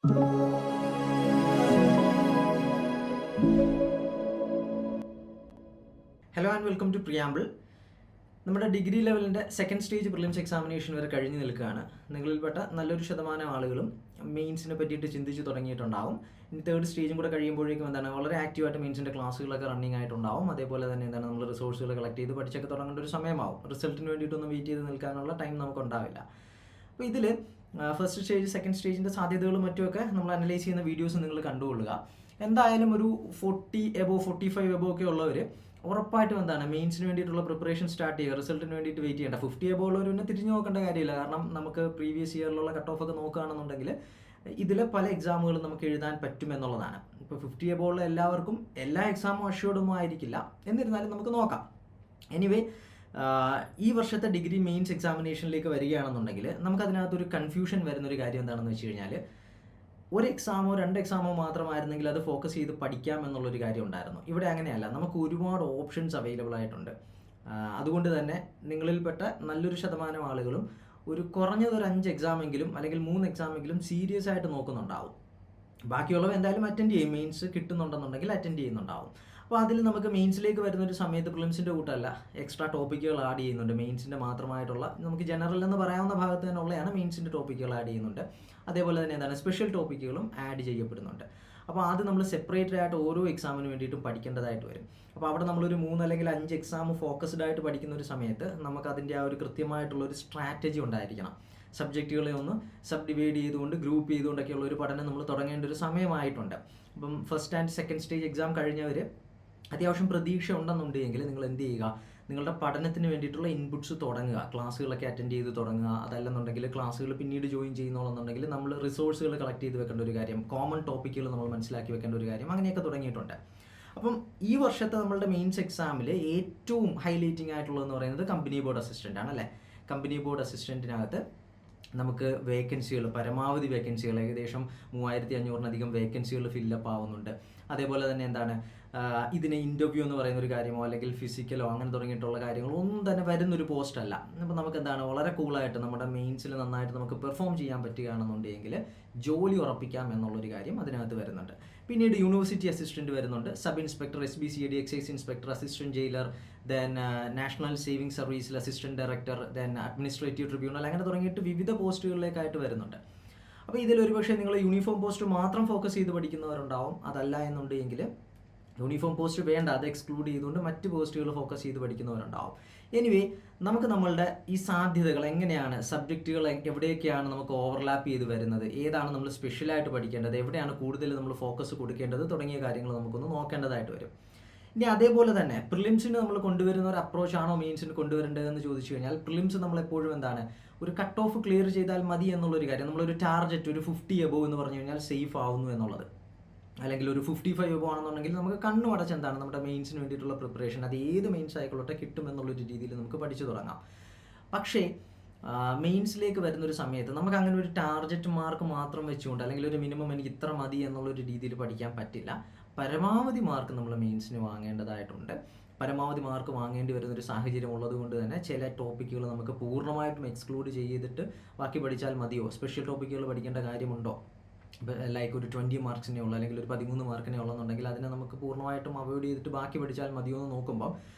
Hello and welcome to preamble. നമ്മുടെ degree ലെവലിൻ്റെ second stage prelims examination വരെ കഴിഞ്ഞ് നിൽക്കുകയാണ്. നിങ്ങളിൽപ്പെട്ട നല്ലൊരു ശതമാനം ആളുകളും മെയിൻസിനെ പറ്റിയിട്ട് ചിന്തിച്ച് തുടങ്ങിയിട്ടുണ്ടാവും. ഇനി തേർഡ് സ്റ്റേജും കൂടെ കഴിയുമ്പോഴേക്കും വളരെ ആക്റ്റീവായിട്ട് മെയിൻസിൻ്റെ ക്ലാസ്സുകളൊക്കെ റണ്ണിങ് ആയിട്ടുണ്ടാവും. അതേപോലെ തന്നെ നമ്മൾ റിസോഴ്സുകൾ കളക്ട് ചെയ്ത് പഠിച്ചൊക്കെ തുടങ്ങേണ്ട ഒരു സമയമാവും. റിസൾട്ടിന് വേണ്ടിയിട്ടൊന്നും വെയിറ്റ് ചെയ്ത് നിൽക്കാനുള്ള ടൈം നമുക്കുണ്ടാവില്ല. അപ്പോൾ ഇതിൽ ഫസ്റ്റ് സ്റ്റേജ് സെക്കൻഡ് സ്റ്റേജിൻ്റെ സാധ്യതകളും മറ്റുമൊക്കെ നമ്മൾ അനലൈസ് ചെയ്യുന്ന വീഡിയോസ് നിങ്ങൾ കണ്ടുകൊള്ളുക. എന്തായാലും ഒരു 45 ഒക്കെ ഉള്ളവർ ഉറപ്പായിട്ടും മെയിൻസിന് വേണ്ടിയിട്ടുള്ള പ്രിപ്പറേഷൻ സ്റ്റാർട്ട് ചെയ്യുക. റിസൾട്ടിന് വേണ്ടിയിട്ട് വെയിറ്റ് ചെയ്യേണ്ട. 50 ഉള്ളവർ പിന്നെ തിരിഞ്ഞു നോക്കേണ്ട കാര്യമില്ല. കാരണം നമുക്ക് പ്രീവിയസ് ഇയറിലുള്ള കട്ട് ഓഫ് ഒക്കെ നോക്കുകയാണെന്നുണ്ടെങ്കിൽ ഇതിലെ പല എക്സാമുകളും നമുക്ക് എഴുതാൻ പറ്റുമെന്നുള്ളതാണ്. ഇപ്പോൾ 50 ഉള്ള എല്ലാവർക്കും എല്ലാ എക്സാമും അഷ്യൂർഡൊന്നും ആയിരിക്കില്ല. എന്നിരുന്നാലും നമുക്ക് നോക്കാം. എനിവേ, ഈ വർഷത്തെ ഡിഗ്രി മെയിൻസ് എക്സാമിനേഷനിലേക്ക് വരികയാണെന്നുണ്ടെങ്കിൽ നമുക്കതിനകത്തൊരു കൺഫ്യൂഷൻ വരുന്നൊരു കാര്യം എന്താണെന്ന് വെച്ച് കഴിഞ്ഞാൽ, ഒരു എക്സാമോ 2 എക്സാമോ മാത്രമായിരുന്നെങ്കിൽ അത് ഫോക്കസ് ചെയ്ത് പഠിക്കാം എന്നുള്ളൊരു കാര്യം ഉണ്ടായിരുന്നു. ഇവിടെ അങ്ങനെയല്ല. നമുക്ക് ഒരുപാട് ഓപ്ഷൻസ് അവൈലബിൾ ആയിട്ടുണ്ട്. അതുകൊണ്ട് തന്നെ നിങ്ങളിൽപ്പെട്ട നല്ലൊരു ശതമാനം ആളുകളും കുറഞ്ഞതൊരു 5 എക്സാമെങ്കിലും അല്ലെങ്കിൽ 3 എക്സാമെങ്കിലും സീരിയസ് ആയിട്ട് നോക്കുന്നുണ്ടാവും. ബാക്കിയുള്ളവ എന്തായാലും അറ്റൻഡ് ചെയ്യും. മെയിൻസ് കിട്ടുന്നുണ്ടെന്നുണ്ടെങ്കിൽ അറ്റൻഡ് ചെയ്യുന്നുണ്ടാവും. അപ്പോൾ അതിൽ നമുക്ക് മെയിൻസിലേക്ക് വരുന്നൊരു സമയത്ത് പ്രിലിംസിൻ്റെ കൂട്ടല്ല എക്സ്ട്രാ ടോപ്പിക്കുകൾ ആഡ് ചെയ്യുന്നുണ്ട്. മെയിൻസിൻ്റെ മാത്രമായിട്ടുള്ള നമുക്ക് ജനറൽ എന്ന് പറയാവുന്ന ഭാഗത്ത് തന്നെ ഉള്ളതാണ് മെയിൻസിൻ്റെ ടോപ്പിക്കുകൾ ആഡ് ചെയ്യുന്നുണ്ട്. അതേപോലെ തന്നെ സ്പെഷ്യൽ ടോപ്പിക്കുകളും ആഡ് ചെയ്യപ്പെടുന്നുണ്ട്. അപ്പോൾ അത് നമ്മൾ സെപ്പറേറ്റഡ് ആയിട്ട് ഓരോ എക്സാമിന് വേണ്ടിയിട്ടും പഠിക്കേണ്ടതായിട്ട് വരും. അപ്പോൾ അവിടെ നമ്മളൊരു 3 അല്ലെങ്കിൽ 5 എക്സാം ഫോക്കസ്ഡ് ആയിട്ട് പഠിക്കുന്ന ഒരു സമയത്ത് നമുക്കതിൻ്റെ ആ ഒരു കൃത്യമായിട്ടുള്ളൊരു സ്ട്രാറ്റജി ഉണ്ടായിരിക്കണം. സബ്ജക്റ്റുകളെ ഒന്ന് സബ് ഡിവൈഡ് ചെയ്തുകൊണ്ട് ഗ്രൂപ്പ് ചെയ്തുകൊണ്ടൊക്കെയുള്ള ഒരു പഠനം നമ്മൾ തുടങ്ങേണ്ട ഒരു സമയമായിട്ടുണ്ട്. അപ്പം first and second stage exam കഴിഞ്ഞവർ അത്യാവശ്യം പ്രതീക്ഷ ഉണ്ടെന്നുണ്ടെങ്കിൽ നിങ്ങൾ എന്ത് ചെയ്യുക, നിങ്ങളുടെ പഠനത്തിന് വേണ്ടിയിട്ടുള്ള ഇൻപുട്സ് തുടങ്ങുക. ക്ലാസ്സുകളൊക്കെ അറ്റൻഡ് ചെയ്ത് തുടങ്ങുക. അതല്ലെന്നുണ്ടെങ്കിൽ ക്ലാസ്സുകൾ പിന്നീട് ജോയിൻ ചെയ്യുന്നുണ്ടെന്നുണ്ടെങ്കിൽ നമ്മൾ റിസോഴ്സുകൾ കളക്ട് ചെയ്ത് വെക്കേണ്ട ഒരു കാര്യം, കോമൺ ടോപ്പിക്കുകൾ നമ്മൾ മനസ്സിലാക്കി വെക്കേണ്ട ഒരു കാര്യം, അങ്ങനെയൊക്കെ തുടങ്ങിയിട്ടുണ്ട്. അപ്പം ഈ വർഷത്തെ നമ്മളുടെ മെയിൻസ് എക്സാമിൽ ഏറ്റവും ഹൈലൈറ്റിംഗ് ആയിട്ടുള്ളതെന്ന് പറയുന്നത് കമ്പനി ബോർഡ് അസിസ്റ്റൻ്റ് ആണ് അല്ലേ. കമ്പനി ബോർഡ് അസിസ്റ്റൻറ്റിനകത്ത് നമുക്ക് വേക്കൻസികൾ, പരമാവധി വേക്കൻസികൾ, ഏകദേശം 3500-ലധികം വേക്കൻസികൾ ഫില്ലപ്പ് ആവുന്നുണ്ട്. അതേപോലെ തന്നെ ഇതിന് ഇൻ്റർവ്യൂ എന്ന് പറയുന്ന ഒരു കാര്യമോ അല്ലെങ്കിൽ ഫിസിക്കലോ അങ്ങനെ തുടങ്ങിയിട്ടുള്ള കാര്യങ്ങളോ ഒന്നും തന്നെ വരുന്നൊരു പോസ്റ്റ് അല്ല. അപ്പോൾ നമുക്ക് വളരെ കൂളായിട്ട് നമ്മുടെ മെയിൻസിൽ നന്നായിട്ട് നമുക്ക് പെർഫോം ചെയ്യാൻ പറ്റുകയാണെന്നുണ്ടെങ്കിൽ ജോലി ഉറപ്പിക്കാം എന്നുള്ളൊരു കാര്യം അതിനകത്ത് വരുന്നുണ്ട്. പിന്നീട് യൂണിവേഴ്സിറ്റി അസിസ്റ്റൻറ്റ് വരുന്നുണ്ട്, sub inspector, SBCID excise inspector, assistant jailer, national saving സർവീസിൽ അസിസ്റ്റൻറ്റ് ഡയറക്ടർ, അഡ്മിനിസ്ട്രേറ്റീവ് ട്രിബ്യൂണൽ, അങ്ങനെ തുടങ്ങിയിട്ട് വിവിധ പോസ്റ്റുകളിലേക്കായിട്ട് വരുന്നുണ്ട്. അപ്പോൾ ഇതിൽ ഒരുപക്ഷെ നിങ്ങൾ യൂണിഫോം പോസ്റ്റ് മാത്രം ഫോക്കസ് ചെയ്ത് പഠിക്കുന്നവരുണ്ടാവും. അതല്ല എന്നുണ്ടെങ്കിൽ യൂണിഫോം പോസ്റ്റ് വേണ്ട, അത് എക്സ്ക്ലൂഡ് ചെയ്തുകൊണ്ട് മറ്റ് പോസ്റ്റുകൾ ഫോക്കസ് ചെയ്ത് പഠിക്കുന്നവരുണ്ടാവും. എനിവേ, നമുക്ക് നമ്മളുടെ ഈ സാധ്യതകൾ എങ്ങനെയാണ്, സബ്ജക്റ്റുകൾ എവിടെയൊക്കെയാണ് നമുക്ക് ഓവർലാപ്പ് ചെയ്ത് വരുന്നത്, ഏതാണ് നമ്മൾ സ്പെഷ്യലായിട്ട് പഠിക്കേണ്ടത്, എവിടെയാണ് കൂടുതൽ നമ്മൾ ഫോക്കസ് കൊടുക്കേണ്ടത് തുടങ്ങിയ കാര്യങ്ങൾ നമുക്കൊന്ന് നോക്കേണ്ടതായിട്ട് വരും. ഇനി അതേപോലെ തന്നെ പ്രിലിംസിന് നമ്മൾ കൊണ്ടുവരുന്ന ഒരു അപ്രോച്ചാണോ മെയിൻസിന് കൊണ്ടുവരേണ്ടതെന്ന് ചോദിച്ചു കഴിഞ്ഞാൽ, പ്രിലിംസ് നമ്മളെപ്പോഴും ഒരു കട്ട് ഓഫ് ക്ലിയർ ചെയ്താൽ മതി എന്നുള്ളൊരു കാര്യം, നമ്മളൊരു ടാർഗറ്റ് ഒരു 50 എബോവ് എന്ന് പറഞ്ഞു കഴിഞ്ഞാൽ സേഫ് ആവുന്നു എന്നുള്ളത്, അല്ലെങ്കിൽ ഒരു 55 എബോവ് ആണെന്നുണ്ടെങ്കിൽ നമുക്ക് കണ്ണുമടച്ച് നമ്മുടെ മെയിൻസിന് വേണ്ടിയിട്ടുള്ള പ്രിപ്പറേഷൻ അത് ഏത് മെയിൻസ് ആയിക്കൊള്ളട്ടെ കിട്ടുമെന്നുള്ളൊരു രീതിയിൽ നമുക്ക് പഠിച്ചു തുടങ്ങാം. പക്ഷേ മെയിൻസിലേക്ക് വരുന്നൊരു സമയത്ത് നമുക്ക് അങ്ങനെ ഒരു ടാർഗറ്റ് മാർക്ക് മാത്രം വെച്ചുകൊണ്ട് അല്ലെങ്കിൽ ഒരു മിനിമം എനിക്ക് ഇത്ര മതി എന്നുള്ളൊരു രീതിയിൽ പഠിക്കാൻ പറ്റില്ല. പരമാവധി മാർക്ക് നമ്മൾ മെയിൻസിന് വാങ്ങേണ്ടതായിട്ടുണ്ട്. പരമാവധി മാർക്ക് വാങ്ങേണ്ടി വരുന്നൊരു സാഹചര്യം ഉള്ളത് കൊണ്ട് തന്നെ ചില ടോപ്പിക്കുകൾ നമുക്ക് പൂർണ്ണമായിട്ടും എക്സ്ക്ലൂഡ് ചെയ്തിട്ട് ബാക്കി പഠിച്ചാൽ മതിയോ, സ്പെഷ്യൽ ടോപ്പിക്കുകൾ പഠിക്കേണ്ട കാര്യമുണ്ടോ, ലൈക്ക് ഒരു 20 മാർക്സിനെ ഉള്ളൂ അല്ലെങ്കിൽ ഒരു 13 മാർക്കിനെ ഉള്ളെന്നുണ്ടെങ്കിൽ അതിനെ നമുക്ക് പൂർണ്ണമായിട്ടും അവോയ്ഡ് ചെയ്തിട്ട് ബാക്കി പഠിച്ചാൽ മതിയോ എന്ന് നോക്കുമ്പോൾ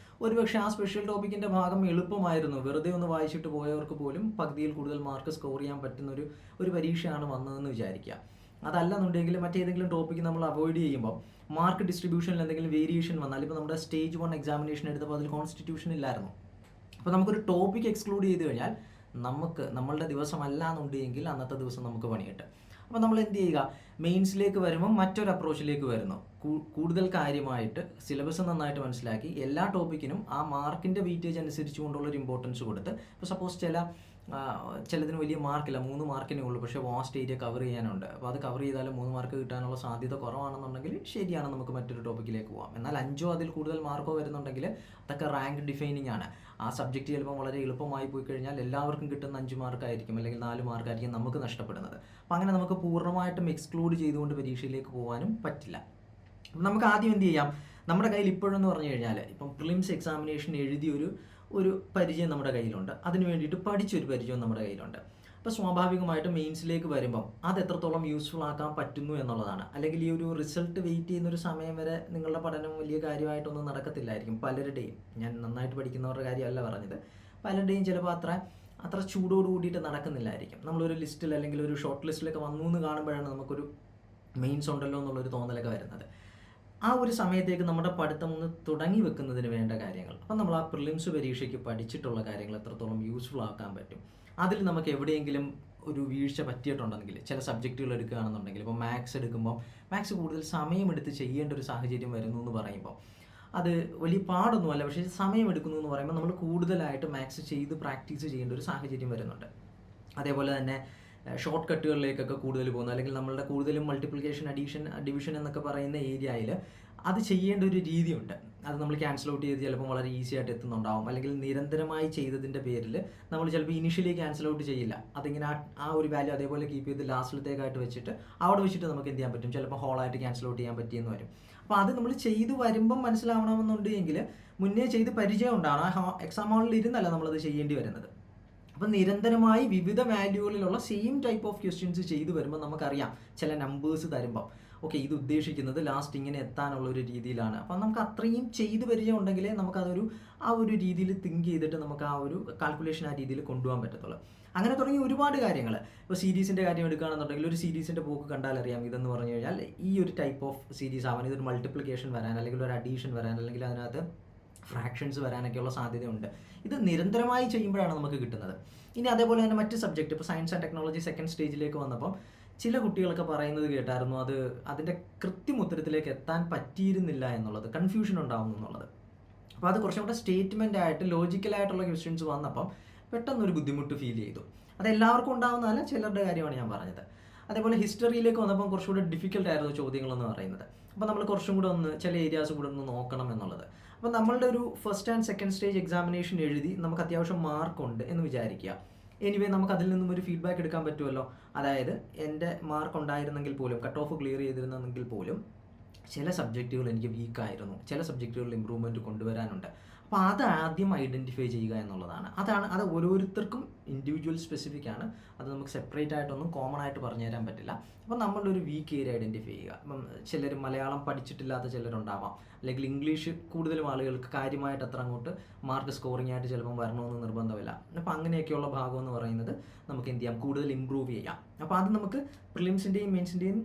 ഒരുപക്ഷെ ആ സ്പെഷ്യൽ ടോപ്പിക്കിൻ്റെ ഭാഗം എളുപ്പമായിരുന്നു, വെറുതെ ഒന്ന് വായിച്ചിട്ട് പോയവർക്ക് പോലും പകുതിയിൽ കൂടുതൽ മാർക്ക് സ്കോർ ചെയ്യാൻ പറ്റുന്ന ഒരു പരീക്ഷയാണ് വന്നതെന്ന് വിചാരിക്കുക. അതല്ലെന്നുണ്ടെങ്കിൽ മറ്റേതെങ്കിലും ടോപ്പിക്ക് നമ്മൾ അവോയ്ഡ് ചെയ്യുമ്പോൾ മാർക്ക് ഡിസ്ട്രിബ്യൂഷനിൽ എന്തെങ്കിലും വേരിയേഷൻ വന്നാൽ, ഇപ്പോൾ നമ്മുടെ സ്റ്റേജ് 1 എക്സാമിനേഷൻ എടുത്തപ്പോൾ അതിൽ കോൺസ്റ്റിറ്റ്യൂഷൻ ഇല്ലായിരുന്നു. അപ്പോൾ നമുക്കൊരു ടോപ്പിക്ക് എക്സ്ക്ലൂഡ് ചെയ്ത് കഴിഞ്ഞാൽ നമ്മളുടെ ദിവസമല്ല എന്നുണ്ടെങ്കിൽ അന്നത്തെ ദിവസം നമുക്ക് പണിയിട്ട്. അപ്പോൾ നമ്മൾ എന്ത് ചെയ്യുക, മെയിൻസിലേക്ക് വരുമ്പോൾ മറ്റൊരു അപ്രോച്ചിലേക്ക് വരുന്നു. കൂടുതൽ കാര്യമായിട്ട് സിലബസ് നന്നായിട്ട് മനസ്സിലാക്കി എല്ലാ ടോപ്പിക്കിനും ആ മാർക്കിൻ്റെ വെയിറ്റേജ് അനുസരിച്ചുകൊണ്ടുള്ളൊരു ഇമ്പോർട്ടൻസ് കൊടുത്ത്, ഇപ്പോൾ സപ്പോസ് ചിലതിന് വലിയ മാർക്കില്ല, 3 മാർക്കിനേ ഉള്ളൂ, പക്ഷേ വാസ്റ്റ് ഏരിയ കവർ ചെയ്യാനുണ്ട്. അപ്പോൾ അത് കവർ ചെയ്താലും 3 മാർക്ക് കിട്ടാനുള്ള സാധ്യത കുറവാണെന്നുണ്ടെങ്കിൽ ശരിയാണ്, നമുക്ക് മറ്റൊരു ടോപ്പിക്കിലേക്ക് പോകാം. എന്നാൽ 5 അതിൽ കൂടുതൽ മാർക്കോ വരുന്നുണ്ടെങ്കിൽ അതൊക്കെ റാങ്ക് ഡിഫൈനിങ് ആണ്. ആ സബ്ജക്റ്റ് ചിലപ്പോൾ വളരെ എളുപ്പമായി പോയി കഴിഞ്ഞാൽ എല്ലാവർക്കും കിട്ടുന്ന 5 മാർക്കായിരിക്കും അല്ലെങ്കിൽ 4 മാർക്കായിരിക്കും നമുക്ക് നഷ്ടപ്പെടുന്നത്. അപ്പോൾ അങ്ങനെ നമുക്ക് പൂർണ്ണമായിട്ടും എക്സ്ക്ലൂഡ് ചെയ്തുകൊണ്ട് പരീക്ഷയിലേക്ക് പോകാനും പറ്റില്ല. നമുക്ക് ആദ്യം എന്ത് ചെയ്യാം, നമ്മുടെ കയ്യിൽ ഇപ്പോഴെന്ന് പറഞ്ഞു കഴിഞ്ഞാൽ ഇപ്പം പ്രിലിംസ് എക്സാമിനേഷൻ എഴുതിയൊരു പരിചയം നമ്മുടെ കയ്യിലുണ്ട്, അതിന് വേണ്ടിയിട്ട് പഠിച്ചൊരു പരിചയം നമ്മുടെ കയ്യിലുണ്ട്. അപ്പോൾ സ്വാഭാവികമായിട്ടും മെയിൻസിലേക്ക് വരുമ്പം അത് എത്രത്തോളം യൂസ്ഫുൾ ആക്കാൻ പറ്റുന്നു എന്നുള്ളതാണ്. അല്ലെങ്കിൽ ഈ ഒരു റിസൾട്ട് വെയിറ്റ് ചെയ്യുന്നൊരു സമയം വരെ നിങ്ങളുടെ പഠനം വലിയ കാര്യമായിട്ടൊന്നും നടക്കത്തില്ലായിരിക്കും പലരുടെയും. ഞാൻ നന്നായിട്ട് പഠിക്കുന്നവരുടെ കാര്യമല്ല പറഞ്ഞത്. പലരുടെയും ചിലപ്പോൾ അത്ര ചൂടോട് കൂടിയിട്ട് നടക്കുന്നില്ലായിരിക്കും. നമ്മളൊരു ലിസ്റ്റിൽ അല്ലെങ്കിൽ ഒരു ഷോർട്ട് ലിസ്റ്റിലൊക്കെ വന്നു എന്ന് കാണുമ്പോഴാണ് നമുക്കൊരു മെയിൻസ് ഉണ്ടല്ലോ എന്നുള്ളൊരു തോന്നലൊക്കെ വരുന്നത്. ആ ഒരു സമയത്തേക്ക് നമ്മുടെ പഠിത്തം ഒന്ന് തുടങ്ങി വെക്കുന്നതിന് വേണ്ട കാര്യങ്ങൾ, അപ്പം നമ്മൾ ആ പ്രിലിംസ് പരീക്ഷയ്ക്ക് പഠിച്ചിട്ടുള്ള കാര്യങ്ങൾ എത്രത്തോളം യൂസ്ഫുൾ ആക്കാൻ പറ്റും. അതിൽ നമുക്ക് എവിടെയെങ്കിലും ഒരു വീഴ്ച പറ്റിയിട്ടുണ്ടെങ്കിൽ, ചില സബ്ജക്റ്റുകൾ എടുക്കുകയാണെന്നുണ്ടെങ്കിൽ, ഇപ്പോൾ മാത്സ് എടുക്കുമ്പോൾ മാത്സ് കൂടുതൽ സമയമെടുത്ത് ചെയ്യേണ്ട ഒരു സാഹചര്യം വരുന്നു എന്ന് പറയുമ്പോൾ അത് വലിയ പാടൊന്നുമല്ല, പക്ഷേ സമയമെടുക്കുന്നു എന്ന് പറയുമ്പോൾ നമ്മൾ കൂടുതലായിട്ട് മാത്സ് ചെയ്ത് പ്രാക്ടീസ് ചെയ്യേണ്ട ഒരു സാഹചര്യം വരുന്നുണ്ട്. അതേപോലെ തന്നെ ഷോർട്ട് കട്ടുകളിലേക്കൊക്കെ കൂടുതൽ പോകുന്നു, അല്ലെങ്കിൽ നമ്മളുടെ കൂടുതലും മൾട്ടിപ്ലിക്കേഷൻ, അഡീഷൻ, ഡിവിഷൻ എന്നൊക്കെ പറയുന്ന ഏരിയയിൽ അത് ചെയ്യേണ്ട ഒരു രീതിയുണ്ട്. അത് നമ്മൾ ക്യാൻസൽ ഔട്ട് ചെയ്ത് ചിലപ്പോൾ വളരെ ഈസി ആയിട്ട് എത്തുന്നുണ്ടാവും. അല്ലെങ്കിൽ നിരന്തരമായി ചെയ്തതിൻ്റെ പേരിൽ നമ്മൾ ചിലപ്പോൾ ഇനിഷ്യലി ക്യാൻസൽ ഔട്ട് ചെയ്യില്ല. അതിങ്ങനെ ആ ഒരു വാല്യൂ അതേപോലെ കീപ്പ് ചെയ്ത് ലാസ്റ്റിലത്തേക്കായിട്ട് വെച്ചിട്ട് അവിടെ വെച്ചിട്ട് നമുക്ക് എന്ത് ചെയ്യാൻ പറ്റും, ചിലപ്പോൾ ഹോളായിട്ട് ക്യാൻസൽ ഔട്ട് ചെയ്യാൻ പറ്റിയെന്ന് വരും. അപ്പോൾ അത് നമ്മൾ ചെയ്ത് വരുമ്പം മനസ്സിലാവണമെന്നുണ്ടെങ്കിൽ മുന്നേ ചെയ്ത് പരിചയം ഉണ്ടാണ്. എക്സാം ഹാളിൽ ഇരുന്നല്ല നമ്മളത് ചെയ്യേണ്ടി വരുന്നത്. അപ്പം നിരന്തരമായി വിവിധ വാല്യൂകളിലുള്ള സെയിം ടൈപ്പ് ഓഫ് ക്വസ്റ്റ്യൻസ് ചെയ്തു വരുമ്പോൾ നമുക്കറിയാം ചില നമ്പേഴ്സ് തരുമ്പോൾ ഓക്കെ ഇത് ഉദ്ദേശിക്കുന്നത് ലാസ്റ്റ് ഇങ്ങനെ എത്താനുള്ള ഒരു രീതിയിലാണ്. അപ്പം നമുക്ക് അത്രയും ചെയ്ത് പരിചയം ഉണ്ടെങ്കിലേ നമുക്കതൊരു ആ ഒരു രീതിയിൽ തിങ്ക് ചെയ്തിട്ട് നമുക്ക് ആ ഒരു കാൽക്കുലേഷൻ ആ രീതിയിൽ കൊണ്ടുപോകാൻ പറ്റത്തുള്ളൂ. അങ്ങനെ തുടങ്ങി ഒരുപാട് കാര്യങ്ങൾ. ഇപ്പോൾ സീരീസിൻ്റെ കാര്യം എടുക്കുകയാണെന്നുണ്ടെങ്കിൽ ഒരു സീരീസിൻ്റെ പോക്ക് കണ്ടാലറിയാം. ഇതെന്ന് പറഞ്ഞു കഴിഞ്ഞാൽ ഈ ഒരു ടൈപ്പ് ഓഫ് സീരീസ് ആവാൻ ഇതൊരു മൾട്ടിപ്ലിക്കേഷൻ വരാൻ, അല്ലെങ്കിൽ ഒരു അഡീഷൻ വരാൻ, അല്ലെങ്കിൽ അതിനകത്ത് ഫ്രാക്ഷൻസ് വരാനൊക്കെയുള്ള സാധ്യതയുണ്ട്. ഇത് നിരന്തരമായി ചെയ്യുമ്പോഴാണ് നമുക്ക് കിട്ടുന്നത്. ഇനി അതേപോലെ തന്നെ മറ്റ് സബ്ജക്റ്റ്, ഇപ്പോൾ സയൻസ് ആൻഡ് ടെക്നോളജി സെക്കൻഡ് സ്റ്റേജിലേക്ക് വന്നപ്പോൾ ചില കുട്ടികളൊക്കെ പറയുന്നത് കേട്ടായിരുന്നു, അതിൻ്റെ കൃത്യം ഉത്തരത്തിലേക്ക് എത്താൻ പറ്റിയിരുന്നില്ല എന്നുള്ളത്, കൺഫ്യൂഷൻ ഉണ്ടാവുന്നു എന്നുള്ളത്. അപ്പോൾ അത് കുറച്ചും കൂടെ സ്റ്റേറ്റ്മെൻ്റ് ആയിട്ട് ലോജിക്കലായിട്ടുള്ള ക്വസ്റ്റ്യൻസ് വന്നപ്പം പെട്ടെന്നൊരു ബുദ്ധിമുട്ട് ഫീൽ ചെയ്തു. അത് എല്ലാവർക്കും ഉണ്ടാകുന്നതല്ല, ചിലരുടെ കാര്യമാണ് ഞാൻ പറഞ്ഞത്. അതേപോലെ ഹിസ്റ്ററിയിലേക്ക് വന്നപ്പം കുറച്ചുകൂടെ ഡിഫിക്കൽട്ട് ആയിരുന്നു ചോദ്യങ്ങളെന്ന് പറയുന്നത്. അപ്പോൾ നമ്മൾ കുറച്ചും കൂടെ ചില ഏരിയാസ് കൂടെ ഒന്ന് നോക്കണം എന്നുള്ളത്. അപ്പോൾ നമ്മളുടെ ഒരു first and second stage examination എഴുതി നമുക്ക് അത്യാവശ്യം മാർക്കുണ്ട് എന്ന് വിചാരിക്കുക. എനിവേ നമുക്ക് അതിൽ നിന്നും ഒരു ഫീഡ്ബാക്ക് എടുക്കാൻ പറ്റുമല്ലോ. അതായത് എൻ്റെ മാർക്ക് ഉണ്ടായിരുന്നെങ്കിൽ പോലും, കട്ട് ഓഫ് ക്ലിയർ ചെയ്തിരുന്നെങ്കിൽ പോലും ചില സബ്ജക്റ്റുകൾ എനിക്ക് വീക്കായിരുന്നു, ചില സബ്ജക്റ്റുകളിൽ ഇമ്പ്രൂവ്മെൻറ്റ് കൊണ്ടുവരാനുണ്ട്. അപ്പോൾ അത് ആദ്യം ഐഡൻറ്റിഫൈ ചെയ്യുക എന്നുള്ളതാണ്. അത് ഓരോരുത്തർക്കും ഇൻഡിവിജ്വൽ സ്പെസിഫിക് ആണ്. അത് നമുക്ക് സെപ്പറേറ്റ് ആയിട്ടൊന്നും കോമൺ ആയിട്ട് പറഞ്ഞു തരാൻ പറ്റില്ല. അപ്പോൾ നമ്മളുടെ ഒരു വീക്ക് ഏരിയ ഐഡൻറ്റിഫൈ ചെയ്യുക. ഇപ്പം ചിലർ മലയാളം പഠിച്ചിട്ടില്ലാത്ത ചിലരുണ്ടാവാം, അല്ലെങ്കിൽ ഇംഗ്ലീഷ് കൂടുതലും ആളുകൾക്ക് കാര്യമായിട്ട് അത്ര അങ്ങോട്ട് മാർക്ക് സ്കോറിംഗ് ആയിട്ട് ചിലപ്പം വരണമെന്ന് നിർബന്ധമില്ല. അപ്പോൾ അങ്ങനെയൊക്കെയുള്ള ഭാഗം എന്ന് പറയുന്നത് നമുക്ക് എന്ത് ചെയ്യാം, കൂടുതൽ ഇമ്പ്രൂവ് ചെയ്യാം. അപ്പോൾ അത് നമുക്ക് പ്രിലിംസിൻ്റെയും മെയിൻസിൻ്റെയും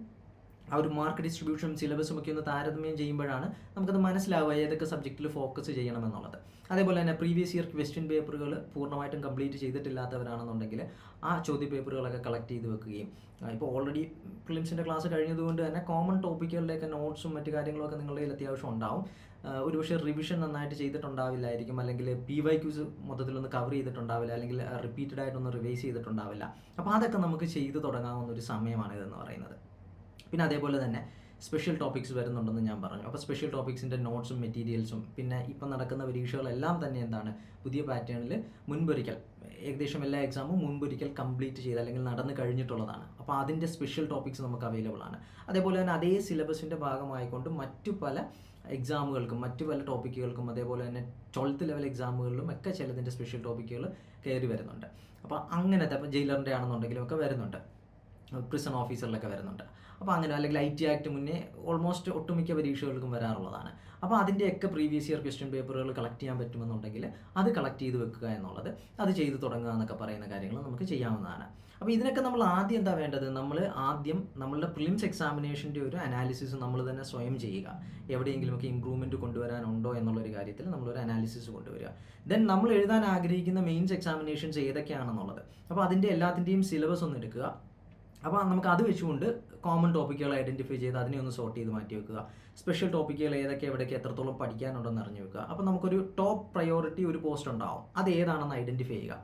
ആ ഒരു മാർക്ക് ഡിസ്ട്രിബ്യൂഷനും സിലബസും ഒക്കെ ഒന്ന് താരതമ്യം ചെയ്യുമ്പോഴാണ് നമുക്കത് മനസ്സിലാവുക ഏതൊക്കെ സബ്ജക്റ്റിൽ ഫോക്കസ് ചെയ്യണമെന്നുള്ളത്. അതേപോലെ തന്നെ പ്രീവിയസ് ഇയർ ക്വസ്റ്റ്യൻ പേപ്പറുകൾ പൂർണ്ണമായിട്ടും കംപ്ലീറ്റ് ചെയ്തിട്ടില്ലാത്തവരാണെന്നുണ്ടെങ്കിൽ ആ ചോദ്യ പേപ്പറുകളൊക്കെ കളക്ട് ചെയ്ത് വെക്കുകയും, ഇപ്പോൾ ഓൾറെഡി പ്രിലിംസിൻ്റെ ക്ലാസ് കഴിഞ്ഞതുകൊണ്ട് തന്നെ കോമൺ ടോപ്പിക്കുകളുടെയൊക്കെ നോട്ട്സും മറ്റു കാര്യങ്ങളൊക്കെ നിങ്ങളുടെ കയ്യിൽ അത്യാവശ്യം ഉണ്ടാവും. ഒരുപക്ഷെ റിവിഷൻ നന്നായിട്ട് ചെയ്തിട്ടുണ്ടാവില്ലായിരിക്കും, അല്ലെങ്കിൽ PYQs മൊത്തത്തിലൊന്ന് കവർ ചെയ്തിട്ടുണ്ടാവില്ല, അല്ലെങ്കിൽ റിപ്പീറ്റഡ് ആയിട്ടൊന്ന് റിവൈസ് ചെയ്തിട്ടുണ്ടാവില്ല. അപ്പോൾ അതൊക്കെ നമുക്ക് ചെയ്തു തുടങ്ങാവുന്ന ഒരു സമയമാണ് ഇതെന്ന് പറയുന്നത്. പിന്നെ അതേപോലെ തന്നെ സ്പെഷ്യൽ ടോപ്പിക്സ് വരുന്നുണ്ടെന്ന് ഞാൻ പറഞ്ഞു. അപ്പോൾ സ്പെഷ്യൽ ടോപ്പിക്സിൻ്റെ നോട്ട്സും മെറ്റീരിയൽസും പിന്നെ ഇപ്പം നടക്കുന്ന പരീക്ഷകളെല്ലാം തന്നെ എന്താണ്, പുതിയ പാറ്റേണിൽ മുൻപൊരിക്കൽ ഏകദേശം എല്ലാ എക്സാമും മുൻപൊരിക്കൽ കംപ്ലീറ്റ് ചെയ്ത് അല്ലെങ്കിൽ നടന്നു കഴിഞ്ഞിട്ടുള്ളതാണ്. അപ്പോൾ അതിൻ്റെ സ്പെഷ്യൽ ടോപ്പിക്സ് നമുക്ക് അവൈലബിൾ ആണ്. അതേപോലെ തന്നെ അതേ സിലബസിൻ്റെ ഭാഗമായിക്കൊണ്ട് മറ്റു പല എക്സാമുകൾക്കും മറ്റു പല ടോപ്പിക്കുകൾക്കും, അതേപോലെ തന്നെ 12th ലെവൽ എക്സാമുകളിലും ഒക്കെ ചിലതിൻ്റെ സ്പെഷ്യൽ ടോപ്പിക്കുകൾ കയറി വരുന്നുണ്ട്. അപ്പോൾ അങ്ങനത്തെ, അപ്പോൾ ജയിലറിൻ്റെ ആണെന്നുണ്ടെങ്കിലും ഒക്കെ വരുന്നുണ്ട്, പ്രിസൺ ഓഫീസറിലൊക്കെ വരുന്നുണ്ട്. അപ്പോൾ അങ്ങനെ, അല്ലെങ്കിൽ IT ആക്ട് മുന്നേ ഓൾമോസ്റ്റ് ഒട്ടുമിക്ക പരീക്ഷകൾക്കും വരാറുള്ളതാണ്. അപ്പോൾ അതിൻ്റെയൊക്കെ പ്രീവിയസ് ഇയർ ക്വസ്റ്റ്യൻ പേപ്പറുകൾ കളക്ട് ചെയ്യാൻ പറ്റുമെന്നുണ്ടെങ്കിൽ അത് കളക്ട് ചെയ്ത് വെക്കുക എന്നുള്ളത്, അത് ചെയ്ത് തുടങ്ങുക എന്നൊക്കെ പറയുന്ന കാര്യങ്ങൾ നമുക്ക് ചെയ്യാവുന്നതാണ്. അപ്പോൾ ഇതിനൊക്കെ നമ്മൾ ആദ്യം എന്താ വേണ്ടത്, നമ്മൾ ആദ്യം നമ്മളുടെ പ്രിലിംസ് എക്സാമിനേഷൻ്റെ ഒരു അനാലിസിസ് നമ്മൾ തന്നെ സ്വയം ചെയ്യുക. എവിടെയെങ്കിലുമൊക്കെ ഇമ്പ്രൂവ്മെൻറ്റ് കൊണ്ടുവരാനുണ്ടോ എന്നുള്ളൊരു കാര്യത്തിൽ നമ്മളൊരു അനാലിസിസ് കൊണ്ടുവരിക. ദെൻ നമ്മൾ എഴുതാൻ ആഗ്രഹിക്കുന്ന മെയിൻസ് എക്സാമിനേഷൻസ് ഏതൊക്കെയാണെന്നുള്ളത്, അപ്പോൾ അതിൻ്റെ എല്ലാത്തിൻ്റെയും സിലബസ് ഒന്ന് എടുക്കുക. അപ്പോൾ നമുക്ക് അത് വെച്ചുകൊണ്ട് കോമൺ ടോപ്പിക്കുകൾ ഐഡൻറ്റിഫൈ ചെയ്ത് അതിനെ ഒന്ന് സോർട്ട് ചെയ്ത് മാറ്റി വെക്കുക. സ്പെഷ്യൽ ടോപ്പിക്കുകൾ ഏതൊക്കെ എവിടെയൊക്കെ എത്രത്തോളം പഠിക്കാനുണ്ടെന്ന് അറിഞ്ഞു വെക്കുക. അപ്പോൾ നമുക്കൊരു ടോപ്പ് പ്രയോറിറ്റി ഒരു പോസ്റ്റ് ഉണ്ടാവും, അത് ഏതാണെന്ന് ഐഡൻറ്റിഫൈ ചെയ്യുക.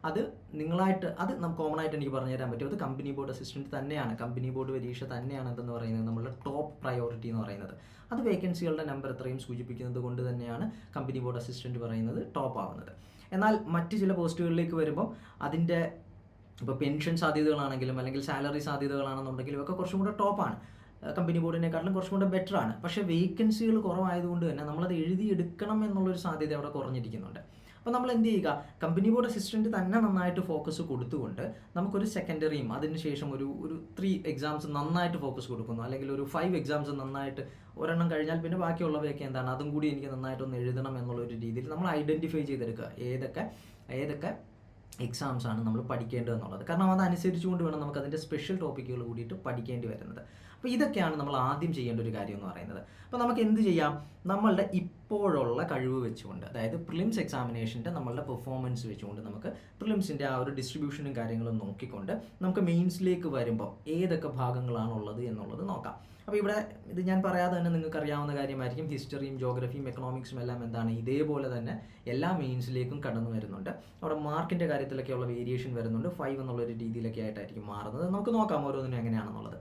അത് നിങ്ങളായിട്ട്, അത് കോമൺ ആയിട്ട് എനിക്ക് പറഞ്ഞു തരാൻ പറ്റും. അത് കമ്പനി ബോർഡ് അസിസ്റ്റൻറ്റ് തന്നെയാണ്, കമ്പനി ബോർഡ് പരീക്ഷ തന്നെയാണ് എന്തെന്ന് പറയുന്നത് നമ്മളുടെ ടോപ്പ് പ്രയോറിറ്റി എന്ന് പറയുന്നത്. അത് വേക്കൻസികളുടെ നമ്പർ എത്രയും സൂചിപ്പിക്കുന്നത് കൊണ്ട് തന്നെയാണ് കമ്പനി ബോർഡ് അസിസ്റ്റൻറ്റ് പറയുന്നത് ടോപ്പ് ആവുന്നത്. എന്നാൽ മറ്റ് ചില പോസ്റ്റുകളിലേക്ക് വരുമ്പം അതിൻ്റെ ഇപ്പോൾ പെൻഷൻ സാധ്യതകളാണെങ്കിലും അല്ലെങ്കിൽ സാലറി സാധ്യതകളാണെന്നുണ്ടെങ്കിലും ഒക്കെ കുറച്ചും കൂടെ ടോപ്പാണ്, കമ്പനി ബോർഡിനെക്കാട്ടിലും കുറച്ചും കൂടെ ബെറ്ററാണ്. പക്ഷേ വേക്കൻസികൾ കുറവായതുകൊണ്ട് തന്നെ നമ്മളത് എഴുതിയെടുക്കണം എന്നുള്ളൊരു സാധ്യത അവിടെ കുറഞ്ഞിരിക്കുന്നുണ്ട്. അപ്പോൾ നമ്മൾ എന്ത് ചെയ്യുക, കമ്പനി ബോർഡ് അസിസ്റ്റൻറ്റ് തന്നെ നന്നായിട്ട് ഫോക്കസ് കൊടുത്തുകൊണ്ട് നമുക്കൊരു സെക്കൻഡറിയും അതിനുശേഷം ഒരു 3 എക്സാംസ് നന്നായിട്ട് ഫോക്കസ് കൊടുക്കുന്നു, അല്ലെങ്കിൽ ഒരു 5 എക്സാംസ് നന്നായിട്ട് ഒരെണ്ണം കഴിഞ്ഞാൽ പിന്നെ ബാക്കിയുള്ളവയൊക്കെ എന്താണ് അതും കൂടി എനിക്ക് നന്നായിട്ടൊന്ന് എഴുതണം എന്നുള്ളൊരു രീതിയിൽ നമ്മൾ ഐഡൻറ്റിഫൈ ചെയ്തെടുക്കുക ഏതൊക്കെ എക്സാംസ് ആണ് നമ്മൾ പഠിക്കേണ്ടത് എന്നുള്ളത്. കാരണം അതനുസരിച്ചുകൊണ്ട് വേണം നമുക്ക് അതിൻ്റെ സ്പെഷ്യൽ ടോപ്പിക്കുകൾ കൂടിയിട്ട് പഠിക്കേണ്ടി വരുന്നത്. അപ്പോൾ ഇതൊക്കെയാണ് നമ്മൾ ആദ്യം ചെയ്യേണ്ട ഒരു കാര്യം എന്ന് പറയുന്നത്. അപ്പോൾ നമുക്ക് എന്ത് ചെയ്യാം, നമ്മളുടെ ഇപ്പോഴുള്ള കഴിവ് വെച്ചുകൊണ്ട്, അതായത് പ്രിലിംസ് എക്സാമിനേഷൻ്റെ നമ്മളുടെ പെർഫോമൻസ് വെച്ചുകൊണ്ട് നമുക്ക് പ്രിലിംസിൻ്റെ ആ ഒരു ഡിസ്ട്രിബ്യൂഷനും കാര്യങ്ങളും നോക്കിക്കൊണ്ട് നമുക്ക് മെയിൻസിലേക്ക് വരുമ്പോൾ ഏതൊക്കെ ഭാഗങ്ങളാണുള്ളത് എന്നുള്ളത് നോക്കാം. അപ്പോൾ ഇവിടെ ഇത് ഞാൻ പറയാതെ തന്നെ നിങ്ങൾക്ക് അറിയാവുന്ന കാര്യമായിരിക്കും, ഹിസ്റ്ററിയും ജോഗ്രഫിയും എക്കണോമിക്സും എല്ലാം എന്താണ് ഇതേപോലെ തന്നെ എല്ലാ മെയിൻസിലേക്കും കടന്നു വരുന്നുണ്ട്. അവിടെ മാർക്കിൻ്റെ കാര്യത്തിലൊക്കെയുള്ള വേരിയേഷൻ വരുന്നുണ്ട്. 5 എന്നുള്ളൊരു രീതിയിലൊക്കെ ആയിട്ടായിരിക്കും മാറുന്നത്. നമുക്ക് നോക്കാം ഓരോന്നിനും എങ്ങനെയാണെന്നുള്ളത്.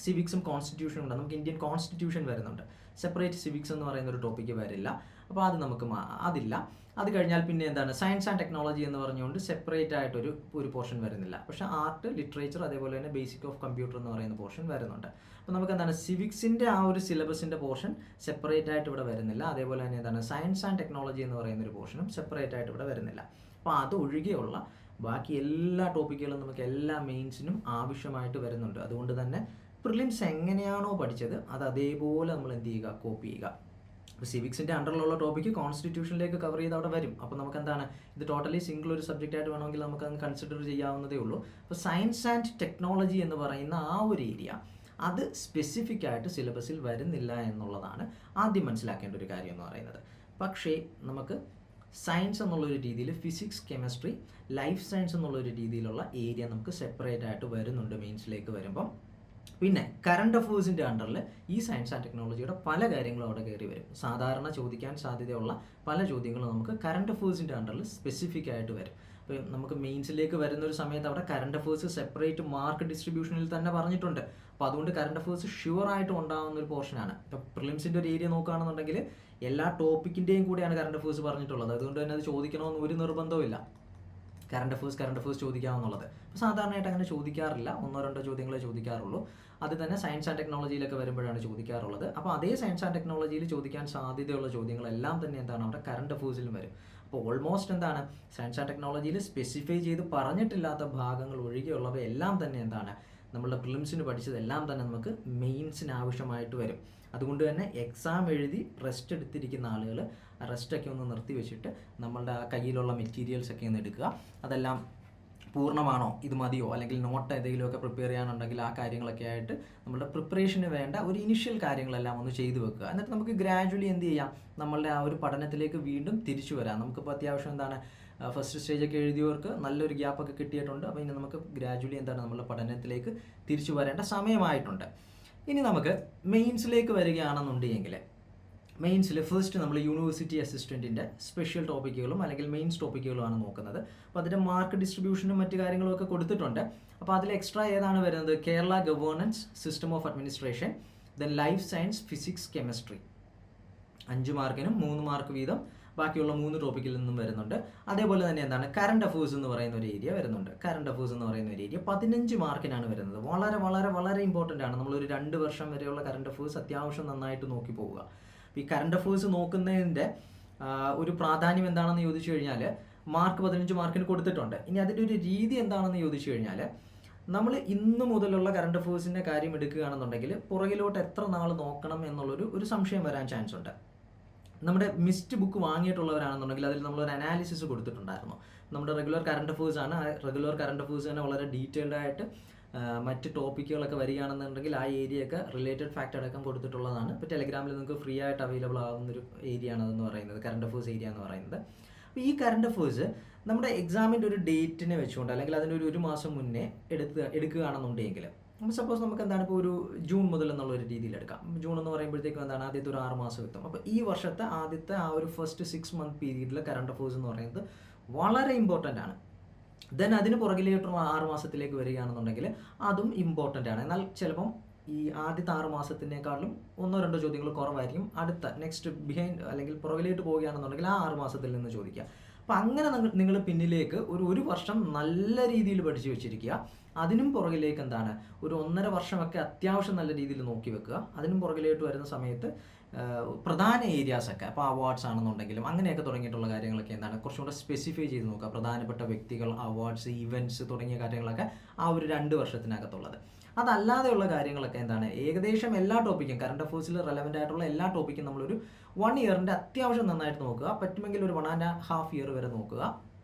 സിവിക്സും കോൺസ്റ്റിറ്റ്യൂഷനും ഉണ്ട്. നമുക്ക് ഇന്ത്യൻ കോൺസ്റ്റിറ്റ്യൂഷൻ വരുന്നുണ്ട്. സെപ്പറേറ്റ് സിവിക്സ് എന്ന് പറയുന്ന ഒരു ടോപ്പിക്ക് വരില്ല. അപ്പോൾ അത് നമുക്ക് അതില്ല. അത് കഴിഞ്ഞാൽ പിന്നെ എന്താണ് സയൻസ് ആൻഡ് ടെക്നോളജി എന്ന് പറഞ്ഞുകൊണ്ട് സെപ്പറേറ്റ് ആയിട്ടൊരു പോർഷൻ വരുന്നില്ല. പക്ഷേ ആർട്ട്, ലിറ്ററേച്ചർ, അതേപോലെ തന്നെ ബേസിക് ഓഫ് കമ്പ്യൂട്ടർ എന്ന് പറയുന്ന പോർഷൻ വരുന്നുണ്ട്. അപ്പോൾ നമുക്ക് എന്താണ് സിവിക്സിൻ്റെ ആ ഒരു സിലബസിൻ്റെ പോർഷൻ സെപ്പറേറ്റ് ആയിട്ട് ഇവിടെ വരുന്നില്ല. അതേപോലെ തന്നെ എന്താണ് സയൻസ് ആൻഡ് ടെക്നോളജി എന്ന് പറയുന്ന ഒരു പോർഷനും സെപ്പറേറ്റ് ആയിട്ട് ഇവിടെ വരുന്നില്ല. അപ്പോൾ അത് ഒഴികെയുള്ള ബാക്കി എല്ലാ ടോപ്പിക്കുകളും നമുക്ക് എല്ലാ മെയിൻസിനും ആവശ്യമായിട്ട് വരുന്നുണ്ട്. അതുകൊണ്ട് തന്നെ പ്രിലിംസ് എങ്ങനെയാണോ പഠിച്ചത് അത് അതേപോലെ നമ്മൾ എന്ത് ചെയ്യുക, കോപ്പി ചെയ്യുക. ഇപ്പോൾ സിവിക്സിൻ്റെ അണ്ടറിലുള്ള ടോപ്പിക്ക് കോൺസ്റ്റിറ്റ്യൂഷനിലേക്ക് കവർ ചെയ്ത് അവിടെ വരും. അപ്പോൾ നമുക്ക് എന്താണ് ഇത് ടോട്ടലി സിംഗിൾ ഒരു സബ്ജക്റ്റ് ആയിട്ട് വേണമെങ്കിൽ നമുക്ക് അത് കൺസിഡർ ചെയ്യാവുന്നതേ ഉള്ളൂ. അപ്പോൾ സയൻസ് ആൻഡ് ടെക്നോളജി എന്ന് പറയുന്ന ആ ഒരു ഏരിയ അത് സ്പെസിഫിക് ആയിട്ട് സിലബസിൽ വരുന്നില്ല എന്നുള്ളതാണ് ആദ്യം മനസ്സിലാക്കേണ്ട ഒരു കാര്യം എന്ന് പറയുന്നത്. പക്ഷേ നമുക്ക് സയൻസ് എന്നുള്ളൊരു രീതിയിൽ ഫിസിക്സ്, കെമിസ്ട്രി, ലൈഫ് സയൻസ് എന്നുള്ളൊരു രീതിയിലുള്ള ഏരിയ നമുക്ക് സെപ്പറേറ്റ് ആയിട്ട് വരുന്നുണ്ട് മെയിൻസിലേക്ക് വരുമ്പം. പിന്നെ കറണ്ട് അഫേഴ്സിൻ്റെ അണ്ടറിൽ ഈ സയൻസ് ആൻഡ് ടെക്നോളജിയുടെ പല കാര്യങ്ങളും അവിടെ കയറി വരും. സാധാരണ ചോദിക്കാൻ സാധ്യതയുള്ള പല ചോദ്യങ്ങളും നമുക്ക് കറണ്ട് അഫേഴ്സിൻ്റെ അണ്ടറിൽ സ്പെസിഫിക് ആയിട്ട് വരും. അപ്പോൾ നമുക്ക് മെയിൻസിലേക്ക് വരുന്ന ഒരു സമയത്ത് അവിടെ കറണ്ട് അഫേഴ്സ് സെപ്പറേറ്റ് മാർക്ക് ഡിസ്ട്രിബ്യൂഷനിൽ തന്നെ പറഞ്ഞിട്ടുണ്ട്. അപ്പോൾ അതുകൊണ്ട് കറണ്ട് അഫേഴ്സ് ഷുവറായിട്ടും ഉണ്ടാകുന്ന ഒരു പോർഷനാണ്. ഇപ്പോൾ പ്രിലിംസിൻ്റെ ഒരു ഏരിയ നോക്കുകയാണെന്നുണ്ടെങ്കിൽ എല്ലാ ടോപ്പിക്കിൻ്റെയും കൂടെയാണ് കറണ്ട് അഫേഴ്സ് പറഞ്ഞിട്ടുള്ളത്. അതുകൊണ്ട് തന്നെ അത് ചോദിക്കണമെന്ന് ഒരു നിർബന്ധവും കറണ്ട് അഫേഴ്സ് ചോദിക്കാമെന്നുള്ളത്. അപ്പോൾ സാധാരണയായിട്ട് അങ്ങനെ ചോദിക്കാറില്ല, 1-2 ചോദ്യങ്ങളെ ചോദിക്കാറുള്ളൂ. അത് തന്നെ സയൻസ് ആൻഡ് ടെക്നോളജിയിലൊക്കെ വരുമ്പോഴാണ് ചോദിക്കാറുള്ളത്. അപ്പോൾ അതേ സയൻസ് ആൻഡ് ടെക്നോളജിയിൽ ചോദിക്കാൻ സാധ്യതയുള്ള ചോദ്യങ്ങളെല്ലാം തന്നെ എന്താണ് അവിടെ കറണ്ട് അഫേഴ്സിലും വരും. അപ്പോൾ ഓൾമോസ്റ്റ് എന്താണ് സയൻസ് ആൻഡ് ടെക്നോളജിയിൽ സ്പെസിഫൈ ചെയ്ത് പറഞ്ഞിട്ടില്ലാത്ത ഭാഗങ്ങൾ ഒഴികെയുള്ളവയെല്ലാം തന്നെ എന്താണ് നമ്മളുടെ പ്രിലിംസിന് പഠിച്ചതെല്ലാം തന്നെ നമുക്ക് മെയിൻസിന് ആവശ്യമായിട്ട് വരും. അതുകൊണ്ട് തന്നെ എക്സാം എഴുതി റെസ്റ്റ് എടുത്തിരിക്കുന്ന ആളുകൾ ആ റെസ്റ്റൊക്കെ ഒന്ന് നിർത്തി വെച്ചിട്ട് നമ്മളുടെ ആ കയ്യിലുള്ള മെറ്റീരിയൽസൊക്കെ ഒന്ന് എടുക്കുക. അതെല്ലാം പൂർണ്ണമാണോ, ഇത് മതിയോ, അല്ലെങ്കിൽ നോട്ട് ഏതെങ്കിലുമൊക്കെ പ്രിപ്പയർ ചെയ്യാനുണ്ടെങ്കിൽ ആ കാര്യങ്ങളൊക്കെ ആയിട്ട് നമ്മളുടെ പ്രിപ്പറേഷന് വേണ്ട ഒരു ഇനിഷ്യൽ കാര്യങ്ങളെല്ലാം ഒന്ന് ചെയ്തു വെക്കുക. എന്നിട്ട് നമുക്ക് ഗ്രാജുവലി എന്ത് ചെയ്യാം, നമ്മളുടെ ആ ഒരു പഠനത്തിലേക്ക് വീണ്ടും തിരിച്ചു വരാം. നമുക്കിപ്പോൾ അത്യാവശ്യം എന്താണ് ഫസ്റ്റ് സ്റ്റേജൊക്കെ എഴുതിയവർക്ക് നല്ലൊരു ഗ്യാപ്പൊക്കെ കിട്ടിയിട്ടുണ്ട്. അപ്പോൾ ഇനി നമുക്ക് ഗ്രാജുവലി എന്താണ് നമ്മളുടെ പഠനത്തിലേക്ക് തിരിച്ചു വരേണ്ട സമയമായിട്ടുണ്ട്. ഇനി നമുക്ക് മെയിൻസിലേക്ക് വരികയാണെന്നുണ്ടെങ്കിൽ മെയിൻസിൽ ഫസ്റ്റ് നമ്മൾ യൂണിവേഴ്സിറ്റി അസിസ്റ്റൻറ്റിൻ്റെ സ്പെഷ്യൽ ടോപ്പിക്കുകളും അല്ലെങ്കിൽ മെയിൻസ് ടോപ്പിക്കുകളുമാണ് നോക്കുന്നത്. അപ്പോൾ അതിൻ്റെ മാർക്ക് ഡിസ്ട്രിബ്യൂഷനും മറ്റു കാര്യങ്ങളും ഒക്കെ കൊടുത്തിട്ടുണ്ട്. അപ്പോൾ അതിൽ എക്സ്ട്രാ ഏതാണ് വരുന്നത്, Kerala governance system of administration, then life science, physics, chemistry 5 മാർക്കിനും 3 mark വീതം ബാക്കിയുള്ള 3 ടോപ്പിക്കിൽ നിന്നും വരുന്നുണ്ട്. അതേപോലെ തന്നെ എന്താണ് കറണ്ട് അഫേഴ്സ് എന്ന് പറയുന്ന ഒരു ഏരിയ വരുന്നുണ്ട്. കറണ്ട് അഫേഴ്സ് എന്ന് പറയുന്ന ഒരു ഏരിയ 15 മാർക്കിനാണ് വരുന്നത്. വളരെ വളരെ വളരെ ഇമ്പോർട്ടൻ്റ് ആണ്. നമ്മളൊരു 2 വർഷം വരെയുള്ള കറണ്ട് അഫേഴ്സ് അത്യാവശ്യം നന്നായിട്ട് നോക്കി പോവുക. ഈ കറണ്ട് അഫേഴ്സ് നോക്കുന്നതിൻ്റെ ഒരു പ്രാധാന്യം എന്താണെന്ന് ചോദിച്ചു കഴിഞ്ഞാൽ മാർക്ക് 15 മാർക്കിന് കൊടുത്തിട്ടുണ്ട്. ഇനി അതിൻ്റെ ഒരു രീതി എന്താണെന്ന് ചോദിച്ചു കഴിഞ്ഞാൽ നമ്മൾ ഇന്ന് മുതലുള്ള കറണ്ട് അഫേഴ്സിൻ്റെ കാര്യം എടുക്കുകയാണെന്നുണ്ടെങ്കിൽ പുറകിലോട്ട് എത്ര നാൾ നോക്കണം എന്നുള്ളൊരു സംശയം വരാൻ ചാൻസ് ഉണ്ട്. നമ്മുടെ മിസ്റ്റ് ബുക്ക് വാങ്ങിയിട്ടുള്ളവരാണെന്നുണ്ടെങ്കിൽ അതിൽ നമ്മളൊരു അനാലിസിസ് കൊടുത്തിട്ടുണ്ടായിരുന്നു. നമ്മുടെ റെഗുലർ കറണ്ട് അഫേഴ്സ് ആണ്. റെഗുലർ കറണ്ട് അഫേഴ്സ് തന്നെ വളരെ ഡീറ്റെയിൽഡ് ആയിട്ട് മറ്റ് ടോപ്പിക്കുകളൊക്കെ വരികയാണെന്നുണ്ടെങ്കിൽ ആ ഏരിയയൊക്കെ റിലേറ്റഡ് ഫാക്റ്റ് അടക്കം കൊടുത്തിട്ടുള്ളതാണ്. ഇപ്പോൾ ടെലഗ്രാമിൽ നിങ്ങൾക്ക് ഫ്രീ ആയിട്ട് അവൈലബിൾ ആകുന്നൊരു ഏരിയ ആണെന്ന് പറയുന്നത് കറണ്ട് അഫേഴ്സ് ഏരിയ എന്ന് പറയുന്നത്. അപ്പോൾ ഈ കറണ്ട് അഫേഴ്സ് നമ്മുടെ എക്സാമിൻ്റെ ഒരു ഡേറ്റിനെ വെച്ചുകൊണ്ട് അല്ലെങ്കിൽ അതിൻ്റെ ഒരു മാസം മുന്നേ എടുക്കുകയാണെന്നുണ്ടെങ്കിൽ അപ്പോൾ സപ്പോസ് നമുക്ക് എന്താണ് ഇപ്പോൾ ഒരു ജൂൺ മുതൽ എന്നുള്ളൊരു രീതിയിൽ എടുക്കാം. ജൂൺ എന്ന് പറയുമ്പോഴത്തേക്കും എന്താണ് ആദ്യത്തെ ഒരു 6 മാസം എത്തും. അപ്പോൾ ഈ വർഷത്തെ ആദ്യത്തെ ആ ഒരു ഫസ്റ്റ് 6 മന്ത് പീരീഡിൽ കറണ്ട് അഫേഴ്സ് എന്ന് പറയുന്നത് വളരെ ഇമ്പോർട്ടൻ്റ് ആണ്. ദെൻ അതിന് പുറകിലേട്ടുള്ള 6 മാസത്തിലേക്ക് വരികയാണെന്നുണ്ടെങ്കിൽ അതും ഇമ്പോർട്ടൻ്റ് ആണ്. എന്നാൽ ചിലപ്പം ഈ ആദ്യത്തെ 6 മാസത്തിനേക്കാളും 1-2 ചോദ്യങ്ങൾ കുറവായിരിക്കും അടുത്ത നെക്സ്റ്റ് ബിഹൈൻഡ് അല്ലെങ്കിൽ പുറകിലേക്ക് പോവുകയാണെന്നുണ്ടെങ്കിൽ ആ 6 മാസത്തിൽ നിന്ന് ചോദിക്കുക. അപ്പോൾ അങ്ങനെ നിങ്ങൾ പിന്നിലേക്ക് ഒരു വർഷം നല്ല രീതിയിൽ പഠിച്ചു വെച്ചിരിക്കുക. അതിനും പുറകിലേക്ക് എന്താണ് ഒരു 1.5 വർഷമൊക്കെ അത്യാവശ്യം നല്ല രീതിയിൽ നോക്കി വെക്കുക. അതിനും പുറകിലേക്ക് വരുന്ന സമയത്ത് പ്രധാന ഏരിയാസൊക്കെ, അപ്പോൾ അവാർഡ്സ് ആണെന്നുണ്ടെങ്കിലും അങ്ങനെയൊക്കെ തുടങ്ങിയിട്ടുള്ള കാര്യങ്ങളൊക്കെ എന്താണ് കുറച്ചും കൂടെ സ്പെസിഫൈ ചെയ്ത് നോക്കുക. പ്രധാനപ്പെട്ട വ്യക്തികൾ, അവാർഡ്സ്, ഇവൻറ്റ്സ് തുടങ്ങിയ കാര്യങ്ങളൊക്കെ ആ ഒരു 2 വർഷത്തിനകത്തുള്ളത്. അതല്ലാതെയുള്ള കാര്യങ്ങളൊക്കെ എന്താണ് ഏകദേശം എല്ലാ ടോപ്പിക്കും, കറണ്ട് അഫേഴ്സിൽ റെലവൻ്റ് ആയിട്ടുള്ള എല്ലാ ടോപ്പിക്കും നമ്മളൊരു 1 ഇയറിൻ്റെ അത്യാവശ്യം നന്നായിട്ട് നോക്കുക. പറ്റുമെങ്കിൽ ഒരു 1.5 ഇയർ വരെ നോക്കുക.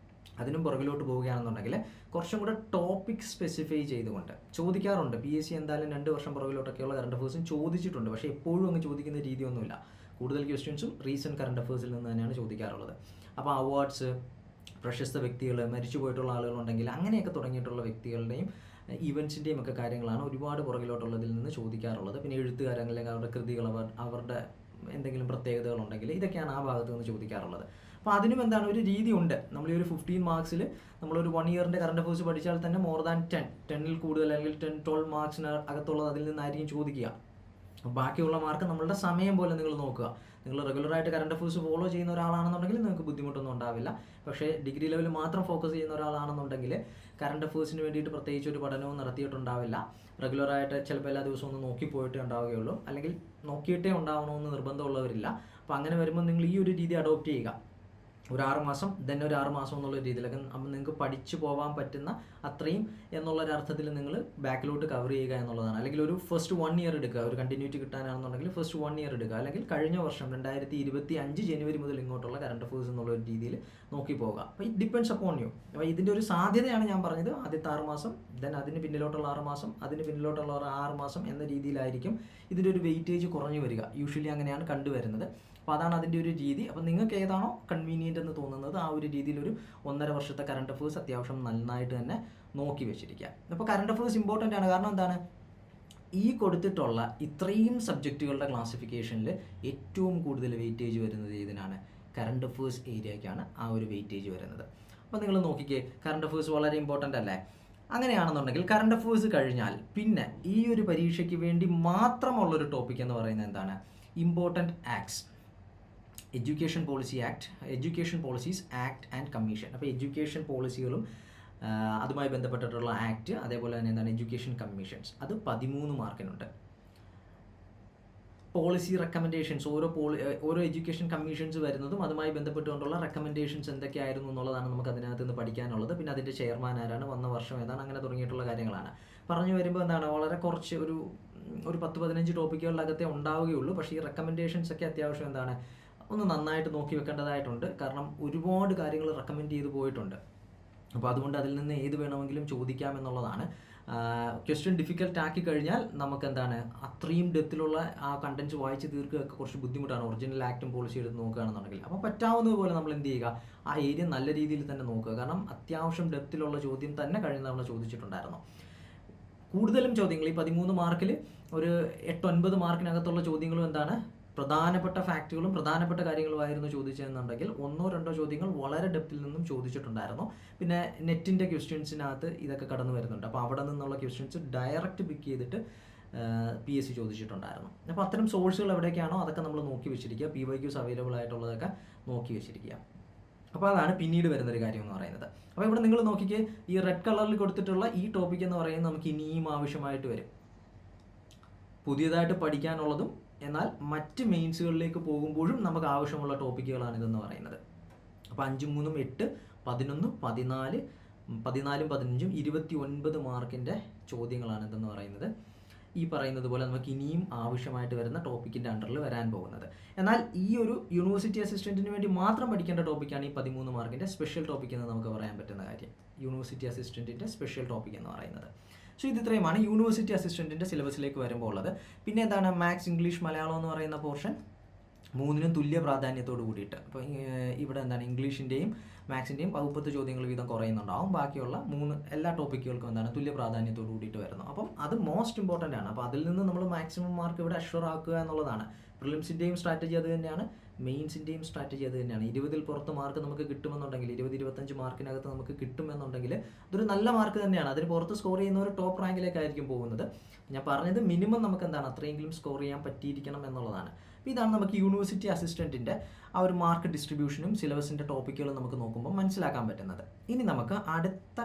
അതിനും പുറകിലോട്ട് പോവുകയാണെന്നുണ്ടെങ്കിൽ കുറച്ചും കൂടെ ടോപ്പിക് സ്പെസിഫൈ ചെയ്തുകൊണ്ട് ചോദിക്കാറുണ്ട്. PSC എന്തായാലും 2 വർഷം പുറകിലോട്ടൊക്കെയുള്ള കറണ്ട് അഫേഴ്സും ചോദിച്ചിട്ടുണ്ട്. പക്ഷേ എപ്പോഴും അങ്ങ് ചോദിക്കുന്ന രീതിയൊന്നുമില്ല. കൂടുതൽ ക്വസ്റ്റ്യൻസും റീസെൻറ്റ് കറണ്ട് അഫേഴ്സിൽ നിന്ന് തന്നെയാണ് ചോദിക്കാറുള്ളത്. അപ്പോൾ അവാർഡ്സ്, പ്രശസ്ത വ്യക്തികൾ, മരിച്ചു പോയിട്ടുള്ള ആളുകളുണ്ടെങ്കിൽ അങ്ങനെയൊക്കെ തുടങ്ങിയിട്ടുള്ള വ്യക്തികളുടെയും ഇവൻറ്റ്സിൻ്റെയും ഒക്കെ കാര്യങ്ങളാണ് ഒരുപാട് പുറകിലോട്ടുള്ളതിൽ നിന്ന് ചോദിക്കാറുള്ളത്. പിന്നെ എഴുത്തുകാരല്ലെങ്കിൽ അവരുടെ കൃതികൾ, അവരുടെ എന്തെങ്കിലും പ്രത്യേകതകളുണ്ടെങ്കിൽ ഇതൊക്കെയാണ് ആ ഭാഗത്ത് നിന്ന് ചോദിക്കാറുള്ളത്. അപ്പോൾ അതിനും എന്താണ് ഒരു രീതിയുണ്ട്. നമ്മൾ ഈ ഒരു 15 മാർക്സിൽ നമ്മളൊരു 1 ഇയറിൻ്റെ കറണ്ട് അഫേഴ്സ് പഠിച്ചാൽ തന്നെ മോർ ദാൻ 10ൽ കൂടുതൽ അല്ലെങ്കിൽ 10-12 മാർക്സിന് അകത്തുള്ളത് അതിൽ നിന്നായിരിക്കും ചോദിക്കുക. ബാക്കിയുള്ള മാർക്ക് നമ്മളുടെ സമയം പോലെ നിങ്ങൾ നോക്കുക. നിങ്ങൾ റെഗുലറായിട്ട് കറണ്ട് അഫേഴ്സ് ഫോളോ ചെയ്യുന്ന ഒരാളാണെന്നുണ്ടെങ്കിൽ നിങ്ങൾക്ക് ബുദ്ധിമുട്ടൊന്നും ഉണ്ടാവില്ല. പക്ഷേ ഡിഗ്രി ലെവൽ മാത്രം ഫോക്കസ് ചെയ്യുന്ന ഒരാളാണെന്നുണ്ടെങ്കിൽ കറണ്ട് അഫേഴ്സിന് വേണ്ടിയിട്ട് പ്രത്യേകിച്ച് ഒരു പഠനവും നടത്തിയിട്ടുണ്ടാവില്ല. റെഗുലറായിട്ട് ചിലപ്പോൾ എല്ലാ ദിവസവും ഒന്ന് നോക്കിപ്പോയിട്ടേ ഉണ്ടാവുകയുള്ളൂ, അല്ലെങ്കിൽ നോക്കിയിട്ടേ ഉണ്ടാവണമെന്ന് നിർബന്ധമുള്ളവരില്ല. അപ്പോൾ അങ്ങനെ വരുമ്പോൾ നിങ്ങൾ ഈ ഒരു രീതി അഡോപ്റ്റ് ചെയ്യുക. ഒരു 6 മാസം then ഒരു 6 മാസം എന്നുള്ള രീതിയിലൊക്കെ അപ്പം നിങ്ങൾക്ക് പഠിച്ചു പോകാൻ പറ്റുന്ന അത്രയും എന്നുള്ളൊരർത്ഥത്തിൽ നിങ്ങൾ ബാക്കിലോട്ട് കവർ ചെയ്യുക എന്നുള്ളതാണ്. അല്ലെങ്കിൽ ഒരു ഫസ്റ്റ് 1 ഇയർ എടുക്കുക. ഒരു കണ്ടിന്യൂറ്റി കിട്ടാനാണെന്നുണ്ടെങ്കിൽ ഫസ്റ്റ് 1 ഇയർ എടുക്കുക. അല്ലെങ്കിൽ കഴിഞ്ഞ വർഷം 2025 ജനുവരി മുതൽ ഇങ്ങോട്ടുള്ള കറണ്ട് അഫേഴ്സ് എന്നുള്ള ഒരു രീതിയിൽ നോക്കി പോകുക. അപ്പോൾ ഇറ്റ് ഡിപ്പെൻഡ്സ് അപ്പോൺ യു. അപ്പോൾ ഇതിൻ്റെ ഒരു സാധ്യതയാണ് ഞാൻ പറഞ്ഞത്. ആദ്യത്തെ 6 മാസം then അതിന് പിന്നിലോട്ടുള്ള 6 മാസം, അതിന് പിന്നിലോട്ടുള്ള 6 മാസം എന്ന രീതിയിലായിരിക്കും ഇതിൻ്റെ ഒരു വെയിറ്റേജ് കുറഞ്ഞു വരിക. യൂഷ്വലി അങ്ങനെയാണ് കണ്ടുവരുന്നത്. അപ്പോൾ അതാണ് അതിൻ്റെ ഒരു രീതി. അപ്പോൾ നിങ്ങൾക്ക് ഏതാണോ കൺവീനിയൻ്റ് എന്ന് തോന്നുന്നത് ആ ഒരു രീതിയിലൊരു 1.5 വർഷത്തെ കറണ്ട് അഫേഴ്സ് അത്യാവശ്യം നന്നായിട്ട് തന്നെ നോക്കി വെച്ചിരിക്കുക. അപ്പോൾ കറണ്ട് അഫേഴ്സ് ഇമ്പോർട്ടൻ്റ് ആണ്. കാരണം എന്താണ്, ഈ കൊടുത്തിട്ടുള്ള ഇത്രയും സബ്ജക്റ്റുകളുടെ ക്ലാസിഫിക്കേഷനിൽ ഏറ്റവും കൂടുതൽ വെയിറ്റേജ് വരുന്നത് ഇതിനാണ്, കറണ്ട് അഫേഴ്സ് ഏരിയയ്ക്കാണ് ആ ഒരു വെയിറ്റേജ് വരുന്നത്. അപ്പോൾ നിങ്ങൾ നോക്കിക്കേ, കറണ്ട് അഫേഴ്സ് വളരെ ഇമ്പോർട്ടൻ്റ് അല്ലേ? അങ്ങനെയാണെന്നുണ്ടെങ്കിൽ കറണ്ട് അഫേഴ്സ് കഴിഞ്ഞാൽ പിന്നെ ഈ ഒരു പരീക്ഷയ്ക്ക് വേണ്ടി മാത്രമുള്ളൊരു ടോപ്പിക് എന്ന് പറയുന്നത് എന്താണ്, important acts, education policy act, education policies act and commission. അപ്പോൾ എഡ്യൂക്കേഷൻ പോളിസികളും അതുമായി ബന്ധപ്പെട്ടിട്ടുള്ള ആക്ട്, അതേപോലെ തന്നെ എന്താണ് എഡ്യൂക്കേഷൻ കമ്മീഷൻസ്, അത് 13 മാർക്കിനുണ്ട്. പോളിസി റെക്കമെൻഡേഷൻസ്, ഓരോ എഡ്യൂക്കേഷൻ കമ്മീഷൻസ് വരുന്നതും അതുമായി ബന്ധപ്പെട്ടുകൊണ്ടുള്ള റെക്കമെൻഡേഷൻസ് എന്തൊക്കെയായിരുന്നു എന്നുള്ളതാണ് നമുക്ക് അതിനകത്ത് നിന്ന് പഠിക്കാനുള്ളത്. പിന്നെ അതിൻ്റെ ചെയർമാൻ ആരാണ്, വന്ന വർഷം ഏതാണ്, അങ്ങനെ തുടങ്ങിയിട്ടുള്ള കാര്യങ്ങളാണ്. പറഞ്ഞു വരുമ്പോൾ എന്താണ് വളരെ കുറച്ച് ഒരു 10-15 ടോപ്പിക്കുകളിലകത്തേ ഉണ്ടാവുകയുള്ളൂ. പക്ഷേ ഈ റെക്കമെൻഡേഷൻസ് ഒക്കെ അത്യാവശ്യം എന്താണ് ഒന്ന് നന്നായിട്ട് നോക്കി വെക്കേണ്ടതായിട്ടുണ്ട്. കാരണം ഒരുപാട് കാര്യങ്ങൾ റെക്കമെൻഡ് ചെയ്ത് പോയിട്ടുണ്ട്. അപ്പോൾ അതുകൊണ്ട് അതിൽ നിന്ന് ഏത് വേണമെങ്കിലും ചോദിക്കാമെന്നുള്ളതാണ്. ക്വസ്റ്റ്യൻ ഡിഫിക്കൽട്ട് ആക്കി കഴിഞ്ഞാൽ നമുക്ക് എന്താണ് അത്രയും ഡെപ്തിലുള്ള ആ കണ്ടൻസ് വായിച്ച് തീർക്കുകയൊക്കെ കുറച്ച് ബുദ്ധിമുട്ടാണ്, ഒറിജിനൽ ആക്റ്റും പോളിസി എടുത്ത് നോക്കുകയാണെന്നുണ്ടെങ്കിൽ. അപ്പോൾ പറ്റാവുന്നത് പോലെ നമ്മൾ എന്ത് ചെയ്യുക, ആ ഏരിയ നല്ല രീതിയിൽ തന്നെ നോക്കുക. കാരണം അത്യാവശ്യം ഡെപ്തിലുള്ള ചോദ്യം തന്നെ കഴിഞ്ഞ തവണ ചോദിച്ചിട്ടുണ്ടായിരുന്നു. കൂടുതലും ചോദ്യങ്ങൾ ഈ 13 മാർക്കിൽ ഒരു 8-9 മാർക്കിനകത്തുള്ള ചോദ്യങ്ങളും എന്താണ് പ്രധാനപ്പെട്ട ഫാക്റ്റുകളും പ്രധാനപ്പെട്ട കാര്യങ്ങളുമായിരുന്നു ചോദിച്ചതെന്നുണ്ടെങ്കിൽ 1-2 ചോദ്യങ്ങൾ വളരെ ഡെപ്തിൽ നിന്നും ചോദിച്ചിട്ടുണ്ടായിരുന്നു. പിന്നെ നെറ്റിൻ്റെ ക്വസ്റ്റ്യൻസിനകത്ത് ഇതൊക്കെ കടന്നു വരുന്നുണ്ട്. അപ്പോൾ അവിടെ നിന്നുള്ള ക്വസ്റ്റ്യൻസ് ഡയറക്റ്റ് പിക്ക് ചെയ്തിട്ട് PSC ചോദിച്ചിട്ടുണ്ടായിരുന്നു. അപ്പോൾ അത്തരം സോഴ്സുകൾ എവിടേക്കാണോ അതൊക്കെ നമ്മൾ നോക്കി വെച്ചിരിക്കുക. PYQs അവൈലബിൾ ആയിട്ടുള്ളതൊക്കെ നോക്കി വെച്ചിരിക്കുക. അപ്പോൾ അതാണ് പിന്നീട് വരുന്നൊരു കാര്യം എന്ന് പറയുന്നത്. അപ്പോൾ ഇവിടെ നിങ്ങൾ നോക്കിക്കേ, ഈ റെഡ് കളറിൽ കൊടുത്തിട്ടുള്ള ഈ ടോപ്പിക് എന്ന് പറയുന്നത് നമുക്ക് ഇനിയും ആവശ്യമായിട്ട് വരും. പുതിയതായിട്ട് പഠിക്കാനുള്ളതും എന്നാൽ മറ്റ് മെയിൻസുകളിലേക്ക് പോകുമ്പോഴും നമുക്ക് ആവശ്യമുള്ള ടോപ്പിക്കുകളാണ് ഇതെന്ന് പറയുന്നത്. അപ്പോൾ 5, 3, 8, 11, 14, 14, 15, 29 മാർക്കിൻ്റെ ചോദ്യങ്ങളാണ് ഇതെന്ന് പറയുന്നത്. ഈ പറയുന്നത് പോലെ നമുക്ക് ഇനിയും ആവശ്യമായിട്ട് വരുന്ന ടോപ്പിക്കിൻ്റെ അണ്ടറിൽ വരാൻ പോകുന്നത്. എന്നാൽ ഈ ഒരു യൂണിവേഴ്സിറ്റി അസിസ്റ്റൻറ്റിന് വേണ്ടി മാത്രം പഠിക്കേണ്ട ടോപ്പിക്കാണ് ഈ 13 മാർക്കിൻ്റെ സ്പെഷ്യൽ ടോപ്പിക് എന്ന് നമുക്ക് പറയാൻ പറ്റുന്ന കാര്യം. യൂണിവേഴ്സിറ്റി അസിസ്റ്റൻറ്റിൻ്റെ സ്പെഷ്യൽ ടോപ്പിക് എന്ന് പറയുന്നത്. സോ ഇത് ഇത്രയുമാണ് യൂണിവേഴ്സിറ്റി അസിസ്റ്റൻറ്റിൻ്റെ സിലബസിലേക്ക് വരുമ്പോൾ ഉള്ളത്. പിന്നെ എന്താണ് മാത്സ്, ഇംഗ്ലീഷ്, മലയാളം എന്ന് പറയുന്ന പോർഷൻ 3നും തുല്യ പ്രാധാന്യത്തോട് കൂടിയിട്ട്. അപ്പോൾ ഇവിടെ എന്താണ് ഇംഗ്ലീഷിൻ്റെയും മാത്സിൻ്റെയും 10 ചോദ്യങ്ങൾ വീതം കുറയുന്നുണ്ടാവും. ബാക്കിയുള്ള എല്ലാ ടോപ്പിക്കുകൾക്കും എന്താണ് തുല്യ പ്രാധാന്യത്തോട് കൂടിയിട്ട് വരുന്നു. അപ്പം അത് മോസ്റ്റ് ഇമ്പോർട്ടൻ്റ് ആണ്. അപ്പോൾ അതിൽ നിന്ന് നമ്മൾ മാക്സിമം മാർക്ക് ഇവിടെ അഷ്വർ ആക്കുക എന്നുള്ളതാണ്. പ്രിലിംസിൻ്റെയും സ്ട്രാറ്റജി അത് തന്നെയാണ്, മെയിൻസിൻ്റെയും സ്ട്രാറ്റജി അത് തന്നെയാണ്. 20ൽ പുറത്ത് മാർക്ക് നമുക്ക് കിട്ടുമെന്നുണ്ടെങ്കിൽ, 20-25 മാർക്കിനകത്ത് നമുക്ക് കിട്ടുമെന്നുണ്ടെങ്കിൽ അതൊരു നല്ല മാർക്ക് തന്നെയാണ്. അതിന് പുറത്ത് സ്കോർ ചെയ്യുന്നവർ ടോപ്പ് റാങ്കിലേക്കായിരിക്കും പോകുന്നത്. ഞാൻ പറഞ്ഞത് മിനിമം നമുക്ക് എന്താണ് അത്രയെങ്കിലും സ്കോർ ചെയ്യാൻ പറ്റിയിരിക്കണം എന്നുള്ളതാണ്. അപ്പോൾ ഇതാണ് നമുക്ക് യൂണിവേഴ്സിറ്റി അസിസ്റ്റൻറ്റിൻ്റെ ആ ഒരു മാർക്ക് ഡിസ്ട്രിബ്യൂഷനും സിലബസിൻ്റെ ടോപ്പിക്കുകളും നമുക്ക് നോക്കുമ്പോൾ മനസ്സിലാക്കാൻ പറ്റുന്നത്. ഇനി നമുക്ക് അടുത്ത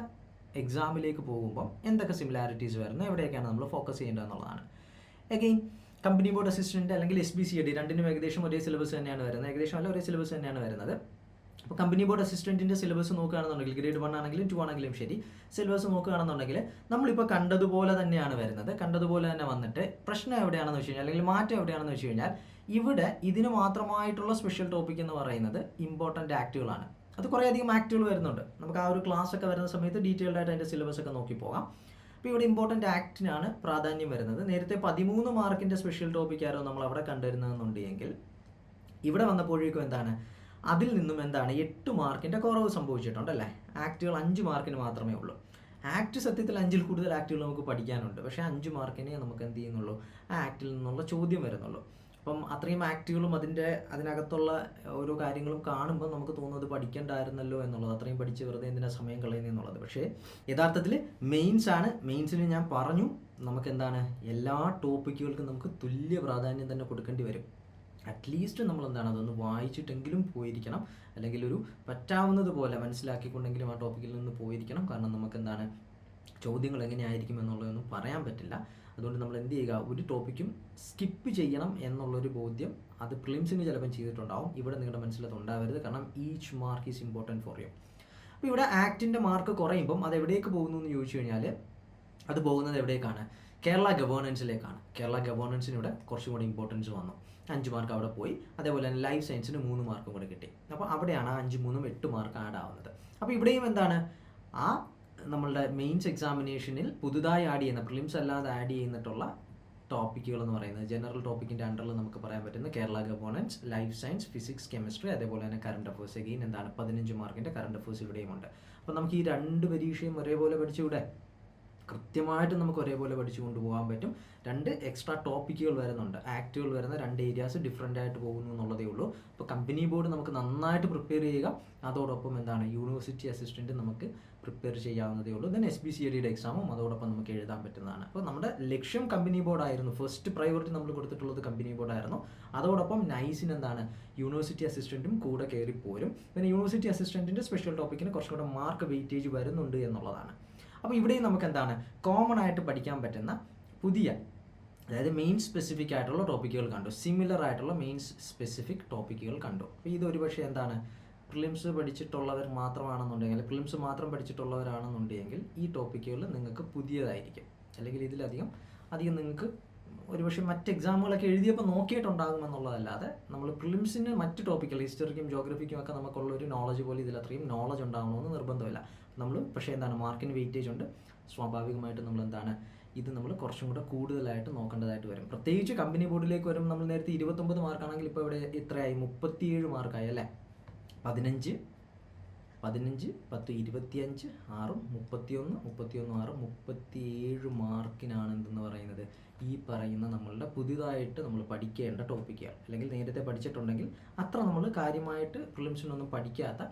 എക്സാമിലേക്ക് പോകുമ്പോൾ എന്തൊക്കെ സിമിലാരിറ്റീസ് വരുന്നു, എവിടെയൊക്കെയാണ് നമ്മൾ ഫോക്കസ് ചെയ്യേണ്ടത് എന്നുള്ളതാണ്. അഗെയിൻ കമ്പനി ബോർഡ് അസിസ്റ്റൻറ്റ് അല്ലെങ്കിൽ SBCAD രണ്ടിനും ഏകദേശം ഒരേ സിലബസ് തന്നെയാണ് വരുന്നത്, ഏകദേശം അല്ല ഒരേ സിലബസ് തന്നെയാണ് വരുന്നത്. അപ്പോൾ കമ്പനി ബോർഡ് അസിസ്റ്റൻറ്റിൻ്റെ സിലബസ് നോക്കുകയാണെന്നുണ്ടെങ്കിൽ ഗ്രേഡ് 1 ആണെങ്കിലും 2 ആണെങ്കിലും ശരി, സിലബസ് നോക്കുകയാണെന്നുണ്ടെങ്കിൽ നമ്മളിപ്പോൾ കണ്ടതുപോലെ തന്നെയാണ് വരുന്നത്. കണ്ടതുപോലെ തന്നെ വന്നിട്ട് പ്രശ്നം എവിടെയാണെന്ന് വെച്ച് കഴിഞ്ഞാൽ, അല്ലെങ്കിൽ മാറ്റം എവിടെയാണെന്ന് വെച്ച് കഴിഞ്ഞാൽ, ഇവിടെ ഇതിന് മാത്രമായിട്ടുള്ള സ്പെഷ്യൽ ടോപ്പിക് എന്ന് പറയുന്നത് ഇമ്പോർട്ടൻ്റ് ആക്റ്റുകളാണ്. അത് കുറേയധികം ആക്റ്റുകൾ വരുന്നുണ്ട്. നമുക്ക് ആ ഒരു ക്ലാസ് ഒക്കെ വരുന്ന സമയത്ത് ഡീറ്റെയിൽഡ് ആയിട്ട് അതിൻ്റെ സിലബസ് ഒക്കെ നോക്കി പോകാം. അപ്പോൾ ഇവിടെ ഇമ്പോർട്ടൻ്റ് ആക്റ്റിനാണ് പ്രാധാന്യം വരുന്നത്. നേരത്തെ 13 മാർക്കിൻ്റെ സ്പെഷ്യൽ ടോപ്പിക് ആയിരുന്നു നമ്മൾ അവിടെ കണ്ടുവരുന്നതെന്നുണ്ടെങ്കിൽ, ഇവിടെ വന്നപ്പോഴേക്കും എന്താണ്, അതിൽ നിന്നും എന്താണ് 8 മാർക്കിൻ്റെ കുറവ് സംഭവിച്ചിട്ടുണ്ടല്ലേ. ആക്റ്റുകൾ 5 മാർക്കിന് മാത്രമേ ഉള്ളൂ. ആക്ട് സത്യത്തിൽ 5-ൽ കൂടുതൽ ആക്റ്റുകൾ നമുക്ക് പഠിക്കാനുണ്ട്, പക്ഷേ 5 മാർക്കിനെ നമുക്ക് എന്ത് ചെയ്യുന്നുള്ളൂ, ആ ആക്റ്റിൽ നിന്നുള്ള ചോദ്യം വരുന്നുള്ളൂ. അപ്പം അത്രയും ആക്റ്റുകളും അതിനകത്തുള്ള ഓരോ കാര്യങ്ങളും കാണുമ്പോൾ നമുക്ക് തോന്നുന്നത് പഠിക്കേണ്ടായിരുന്നല്ലോ എന്നുള്ളത്, അത്രയും പഠിച്ച് വെറുതെ എന്തിനാ സമയം കളയുന്നത് എന്നുള്ളത്. പക്ഷേ യഥാർത്ഥത്തിൽ മെയിൻസ് ആണ്. മെയിൻസിന് ഞാൻ പറഞ്ഞു നമുക്ക് എന്താണ്, എല്ലാ ടോപ്പിക്കുകൾക്കും നമുക്ക് തുല്യ പ്രാധാന്യം തന്നെ കൊടുക്കേണ്ടി വരും. അറ്റ്ലീസ്റ്റ് നമ്മൾ എന്താണ് അതൊന്ന് വായിച്ചിട്ടെങ്കിലും പോയിരിക്കണം, അല്ലെങ്കിൽ ഒരു പറ്റാവുന്നത് പോലെ മനസ്സിലാക്കിക്കൊണ്ടെങ്കിലും ആ ടോപ്പിക്കിൽ നിന്ന് പോയിരിക്കണം. കാരണം നമുക്ക് എന്താണ് ചോദ്യങ്ങൾ എങ്ങനെയായിരിക്കും എന്നുള്ളതൊന്നും പറയാൻ പറ്റില്ല. അതുകൊണ്ട് നമ്മൾ എന്ത് ചെയ്യുക, ഒരു ടോപ്പിക്കും സ്കിപ്പ് ചെയ്യണം എന്നുള്ളൊരു ബോധ്യം അത് പ്രിലിംസിന് ചിലപ്പം ചെയ്തിട്ടുണ്ടാവും. ഇവിടെ നിങ്ങളുടെ മനസ്സിലത് ഉണ്ടാവരുത്. കാരണം each mark is important for you. അപ്പോൾ ഇവിടെ ആക്ടിൻ്റെ മാർക്ക് കുറയുമ്പം അത് എവിടേക്ക് പോകുന്നു എന്ന് ചോദിച്ചു കഴിഞ്ഞാൽ, അത് പോകുന്നത് എവിടേക്കാണ്, കേരള ഗവേണൻസിലേക്കാണ്. കേരള ഗവേണൻസിന് ഇവിടെ കുറച്ചും കൂടി ഇമ്പോർട്ടൻസ് വന്നു. 5 മാർക്ക് അവിടെ പോയി. അതേപോലെ തന്നെ ലൈഫ് സയൻസിന് 3 മാർക്കും കൂടെ കിട്ടി. അപ്പോൾ അവിടെയാണ് 5, 3, 8 മാർക്ക് ആഡ് ആവുന്നത്. അപ്പോൾ ഇവിടെയും എന്താണ്, ആ നമ്മളുടെ മെയിൻസ് എക്സാമിനേഷനിൽ പുതുതായി ആഡ് ചെയ്യുന്ന, പ്രിലിംസ് അല്ലാതെ ആഡ് ചെയ്യുന്നിട്ടുള്ള ടോപ്പിക്കുകൾ എന്ന് പറയുന്നത് ജനറൽ ടോപ്പിക്കിൻ്റെ അണ്ടറിൽ നമുക്ക് പറയാൻ പറ്റുന്ന Kerala governance, life science, physics, chemistry, അതേപോലെ തന്നെ കറണ്ട് അഫേഴ്സ്. എഗെയിൻ എന്താണ് 15 മാർക്കിൻ്റെ കറണ്ട് അഫേഴ്സ് ഇവിടെയുമുണ്ട്. അപ്പോൾ നമുക്ക് ഈ 2 പരീക്ഷയും ഒരേപോലെ പഠിച്ചുകൂടെ, കൃത്യമായിട്ട് നമുക്ക് ഒരേപോലെ പഠിച്ചു കൊണ്ടുപോകാൻ പറ്റും. 2 എക്സ്ട്രാ ടോപ്പിക്കുകൾ വരുന്നുണ്ട്, ആക്റ്റുകൾ വരുന്ന 2 ഏരിയാസ് ഡിഫറൻ്റ് ആയിട്ട് പോകുന്നു എന്നുള്ളതേ ഉള്ളൂ. അപ്പോൾ കമ്പനി ബോർഡ് നമുക്ക് നന്നായിട്ട് പ്രിപ്പയർ ചെയ്യുക. അതോടൊപ്പം എന്താണ് യൂണിവേഴ്സിറ്റി അസിസ്റ്റൻറ്റ് നമുക്ക് പ്രിപ്പയർ ചെയ്യാവുന്നതേ ഉള്ളൂ. ദെൻ SBCAD എക്സാമും അതോടൊപ്പം നമുക്ക് എഴുതാൻ പറ്റുന്നതാണ്. അപ്പോൾ നമ്മുടെ ലക്ഷ്യം കമ്പനി ബോർഡായിരുന്നു, ഫസ്റ്റ് പ്രയോറിറ്റി നമ്മൾ കൊടുത്തിട്ടുള്ളത് കമ്പനി ബോർഡായിരുന്നു. അതോടൊപ്പം നൈസിന് എന്താണ് യൂണിവേഴ്സിറ്റി അസിസ്റ്റൻറ്റും കൂടെ കയറി പോരും. പിന്നെ യൂണിവേഴ്സിറ്റി അസിസ്റ്റൻറ്റിൻ്റെ സ്പെഷ്യൽ ടോപ്പിക്കിന് കുറച്ചും കൂടെ മാർക്ക് വെയിറ്റേജ് വരുന്നുണ്ട് എന്നുള്ളതാണ്. അപ്പോൾ ഇവിടെയും നമുക്ക് എന്താണ് കോമൺ ആയിട്ട് പഠിക്കാൻ പറ്റുന്ന പുതിയ, അതായത് മെയിൻ സ്പെസിഫിക് ആയിട്ടുള്ള ടോപ്പിക്കുകൾ കണ്ടു, സിമിലർ ആയിട്ടുള്ള മെയിൻസ് സ്പെസിഫിക് ടോപ്പിക്കുകൾ കണ്ടു. അപ്പോൾ ഇതൊരു പക്ഷേ എന്താണ് പ്രിലിംസ് പഠിച്ചിട്ടുള്ളവർ മാത്രമാണെന്നുണ്ടെങ്കിൽ, പ്രിലിംസ് മാത്രം പഠിച്ചിട്ടുള്ളവരാണെന്നുണ്ടെങ്കിൽ ഈ ടോപ്പിക്കുകൾ നിങ്ങൾക്ക് പുതിയതായിരിക്കും, അല്ലെങ്കിൽ ഇതിലധികം നിങ്ങൾക്ക് ഒരുപക്ഷെ മറ്റ് എക്സാമുകളൊക്കെ എഴുതിയപ്പോൾ നോക്കിയിട്ടുണ്ടാകുമെന്നുള്ളതല്ലാതെ നമ്മൾ പ്രിലിംസിന് മറ്റ് ടോപ്പിക്കുകൾ ഹിസ്റ്ററിക്കും ജോഗ്രഫിക്കും ഒക്കെ നമുക്കുള്ളൊരു നോളജ് പോലെ ഇതിലത്രയും നോളജ് ഉണ്ടാകണമെന്ന് നിർബന്ധമില്ല. നമ്മൾ പക്ഷേ എന്താണ് മാർക്കിന് വെയിറ്റേജ് ഉണ്ട്, സ്വാഭാവികമായിട്ടും നമ്മൾ എന്താണ് ഇത് നമ്മൾ കുറച്ചും കൂടെ കൂടുതലായിട്ട് നോക്കേണ്ടതായിട്ട് വരും. പ്രത്യേകിച്ച് കമ്പനി ബോർഡിലേക്ക് വരുമ്പോൾ നമ്മൾ നേരത്തെ 29 മാർക്കാണെങ്കിൽ ഇപ്പോൾ ഇവിടെ എത്രയായി, 37 മാർക്കായി അല്ലേ. 15, 10, 25, 6, 31, 6, 37 മാർക്കിനാണ് എന്തെന്ന് പറയുന്നത് ഈ പറയുന്ന നമ്മളുടെ പുതിയതായിട്ട് നമ്മൾ പഠിക്കേണ്ട ടോപ്പിക്കുകൾ. അല്ലെങ്കിൽ നേരത്തെ പഠിച്ചിട്ടുണ്ടെങ്കിൽ അത്ര നമ്മൾ കാര്യമായിട്ട് പ്രിലിംസിനൊന്നും പഠിക്കാത്ത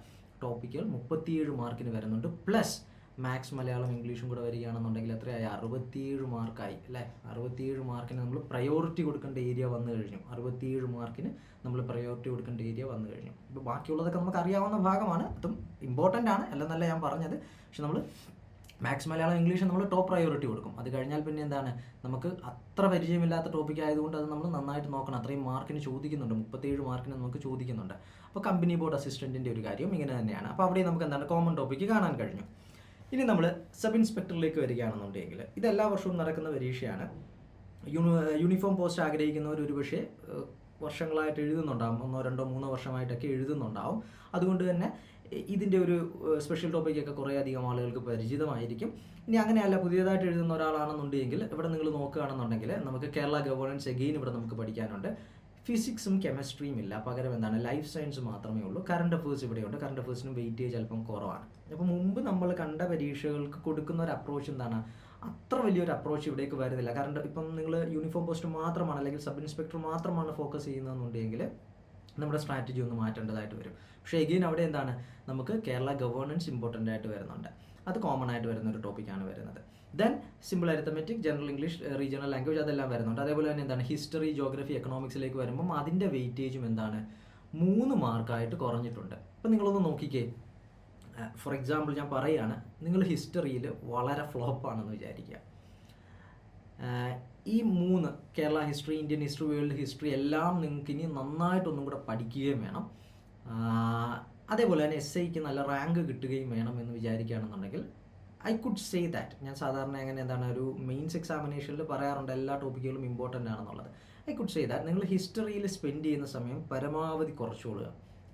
ടോപ്പിക്കുകൾ 37 മാർക്കിന് വരുന്നുണ്ട്. പ്ലസ് മാത്സ്, മലയാളം, ഇംഗ്ലീഷും കൂടെ വരികയാണെന്നുണ്ടെങ്കിൽ എത്രയായി, 67 മാർക്കായി അല്ലേ. 67 മാർക്കിന് നമ്മൾ പ്രയോറിറ്റി കൊടുക്കേണ്ട ഏരിയ വന്നു കഴിഞ്ഞു. 67 മാർക്കിന് നമ്മൾ പ്രയോറിറ്റി കൊടുക്കേണ്ട ഏരിയ വന്നു കഴിഞ്ഞു. ഇപ്പോൾ ബാക്കിയുള്ളതൊക്കെ നമുക്ക് അറിയാവുന്ന ഭാഗമാണ്, അതും ഇമ്പോർട്ടൻ്റ് ആണ്, അല്ലെന്നല്ല ഞാൻ പറഞ്ഞത്. പക്ഷെ നമ്മൾ മാത്സ്, മലയാളം, ഇംഗ്ലീഷ് നമ്മൾ ടോപ്പ് പ്രയോറിറ്റി കൊടുക്കും. അത് കഴിഞ്ഞാൽ പിന്നെ എന്താണ്, നമുക്ക് അത്ര പരിചയമില്ലാത്ത ടോപ്പിക് ആയതുകൊണ്ട് അത് നമ്മൾ നന്നായിട്ട് നോക്കണം. അത്രയും മാർക്കിന് ചോദിക്കുന്നുണ്ട്, 37 മാർക്കിന് നമുക്ക് ചോദിക്കുന്നുണ്ട്. അപ്പോൾ കമ്പനി ബോർഡ് അസിസ്റ്റൻറ്റിൻ്റെ ഒരു കാര്യം ഇങ്ങനെ തന്നെയാണ്. അപ്പോൾ അവിടെ നമുക്ക് എന്താണ് കോമൺ ടോപ്പിക്ക് കാണാൻ കഴിഞ്ഞു. ഇനി നമ്മൾ സബ് ഇൻസ്പെക്ടറിലേക്ക് വരികയാണെന്നുണ്ടെങ്കിൽ ഇത് എല്ലാ വർഷവും നടക്കുന്ന പരീക്ഷയാണ്. യൂണിഫോം പോസ്റ്റ് ആഗ്രഹിക്കുന്നവർ ഒരുപക്ഷെ വർഷങ്ങളായിട്ട് എഴുതുന്നുണ്ടാവും, 1, 2, 3 വർഷമായിട്ടൊക്കെ എഴുതുന്നുണ്ടാവും. അതുകൊണ്ട് തന്നെ ഇതിൻ്റെ ഒരു സ്പെഷ്യൽ ടോപ്പിക്കൊക്കെ കുറേ അധികം ആളുകൾക്ക് പരിചിതമായിരിക്കും. ഇനി അങ്ങനെയല്ല, പുതിയതായിട്ട് എഴുതുന്ന ഒരാളാണെന്നുണ്ടെങ്കിൽ ഇവിടെ നിങ്ങൾ നോക്കുകയാണെന്നുണ്ടെങ്കിൽ നമുക്ക് കേരള ഗവേണൻസ് എഗെയിൻ ഇവിടെ നമുക്ക് പഠിക്കാനുണ്ട്. ഫിസിക്സും കെമിസ്ട്രിയും ഇല്ല, പകരം എന്താണ് ലൈഫ് സയൻസ് മാത്രമേ ഉള്ളൂ. കറണ്ട് അഫേഴ്സ് ഇവിടെയുണ്ട്. കറണ്ട് അഫേഴ്സിനും വെയിറ്റേജ് അല്പം കുറവാണ്. അപ്പോൾ മുമ്പ് നമ്മൾ കണ്ട പരീക്ഷകൾക്ക് കൊടുക്കുന്ന ഒരു അപ്രോച്ച് എന്താണ്, അത്ര വലിയൊരു അപ്രോച്ച് ഇവിടേക്ക് വരുന്നില്ല. കാരണം ഇപ്പം നിങ്ങൾ യൂണിഫോം പോസ്റ്റ് മാത്രമാണ് അല്ലെങ്കിൽ സബ് ഇൻസ്പെക്ടർ മാത്രമാണ് ഫോക്കസ് ചെയ്യുന്നതെന്നുണ്ടെങ്കിൽ നമ്മുടെ സ്ട്രാറ്റജി ഒന്ന് മാറ്റേണ്ടതായിട്ട് വരും. പക്ഷേ എഗെയിൻ അവിടെ എന്താണ് നമുക്ക് കേരള ഗവേണൻസ് ഇമ്പോർട്ടൻ്റ് ആയിട്ട് വരുന്നുണ്ട്. അത് കോമൺ ആയിട്ട് വരുന്ന ഒരു ടോപ്പിക്കാണ് വരുന്നത്. Then simple arithmetic, general English, regional language അതെല്ലാം വരുന്നുണ്ട്. അതേപോലെ തന്നെ എന്താണ് ഹിസ്റ്ററി, ജോഗ്രഫി, എക്കണോമിക്സിലേക്ക് വരുമ്പം അതിൻ്റെ വെയിറ്റേജും എന്താണ് 3 മാർക്കായിട്ട് കുറഞ്ഞിട്ടുണ്ട്. അപ്പം നിങ്ങളൊന്ന് നോക്കിക്കേ, ഫോർ എക്സാമ്പിൾ ഞാൻ പറയുകയാണ്, നിങ്ങൾ ഹിസ്റ്ററിയിൽ വളരെ ഫ്ലോപ്പാണെന്ന് വിചാരിക്കുക. ഈ 3 Kerala history, Indian history, world history എല്ലാം നിങ്ങൾക്ക് ഇനി നന്നായിട്ടൊന്നും കൂടെ പഠിക്കുകയും വേണം. അതേപോലെ തന്നെ SIക്ക് നല്ല റാങ്ക് കിട്ടുകയും വേണം എന്ന് വിചാരിക്കുകയാണെന്നുണ്ടെങ്കിൽ ഐ കുഡ് സേ ദാറ്റ്, ഞാൻ സാധാരണ അങ്ങനെ എന്താണ് ഒരു മെയിൻസ് എക്സാമിനേഷനിൽ പറയാറുണ്ട് എല്ലാ ടോപ്പിക്കുകളും ഇമ്പോർട്ടൻ്റ് ആണെന്നുള്ളത്. ഐ കുഡ് സേ ദാറ്റ് നിങ്ങൾ ഹിസ്റ്ററിയിൽ സ്പെൻഡ് ചെയ്യുന്ന സമയം പരമാവധി കുറച്ചുകൊള്ളുക.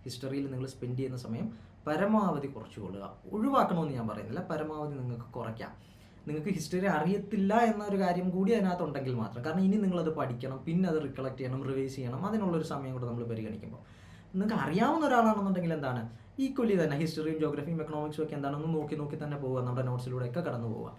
ഹിസ്റ്ററിയിൽ നിങ്ങൾ സ്പെൻഡ് ചെയ്യുന്ന സമയം പരമാവധി കുറച്ചുകൊള്ളുക. ഒഴിവാക്കണമെന്ന് ഞാൻ പറയുന്നില്ല, പരമാവധി നിങ്ങൾക്ക് കുറയ്ക്കാം. നിങ്ങൾക്ക് ഹിസ്റ്ററി അറിയത്തില്ല എന്നൊരു കാര്യം കൂടി അതിനകത്തുണ്ടെങ്കിൽ മാത്രം. കാരണം ഇനി നിങ്ങളത് പഠിക്കണം, പിന്നെ അത് റിക്കളക്ട് ചെയ്യണം, റിവൈസ് ചെയ്യണം. അതിനുള്ളൊരു സമയം കൂടെ നമ്മൾ പരിഗണിക്കുമ്പോൾ നിങ്ങൾക്ക് അറിയാവുന്ന ഒരാളാണെന്നുണ്ടെങ്കിൽ എന്താണ് ഈക്വലി തന്നെ ഹിസ്റ്ററിയും ജോഗ്രഫിയും എക്കണോമിക്സും ഒക്കെ എന്താണെന്ന് നോക്കി തന്നെ പോവുക, നമ്മുടെ നോട്ട്സിലൂടെയൊക്കെ കടന്നു പോവുക.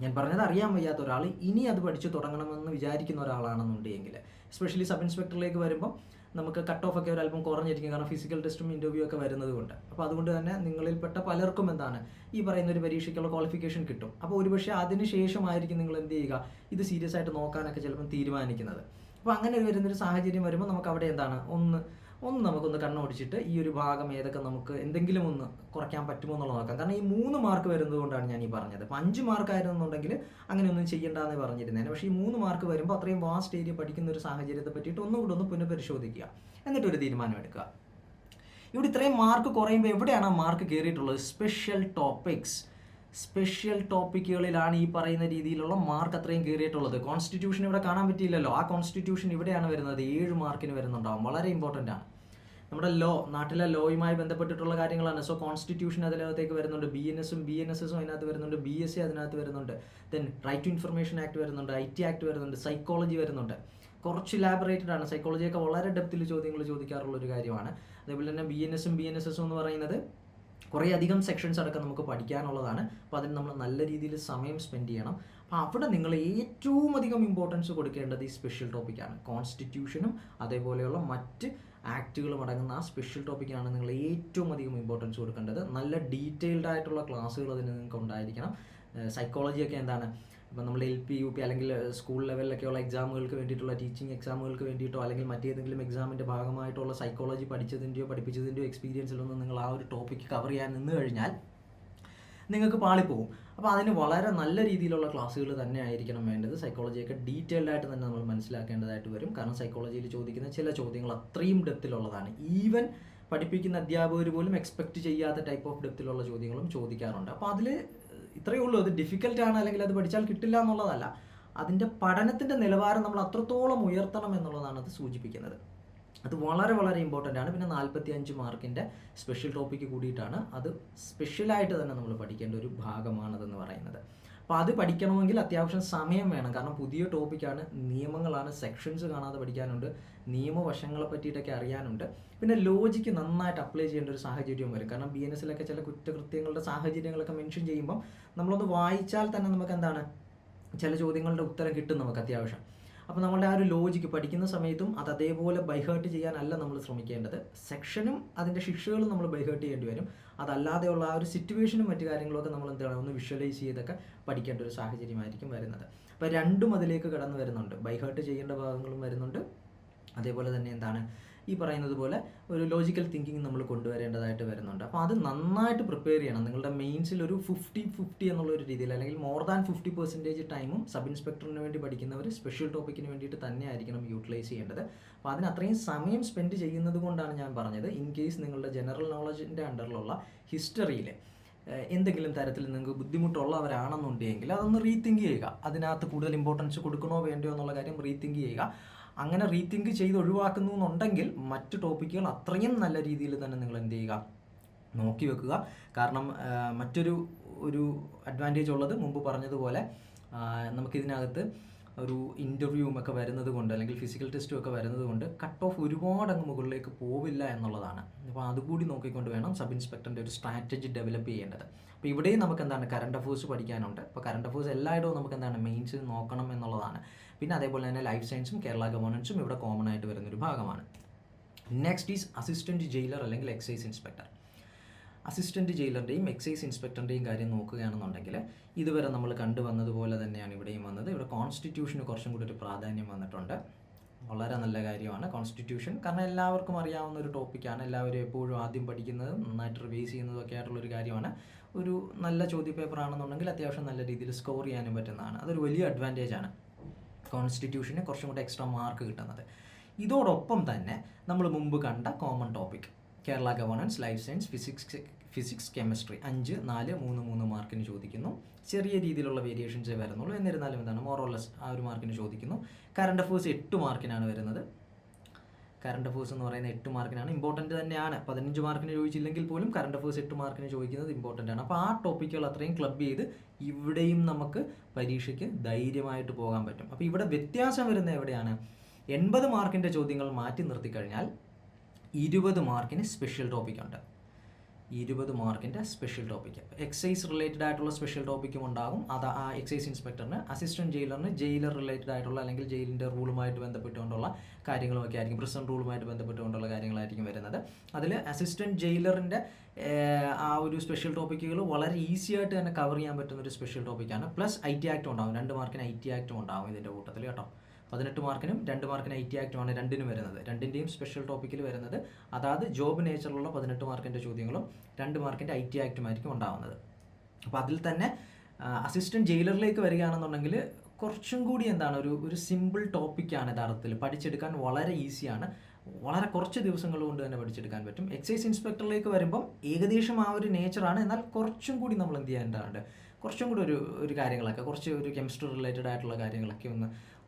ഞാൻ പറഞ്ഞത് അറിയാൻ വയ്യാത്ത ഒരാൾ ഇനി അത് പഠിച്ച് തുടങ്ങണമെന്ന് വിചാരിക്കുന്ന ഒരാളാണെന്നുണ്ടെങ്കിൽ, എസ്പെഷ്യലി സബ് ഇൻസ്പെക്ടറിലേക്ക് വരുമ്പോൾ നമുക്ക് കട്ട് ഓഫ് ഒക്കെ ഒരു അല്പം കുറഞ്ഞിരിക്കും, കാരണം ഫിസിക്കൽ ടെസ്റ്റും ഇൻ്റർവ്യൂ ഒക്കെ വരുന്നത് കൊണ്ട്. അപ്പോൾ അതുകൊണ്ട് തന്നെ നിങ്ങളിൽപ്പെട്ട പലർക്കും എന്താണ് ഈ പറയുന്ന ഒരു പരീക്ഷയ്ക്കുള്ള ക്വാളിഫിക്കേഷൻ കിട്ടും. അപ്പോൾ ഒരുപക്ഷെ അതിന് ശേഷമായിരിക്കും നിങ്ങൾ എന്ത് ചെയ്യുക, ഇത് സീരിയസ് ആയിട്ട് നോക്കാനൊക്കെ ചിലപ്പം തീരുമാനിക്കുന്നത്. അപ്പോൾ അങ്ങനെ വരുന്നൊരു സാഹചര്യം വരുമ്പോൾ നമുക്ക് അവിടെ എന്താണ് ഒന്ന് നമുക്കൊന്ന് കണ്ണോടിച്ചിട്ട് ഈ ഒരു ഭാഗം ഏതൊക്കെ നമുക്ക് എന്തെങ്കിലും ഒന്ന് കുറയ്ക്കാൻ പറ്റുമോ എന്നുള്ളത് നോക്കാം. കാരണം ഈ 3 മാർക്ക് വരുന്നത് കൊണ്ടാണ് ഞാൻ ഈ പറഞ്ഞത്. ഇപ്പോൾ 5 മാർക്കായിരുന്നുണ്ടെങ്കിൽ അങ്ങനെയൊന്നും ചെയ്യേണ്ടെന്ന് പറഞ്ഞിരുന്നേനെ. പക്ഷേ ഈ 3 മാർക്ക് വരുമ്പോൾ അത്രയും വാസ്റ്റ് ഏരിയ പഠിക്കുന്ന ഒരു സാഹചര്യത്തെ പറ്റിയിട്ട് ഒന്നുകൂടെ ഒന്ന് പുനഃപരിശോധിക്കുക, എന്നിട്ടൊരു തീരുമാനം എടുക്കുക. ഇവിടെ ഇത്രയും മാർക്ക് കുറയുമ്പോൾ എവിടെയാണ് ആ മാർക്ക് കയറിയിട്ടുള്ളത്? സ്പെഷ്യൽ ടോപ്പിക്കുകളിലാണ് ഈ പറയുന്ന രീതിയിലുള്ള മാർക്ക് അത്രയും കയറിയിട്ടുള്ളത്. കോൺസ്റ്റിറ്റ്യൂഷൻ ഇവിടെ കാണാൻ പറ്റിയില്ലല്ലോ. ആ കോൺസ്റ്റിറ്റ്യൂഷൻ ഇവിടെയാണ് വരുന്നത്, 7 മാർക്കിന് വരുന്നുണ്ടാവും. വളരെ ഇമ്പോർട്ടൻ്റ് ആണ്. നമ്മുടെ നാട്ടിലെ ലോയുമായി ബന്ധപ്പെട്ടിട്ടുള്ള കാര്യങ്ങളാണ്. സോ കോൺസ്റ്റിറ്റ്യൂഷൻ അതിനകത്തേക്ക് വരുന്നുണ്ട്, BNSസും അതിനകത്ത് വരുന്നുണ്ട്, BSc അതിനകത്ത് വരുന്നുണ്ട്, then right to information act വരുന്നുണ്ട്, IT ആക്ട് വരുന്നുണ്ട്, സൈക്കോളജി വരുന്നുണ്ട്. കുറച്ച് ഇലാബറേറ്റഡ് ആണ്. സൈക്കോളജിയൊക്കെ വളരെ ഡെപ്തിൽ ചോദ്യങ്ങൾ ചോദിക്കാറുള്ള ഒരു കാര്യമാണ്. അതേപോലെ തന്നെ BNSസും എന്ന് പറയുന്നത് കുറേ അധികം സെക്ഷൻസ് അടക്കം നമുക്ക് പഠിക്കാനുള്ളതാണ്. അപ്പോൾ അതിന് നമ്മൾ നല്ല രീതിയിൽ സമയം സ്പെൻഡ് ചെയ്യണം. അപ്പോൾ അവിടെ നിങ്ങൾ ഏറ്റവും അധികം ഇമ്പോർട്ടൻസ് കൊടുക്കേണ്ടത് ഈ സ്പെഷ്യൽ ടോപ്പിക്കാണ്. കോൺസ്റ്റിറ്റ്യൂഷനും അതേപോലെയുള്ള മറ്റ് ആക്റ്റുകളും അടങ്ങുന്ന ആ സ്പെഷ്യൽ ടോപ്പിക്കാണ് നിങ്ങൾ ഏറ്റവും അധികം ഇമ്പോർട്ടൻസ് കൊടുക്കേണ്ടത്. നല്ല ഡീറ്റെയിൽഡ് ആയിട്ടുള്ള ക്ലാസ്സുകൾ അതിന് നിങ്ങൾക്ക് ഉണ്ടായിരിക്കണം. സൈക്കോളജിയൊക്കെ എന്താണ്, ഇപ്പം നമ്മൾ LP UP അല്ലെങ്കിൽ സ്കൂൾ ലെവലിലൊക്കെയുള്ള എക്സാമുകൾക്ക് വേണ്ടിയിട്ടുള്ള ടീച്ചിങ് എക്സാമുകൾക്ക് വേണ്ടിയിട്ടോ അല്ലെങ്കിൽ മറ്റേതെങ്കിലും എക്സാമിൻ്റെ ഭാഗമായിട്ടുള്ള സൈക്കോളജി പഠിപ്പിച്ചതിൻ്റെയോ എക്സ്പീരിയൻസിലൊന്നും നിങ്ങൾ ആ ഒരു ടോപ്പിക്ക് കവർ ചെയ്യാൻ നിന്ന് കഴിഞ്ഞാൽ നിങ്ങൾക്ക് പാളിപ്പോവും. അപ്പോൾ അതിന് വളരെ നല്ല രീതിയിലുള്ള ക്ലാസ്സുകൾ തന്നെ ആയിരിക്കണം വേണ്ടത്. സൈക്കോളജിയൊക്കെ ഡീറ്റെയിൽഡ് ആയിട്ട് തന്നെ നമ്മൾ മനസ്സിലാക്കേണ്ടതായിട്ട് വരും. കാരണം സൈക്കോളജിയിൽ ചോദിക്കുന്ന ചില ചോദ്യങ്ങൾ അത്രയും ഡെപ്തിലുള്ളതാണ്. ഈവൻ പഠിപ്പിക്കുന്ന അധ്യാപകർ പോലും എക്സ്പെക്റ്റ് ചെയ്യാത്ത ടൈപ്പ് ഓഫ് ഡെപ്തിലുള്ള ചോദ്യങ്ങളും ചോദിക്കാറുണ്ട്. അപ്പോൾ അതിൽ ഇത്രയേ ഉള്ളൂ. അത് ഡിഫിക്കൽട്ടാണ് അല്ലെങ്കിൽ അത് പഠിച്ചാൽ കിട്ടില്ല എന്നുള്ളതല്ല, അതിൻ്റെ പഠനത്തിൻ്റെ നിലവാരം നമ്മൾ അത്രത്തോളം ഉയർത്തണം എന്നുള്ളതാണ് അത് സൂചിപ്പിക്കുന്നത്. അത് വളരെ വളരെ ഇമ്പോർട്ടൻ്റ് ആണ്. പിന്നെ 45 മാർക്കിൻ്റെ സ്പെഷ്യൽ ടോപ്പിക്ക് കൂടിയിട്ടാണ്. അത് സ്പെഷ്യലായിട്ട് തന്നെ നമ്മൾ പഠിക്കേണ്ട ഒരു ഭാഗമാണതെന്ന് പറയുന്നത്. അപ്പോൾ അത് പഠിക്കണമെങ്കിൽ അത്യാവശ്യം സമയം വേണം. കാരണം പുതിയ ടോപ്പിക്കാണ്, നിയമങ്ങളാണ്, സെക്ഷൻസ് കാണാതെ പഠിക്കാനുണ്ട്, നിയമവശങ്ങളെ പറ്റിയിട്ടൊക്കെ അറിയാനുണ്ട്. പിന്നെ ലോജിക്ക് നന്നായിട്ട് അപ്ലൈ ചെയ്യേണ്ട ഒരു സാഹചര്യം വരും. കാരണം BNSലൊക്കെ ചില കുറ്റകൃത്യങ്ങളുടെ സാഹചര്യങ്ങളൊക്കെ മെൻഷൻ ചെയ്യുമ്പം നമ്മളൊന്ന് വായിച്ചാൽ തന്നെ നമുക്ക് എന്താണ് ചില ചോദ്യങ്ങളുടെ ഉത്തരം കിട്ടും നമുക്ക് അത്യാവശ്യം. അപ്പോൾ നമ്മളുടെ ആ ഒരു ലോജിക്ക് പഠിക്കുന്ന സമയത്തും അത് അതേപോലെ ബൈഹേർട്ട് ചെയ്യാനല്ല നമ്മൾ ശ്രമിക്കേണ്ടത്. സെക്ഷനും അതിൻ്റെ ശിക്ഷകളും നമ്മൾ ബൈഹേർട്ട് ചെയ്യേണ്ടി വരും. അതല്ലാതെയുള്ള ആ ഒരു സിറ്റുവേഷനും മറ്റു കാര്യങ്ങളൊക്കെ നമ്മൾ എന്താണ് ഒന്ന് വിഷ്വലൈസ് ചെയ്തൊക്കെ പഠിക്കേണ്ട ഒരു സാഹചര്യമായിരിക്കും വരുന്നത്. അപ്പോൾ രണ്ടും അതിലേക്ക് കടന്നു വരുന്നുണ്ട്. ബൈഹേർട്ട് ചെയ്യേണ്ട ഭാഗങ്ങളും വരുന്നുണ്ട്, അതേപോലെ തന്നെ എന്താണ് ഈ പറയുന്നത് പോലെ ഒരു ലോജിക്കൽ തിങ്കിങ് നമ്മൾ കൊണ്ടുവരേണ്ടതായിട്ട് വരുന്നുണ്ട്. അപ്പോൾ അത് നന്നായിട്ട് പ്രിപ്പയർ ചെയ്യണം. നിങ്ങളുടെ മെയിൻസിൽ ഒരു 50-50 എന്നുള്ളൊരു രീതിയിൽ, അല്ലെങ്കിൽ മോർ ദാൻ 50% ടൈമും സബ് ഇൻസ്പെക്ടറിന് വേണ്ടി പഠിക്കുന്നവർ സ്പെഷ്യൽ ടോപ്പിക്കിന് വേണ്ടിയിട്ട് തന്നെ ആയിരിക്കണം യൂട്ടിലൈസ് ചെയ്യേണ്ടത്. അപ്പോൾ അതിന് അത്രയും സമയം സ്പെൻഡ് ചെയ്യുന്നത് കൊണ്ടാണ് ഞാൻ പറഞ്ഞത്, ഇൻ കേസ് നിങ്ങളുടെ ജനറൽ നോളജിൻ്റെ അണ്ടറിലുള്ള ഹിസ്റ്ററിയിൽ എന്തെങ്കിലും തരത്തിൽ നിങ്ങൾക്ക് ബുദ്ധിമുട്ടുള്ളവരാണെന്നുണ്ടെങ്കിൽ അതൊന്ന് റീതിങ്ക് ചെയ്യുക. അതിനകത്ത് കൂടുതൽ ഇമ്പോർട്ടൻസ് കൊടുക്കണോ വേണ്ടയോ എന്നുള്ള കാര്യം റീതിങ്ക് ചെയ്യുക. അങ്ങനെ റീതിങ്ക് ചെയ്ത് ഒഴിവാക്കുന്നു എന്നുണ്ടെങ്കിൽ മറ്റ് ടോപ്പിക്കുകൾ അത്രയും നല്ല രീതിയിൽ തന്നെ നിങ്ങൾ എന്ത് ചെയ്യുക, നോക്കി വെക്കുക. കാരണം മറ്റൊരു അഡ്വാൻറ്റേജ് ഉള്ളത്, മുമ്പ് പറഞ്ഞതുപോലെ നമുക്കിതിനകത്ത് ഒരു ഇൻ്റർവ്യൂവും ഒക്കെ വരുന്നത് കൊണ്ട്, അല്ലെങ്കിൽ ഫിസിക്കൽ ടെസ്റ്റും ഒക്കെ വരുന്നത് കൊണ്ട് കട്ട് ഓഫ് ഒരുപാട് അങ്ങ് മുകളിലേക്ക് പോവില്ല എന്നുള്ളതാണ്. അപ്പോൾ അതുകൂടി നോക്കിക്കൊണ്ട് വേണം സബ് ഇൻസ്പെക്ടറിൻ്റെ ഒരു സ്ട്രാറ്റജി ഡെവലപ്പ് ചെയ്യേണ്ടത്. അപ്പോൾ ഇവിടെയും നമുക്ക് എന്താണ് കറണ്ട് അഫേഴ്സ് പഠിക്കാനുണ്ട്. അപ്പോൾ കറണ്ട് അഫേഴ്സ് എല്ലായിടവും നമുക്ക് എന്താണ് മെയിൻസ് നോക്കണം എന്നുള്ളതാണ്. പിന്നെ അതേപോലെ തന്നെ ലൈഫ് സയൻസും കേരള ഗവേണൻസും ഇവിടെ കോമൺ ആയിട്ട് വരുന്നൊരു ഭാഗമാണ്. നെക്സ്റ്റ് ഈസ് അസിസ്റ്റൻറ്റ് ജയിലർ അല്ലെങ്കിൽ എക്സൈസ് ഇൻസ്പെക്ടർ. അസിസ്റ്റൻറ്റ് ജയിലറുടെയും എക്സൈസ് ഇൻസ്പെക്ടറിൻ്റെയും കാര്യം നോക്കുകയാണെന്നുണ്ടെങ്കിൽ ഇതുവരെ നമ്മൾ കണ്ടുവന്നതുപോലെ തന്നെയാണ് ഇവിടെയും വന്നത്. ഇവിടെ കോൺസ്റ്റിറ്റ്യൂഷന് കുറച്ചും കൂടി ഒരു പ്രാധാന്യം വന്നിട്ടുണ്ട്. വളരെ നല്ല കാര്യമാണ് കോൺസ്റ്റിറ്റ്യൂഷൻ. കാരണം എല്ലാവർക്കും അറിയാവുന്ന ഒരു ടോപ്പിക്കാണ്, എല്ലാവരും എപ്പോഴും ആദ്യം പഠിക്കുന്നതും നന്നായിട്ട് റിവൈസ് ചെയ്യുന്നതൊക്കെ ആയിട്ടുള്ളൊരു കാര്യമാണ്. ഒരു നല്ല ചോദ്യപേപ്പർ ആണെന്നുണ്ടെങ്കിൽ അത്യാവശ്യം നല്ല രീതിയിൽ സ്കോർ ചെയ്യാനും പറ്റുന്നതാണ്. അതൊരു വലിയ അഡ്വാൻറ്റേജ് ആണ് കോൺസ്റ്റിറ്റ്യൂഷന് കുറച്ചും കൂടെ എക്സ്ട്രാ മാർക്ക് കിട്ടുന്നത്. ഇതോടൊപ്പം തന്നെ നമ്മൾ മുമ്പ് കണ്ട common topic Kerala governance, life science, physics, chemistry 5, 4, 3, 3 മാർക്കിന് ചോദിക്കുന്നു. ചെറിയ രീതിയിലുള്ള വേരിയേഷൻസേ വരുന്നുള്ളൂ, എന്നിരുന്നാലും എന്താണ് മോറോലെസ് ആ ഒരു മാർക്കിന് ചോദിക്കുന്നു. കറണ്ട് അഫേഴ്സ് 8 മാർക്കിനാണ് വരുന്നത്. കറണ്ട് അഫേഴ്സ് എന്ന് പറയുന്നത് 8 മാർക്കിനാണ്, ഇമ്പോർട്ടൻറ്റ് തന്നെയാണ്. 15 മാർക്കിന് ചോദിച്ചില്ലെങ്കിൽ പോലും കറണ്ട് അഫേഴ്സ് 8 മാർക്കിന് ചോദിക്കുന്നത് ഇമ്പോർട്ടൻ്റ് ആണ്. അപ്പോൾ ആ ടോപ്പിക്കുകൾ അത്രയും ക്ലബ് ചെയ്ത് ഇവിടെയും നമുക്ക് പരീക്ഷയ്ക്ക് ധൈര്യമായിട്ട് പോകാൻ പറ്റും. അപ്പോൾ ഇവിടെ വ്യത്യാസം വരുന്നത് എവിടെയാണ്? 80 മാർക്കിൻ്റെ ചോദ്യങ്ങൾ മാറ്റി നിർത്തിക്കഴിഞ്ഞാൽ 20 മാർക്കിന് സ്പെഷ്യൽ ടോപ്പിക്കുണ്ട്. 20 മാർക്കിൻ്റെ സ്പെഷ്യൽ ടോപ്പിക്ക്, എക്സൈസ് റിലേറ്റഡ് ആയിട്ടുള്ള സ്പെഷ്യൽ ടോപ്പിക്കും ഉണ്ടാകും. അത് ആ എക്സൈസ് ഇൻസ്പെക്ടറിന്, അസിസ്റ്റൻറ്റ് ജയിലറിന് ജയിലർ റിലേറ്റഡ് ആയിട്ടുള്ള അല്ലെങ്കിൽ ജയിലിൻ്റെ റൂളുമായിട്ട് ബന്ധപ്പെട്ടുകൊണ്ടുള്ള കാര്യങ്ങളുമൊക്കെ ആയിരിക്കും, പ്രിസൺ റൂളുമായിട്ട് ബന്ധപ്പെട്ടുകൊണ്ടുള്ള കാര്യങ്ങളായിരിക്കും വരുന്നത്. അതിൽ അസിസ്റ്റൻറ്റ് ജയിലറിൻ്റെ ആ ഒരു സ്പെഷ്യൽ ടോപ്പിക്കുകൾ വളരെ ഈസി ആയിട്ട് തന്നെ കവർ ചെയ്യാൻ പറ്റുന്ന ഒരു സ്പെഷ്യൽ ടോപ്പിക്കാണ്. പ്ലസ് IT ആക്റ്റും ഉണ്ടാകും, 2 മാർക്കിന് IT ആക്റ്റും ഉണ്ടാകും ഇതിൻ്റെ കൂട്ടത്തിൽ കേട്ടോ. 18 മാർക്കിനും 2 മാർക്കിന് IT ആക്റ്റുമാണ് രണ്ടിനും വരുന്നത്. രണ്ടിൻ്റെയും സ്പെഷ്യൽ ടോപ്പിക്കിൽ വരുന്നത് അതായത് ജോബ് നേച്ചറിലുള്ള 18 മാർക്കിൻ്റെ ചോദ്യങ്ങളും 2 മാർക്കിൻ്റെ IT ആക്റ്റുമായിരിക്കും ഉണ്ടാകുന്നത്. അപ്പോൾ അതിൽ തന്നെ അസിസ്റ്റൻറ്റ് ജയിലറിലേക്ക് വരികയാണെന്നുണ്ടെങ്കിൽ കുറച്ചും കൂടി എന്താണ് ഒരു സിമ്പിൾ ടോപ്പിക്കാണ് യഥാർത്ഥത്തിൽ, പഠിച്ചെടുക്കാൻ വളരെ ഈസിയാണ്, വളരെ കുറച്ച് ദിവസങ്ങൾ കൊണ്ട് തന്നെ പഠിച്ചെടുക്കാൻ പറ്റും. എക്സൈസ് ഇൻസ്പെക്ടറിലേക്ക് വരുമ്പം ഏകദേശം ആ ഒരു നേച്ചറാണ്, എന്നാൽ കുറച്ചും കൂടി നമ്മൾ എന്ത് ചെയ്യേണ്ടതുണ്ട്, കുറച്ചും കൂടി ഒരു കാര്യങ്ങളൊക്കെ, കുറച്ച് ഒരു കെമിസ്ട്രി റിലേറ്റഡ് ആയിട്ടുള്ള കാര്യങ്ങളൊക്കെ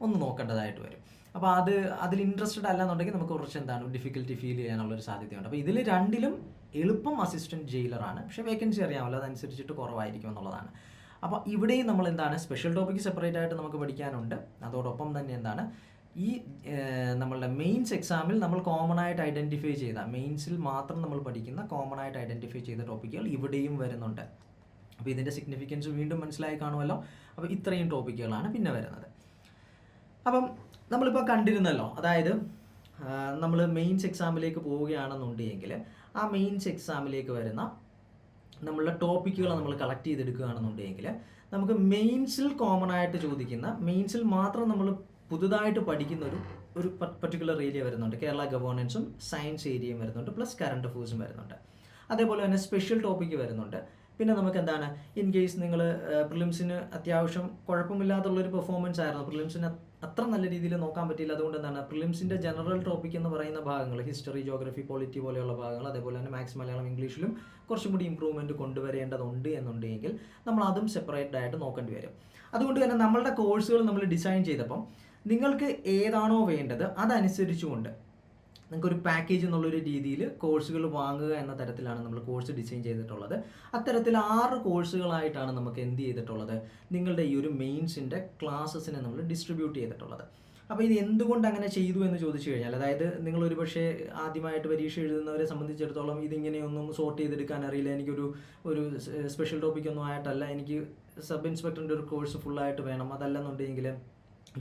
ഒന്ന് നോക്കേണ്ടതായിട്ട് വരും. അപ്പോൾ അതിൽ ഇൻട്രസ്റ്റഡ് അല്ലാന്നുണ്ടെങ്കിൽ നമുക്ക് കുറച്ച് എന്താണ് ഡിഫിക്കൽറ്റി ഫീൽ ചെയ്യാനുള്ളൊരു സാധ്യതയുണ്ട്. അപ്പോൾ ഇതിൽ രണ്ടിലും എളുപ്പം അസിസ്റ്റൻറ്റ് ജയിലറാണ്, പക്ഷേ വേക്കൻസി അറിയാമല്ലോ, അതനുസരിച്ചിട്ട് കുറവായിരിക്കും എന്നുള്ളതാണ്. അപ്പോൾ ഇവിടെയും നമ്മൾ എന്താണ് സ്പെഷ്യൽ ടോപ്പിക്ക് സെപ്പറേറ്റ് ആയിട്ട് നമുക്ക് പഠിക്കാനുണ്ട്. അതോടൊപ്പം തന്നെ എന്താണ് ഈ നമ്മളുടെ മെയിൻസ് എക്സാമിൽ നമ്മൾ കോമൺ ആയിട്ട് ഐഡൻറ്റിഫൈ ചെയ്ത, മെയിൻസിൽ മാത്രം നമ്മൾ പഠിക്കുന്ന കോമൺ ആയിട്ട് ഐഡൻറ്റിഫൈ ചെയ്ത ടോപ്പിക്കുകൾ ഇവിടെയും വരുന്നുണ്ട്. അപ്പോൾ ഇതിൻ്റെ സിഗ്നിഫിക്കൻസ് വീണ്ടും മനസ്സിലായി കാണുമല്ലോ. അപ്പോൾ ഇത്രയും ടോപ്പിക്കുകളാണ് പിന്നെ വരുന്നത്. അപ്പം നമ്മളിപ്പോൾ കണ്ടിരുന്നല്ലോ, അതായത് നമ്മൾ മെയിൻസ് എക്സാമിലേക്ക് പോവുകയാണെന്നുണ്ടെങ്കിൽ ആ മെയിൻസ് എക്സാമിലേക്ക് വരുന്ന നമ്മളുടെ ടോപ്പിക്കുകൾ നമ്മൾ കളക്ട് ചെയ്തെടുക്കുകയാണെന്നുണ്ടെങ്കിൽ നമുക്ക് മെയിൻസിൽ കോമൺ ആയിട്ട് ചോദിക്കുന്ന, മെയിൻസിൽ മാത്രം നമ്മൾ പുതുതായിട്ട് പഠിക്കുന്ന ഒരു പർട്ടിക്കുലർ ഏരിയ വരുന്നുണ്ട്. കേരള ഗവേണൻസും സയൻസ് ഏരിയയും വരുന്നുണ്ട്, പ്ലസ് കറണ്ട് അഫേഴ്സും വരുന്നുണ്ട്. അതേപോലെ തന്നെ സ്പെഷ്യൽ ടോപ്പിക്ക് വരുന്നുണ്ട്. പിന്നെ നമുക്ക് എന്താണ്, ഇൻ കേസ് നിങ്ങൾ പ്രിലിംസിന് അത്യാവശ്യം കുഴപ്പമില്ലാത്തുള്ളൊരു പെർഫോമൻസ് ആയിരുന്നു, പ്രിലിംസിന് അത്ര നല്ല രീതിയിൽ നോക്കാൻ പറ്റിയില്ല, അതുകൊണ്ട് എന്താണ് പ്രിലിംസിൻ്റെ ജനറൽ ടോപ്പിക് എന്ന് പറയുന്ന ഭാഗങ്ങൾ, ഹിസ്റ്ററി, ജോഗ്രഫി, പോളിറ്റി പോലെയുള്ള ഭാഗങ്ങൾ, അതേപോലെ തന്നെ മാത്സ്, മലയാളം, ഇംഗ്ലീഷിലും കുറച്ചും കൂടി ഇമ്പ്രൂവ്മെൻറ്റ് കൊണ്ടുവരേണ്ടതുണ്ട് എന്നുണ്ടെങ്കിൽ നമ്മൾ അതും സെപ്പറേറ്റ് ആയിട്ട് നോക്കേണ്ടി വരും. അതുകൊണ്ട് തന്നെ നമ്മളുടെ കോഴ്സുകൾ നമ്മൾ ഡിസൈൻ ചെയ്തപ്പം നിങ്ങൾക്ക് ഏതാണോ വേണ്ടത് അതനുസരിച്ചുകൊണ്ട് നിങ്ങൾക്കൊരു പാക്കേജ് എന്നുള്ളൊരു രീതിയിൽ കോഴ്സുകൾ വാങ്ങുക എന്ന തരത്തിലാണ് നമ്മൾ കോഴ്സ് ഡിസൈൻ ചെയ്തിട്ടുള്ളത്. അത്തരത്തിൽ 6 കോഴ്സുകളായിട്ടാണ് നമുക്ക് എന്ത് ചെയ്തിട്ടുള്ളത്, നിങ്ങളുടെ ഈ ഒരു മെയിൻസിൻ്റെ ക്ലാസ്സസിനെ നമ്മൾ ഡിസ്ട്രിബ്യൂട്ട് ചെയ്തിട്ടുള്ളത്. അപ്പോൾ ഇത് എന്തുകൊണ്ട് അങ്ങനെ ചെയ്തു എന്ന് ചോദിച്ചു കഴിഞ്ഞാൽ, അതായത് നിങ്ങളൊരു പക്ഷേ ആദ്യമായിട്ട് പരീക്ഷ എഴുതുന്നവരെ സംബന്ധിച്ചിടത്തോളം ഇതിങ്ങനെയൊന്നും സോർട്ട് ചെയ്തെടുക്കാൻ അറിയില്ല, എനിക്കൊരു സ്പെഷ്യൽ ടോപ്പിക്കൊന്നും ആയിട്ടല്ല, എനിക്ക് സബ് ഇൻസ്പെക്ടറിൻ്റെ ഒരു കോഴ്സ് ഫുള്ളായിട്ട് വേണം, അതല്ലെന്നുണ്ടെങ്കിൽ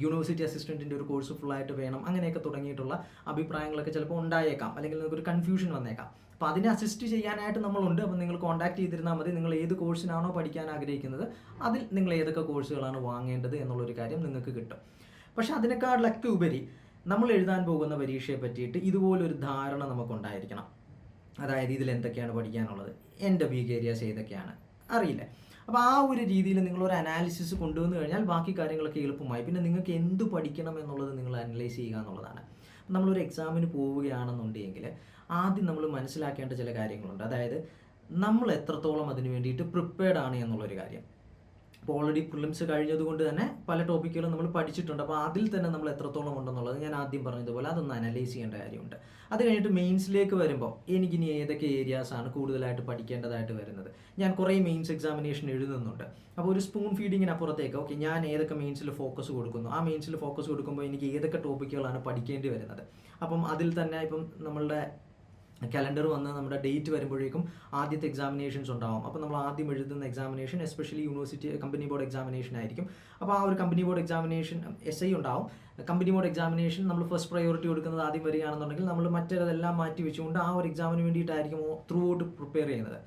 യൂണിവേഴ്സിറ്റി അസിസ്റ്റൻറ്റിൻ്റെ ഒരു കോഴ്സ് ഫുള്ളായിട്ട് വേണം, അങ്ങനെയൊക്കെ തുടങ്ങിയിട്ടുള്ള അഭിപ്രായങ്ങളൊക്കെ ചിലപ്പോൾ ഉണ്ടായേക്കാം, അല്ലെങ്കിൽ നിങ്ങൾക്കൊരു കൺഫ്യൂഷൻ വന്നേക്കാം. അപ്പോൾ അതിനെ അസിസ്റ്റ് ചെയ്യാനായിട്ട് നമ്മളുണ്ട്. അപ്പോൾ നിങ്ങൾ കോൺടാക്ട് ചെയ്തിരുന്നാൽ മതി. നിങ്ങൾ ഏത് കോഴ്സിനാണോ പഠിക്കാൻ ആഗ്രഹിക്കുന്നത് അതിൽ നിങ്ങൾ ഏതൊക്കെ കോഴ്സുകളാണ് വാങ്ങേണ്ടത് എന്നുള്ളൊരു കാര്യം നിങ്ങൾക്ക് കിട്ടും. പക്ഷേ അതിനേക്കാളൊക്കെ ഉപരി നമ്മൾ എഴുതാൻ പോകുന്ന പരീക്ഷയെ പറ്റിയിട്ട് ഇതുപോലൊരു ധാരണ നമുക്കുണ്ടായിരിക്കണം. അതായത് ഇതിൽ എന്തൊക്കെയാണ് പഠിക്കാനുള്ളത്, എൻ്റെ വീക്ക് ഏരിയാസ് ഏതൊക്കെയാണ് അറിയില്ല. അപ്പോൾ ആ ഒരു രീതിയിൽ നിങ്ങളൊരു അനാലിസിസ് കൊണ്ടുവന്നു കഴിഞ്ഞാൽ ബാക്കി കാര്യങ്ങളൊക്കെ എളുപ്പമായി. പിന്നെ നിങ്ങൾക്ക് എന്ത് പഠിക്കണം എന്നുള്ളത് നിങ്ങൾ അനലൈസ് ചെയ്യുക എന്നുള്ളതാണ്. നമ്മളൊരു എക്സാമിന് പോവുകയാണെന്നുണ്ടെങ്കിൽ ആദ്യം നമ്മൾ മനസ്സിലാക്കേണ്ട ചില കാര്യങ്ങളുണ്ട്. അതായത് നമ്മൾ എത്രത്തോളം അതിന് വേണ്ടിയിട്ട് പ്രിപ്പയർഡ് ആണ് എന്നുള്ളൊരു കാര്യം. അപ്പോൾ ഓൾറെഡി പ്രിലിംസ് കഴിഞ്ഞതുകൊണ്ട് തന്നെ പല ടോപ്പിക്കുകളും നമ്മൾ പഠിച്ചിട്ടുണ്ട്. അപ്പോൾ അതിൽ തന്നെ നമ്മൾ എത്രത്തോളം ഉണ്ടെന്നുള്ളത് ഞാൻ ആദ്യം പറഞ്ഞതുപോലെ അതൊന്ന് അനലൈസ് ചെയ്യേണ്ട കാര്യമുണ്ട്. അത് കഴിഞ്ഞിട്ട് മെയിൻസിലേക്ക് വരുമ്പോൾ എനിക്കിനി ഏതൊക്കെ ഏരിയാസാണ് കൂടുതലായിട്ട് പഠിക്കേണ്ടതായിട്ട് വരുന്നത്. ഞാൻ കുറേ മെയിൻസ് എക്സാമിനേഷൻ എഴുതുന്നുണ്ട്. അപ്പോൾ ഒരു സ്പൂൺ ഫീഡിങ്ങിനപ്പുറത്തേക്ക് ഓക്കെ ഞാൻ ഏതൊക്കെ മെയിൻസിൽ ഫോക്കസ് കൊടുക്കുന്നു, ആ മെയിൻസിൽ ഫോക്കസ് കൊടുക്കുമ്പോൾ എനിക്ക് ഏതൊക്കെ ടോപ്പിക്കുകളാണ് പഠിക്കേണ്ടി വരുന്നത്. അപ്പം അതിൽ തന്നെ ഇപ്പം നമ്മളുടെ കലണ്ടർ വന്ന് നമ്മുടെ ഡേറ്റ് വരുമ്പോഴേക്കും ആദ്യത്തെ എക്സാമിനേഷൻസ് ഉണ്ടാവും. അപ്പോൾ നമ്മൾ ആദ്യം എഴുതുന്ന examination especially university company board examination ആയിരിക്കും. അപ്പോൾ ആ ഒരു കമ്പനി ബോർഡ് എക്സാമിനേഷൻ SI ഉണ്ടാവും. കമ്പനി ബോർഡ് എക്സാമിനേഷൻ നമ്മൾ ഫസ്റ്റ് പ്രയോറിറ്റി കൊടുക്കുന്നത് ആദ്യം വരികയാണെന്നുണ്ടെങ്കിൽ നമ്മൾ മറ്റേതെല്ലാം മാറ്റി വെച്ചുകൊണ്ട് ആ ഒരു എക്സാമിന് വേണ്ടിയിട്ടായിരിക്കും ത്രൂ ഔട്ട് പ്രിപ്പയർ ചെയ്യുന്നത്.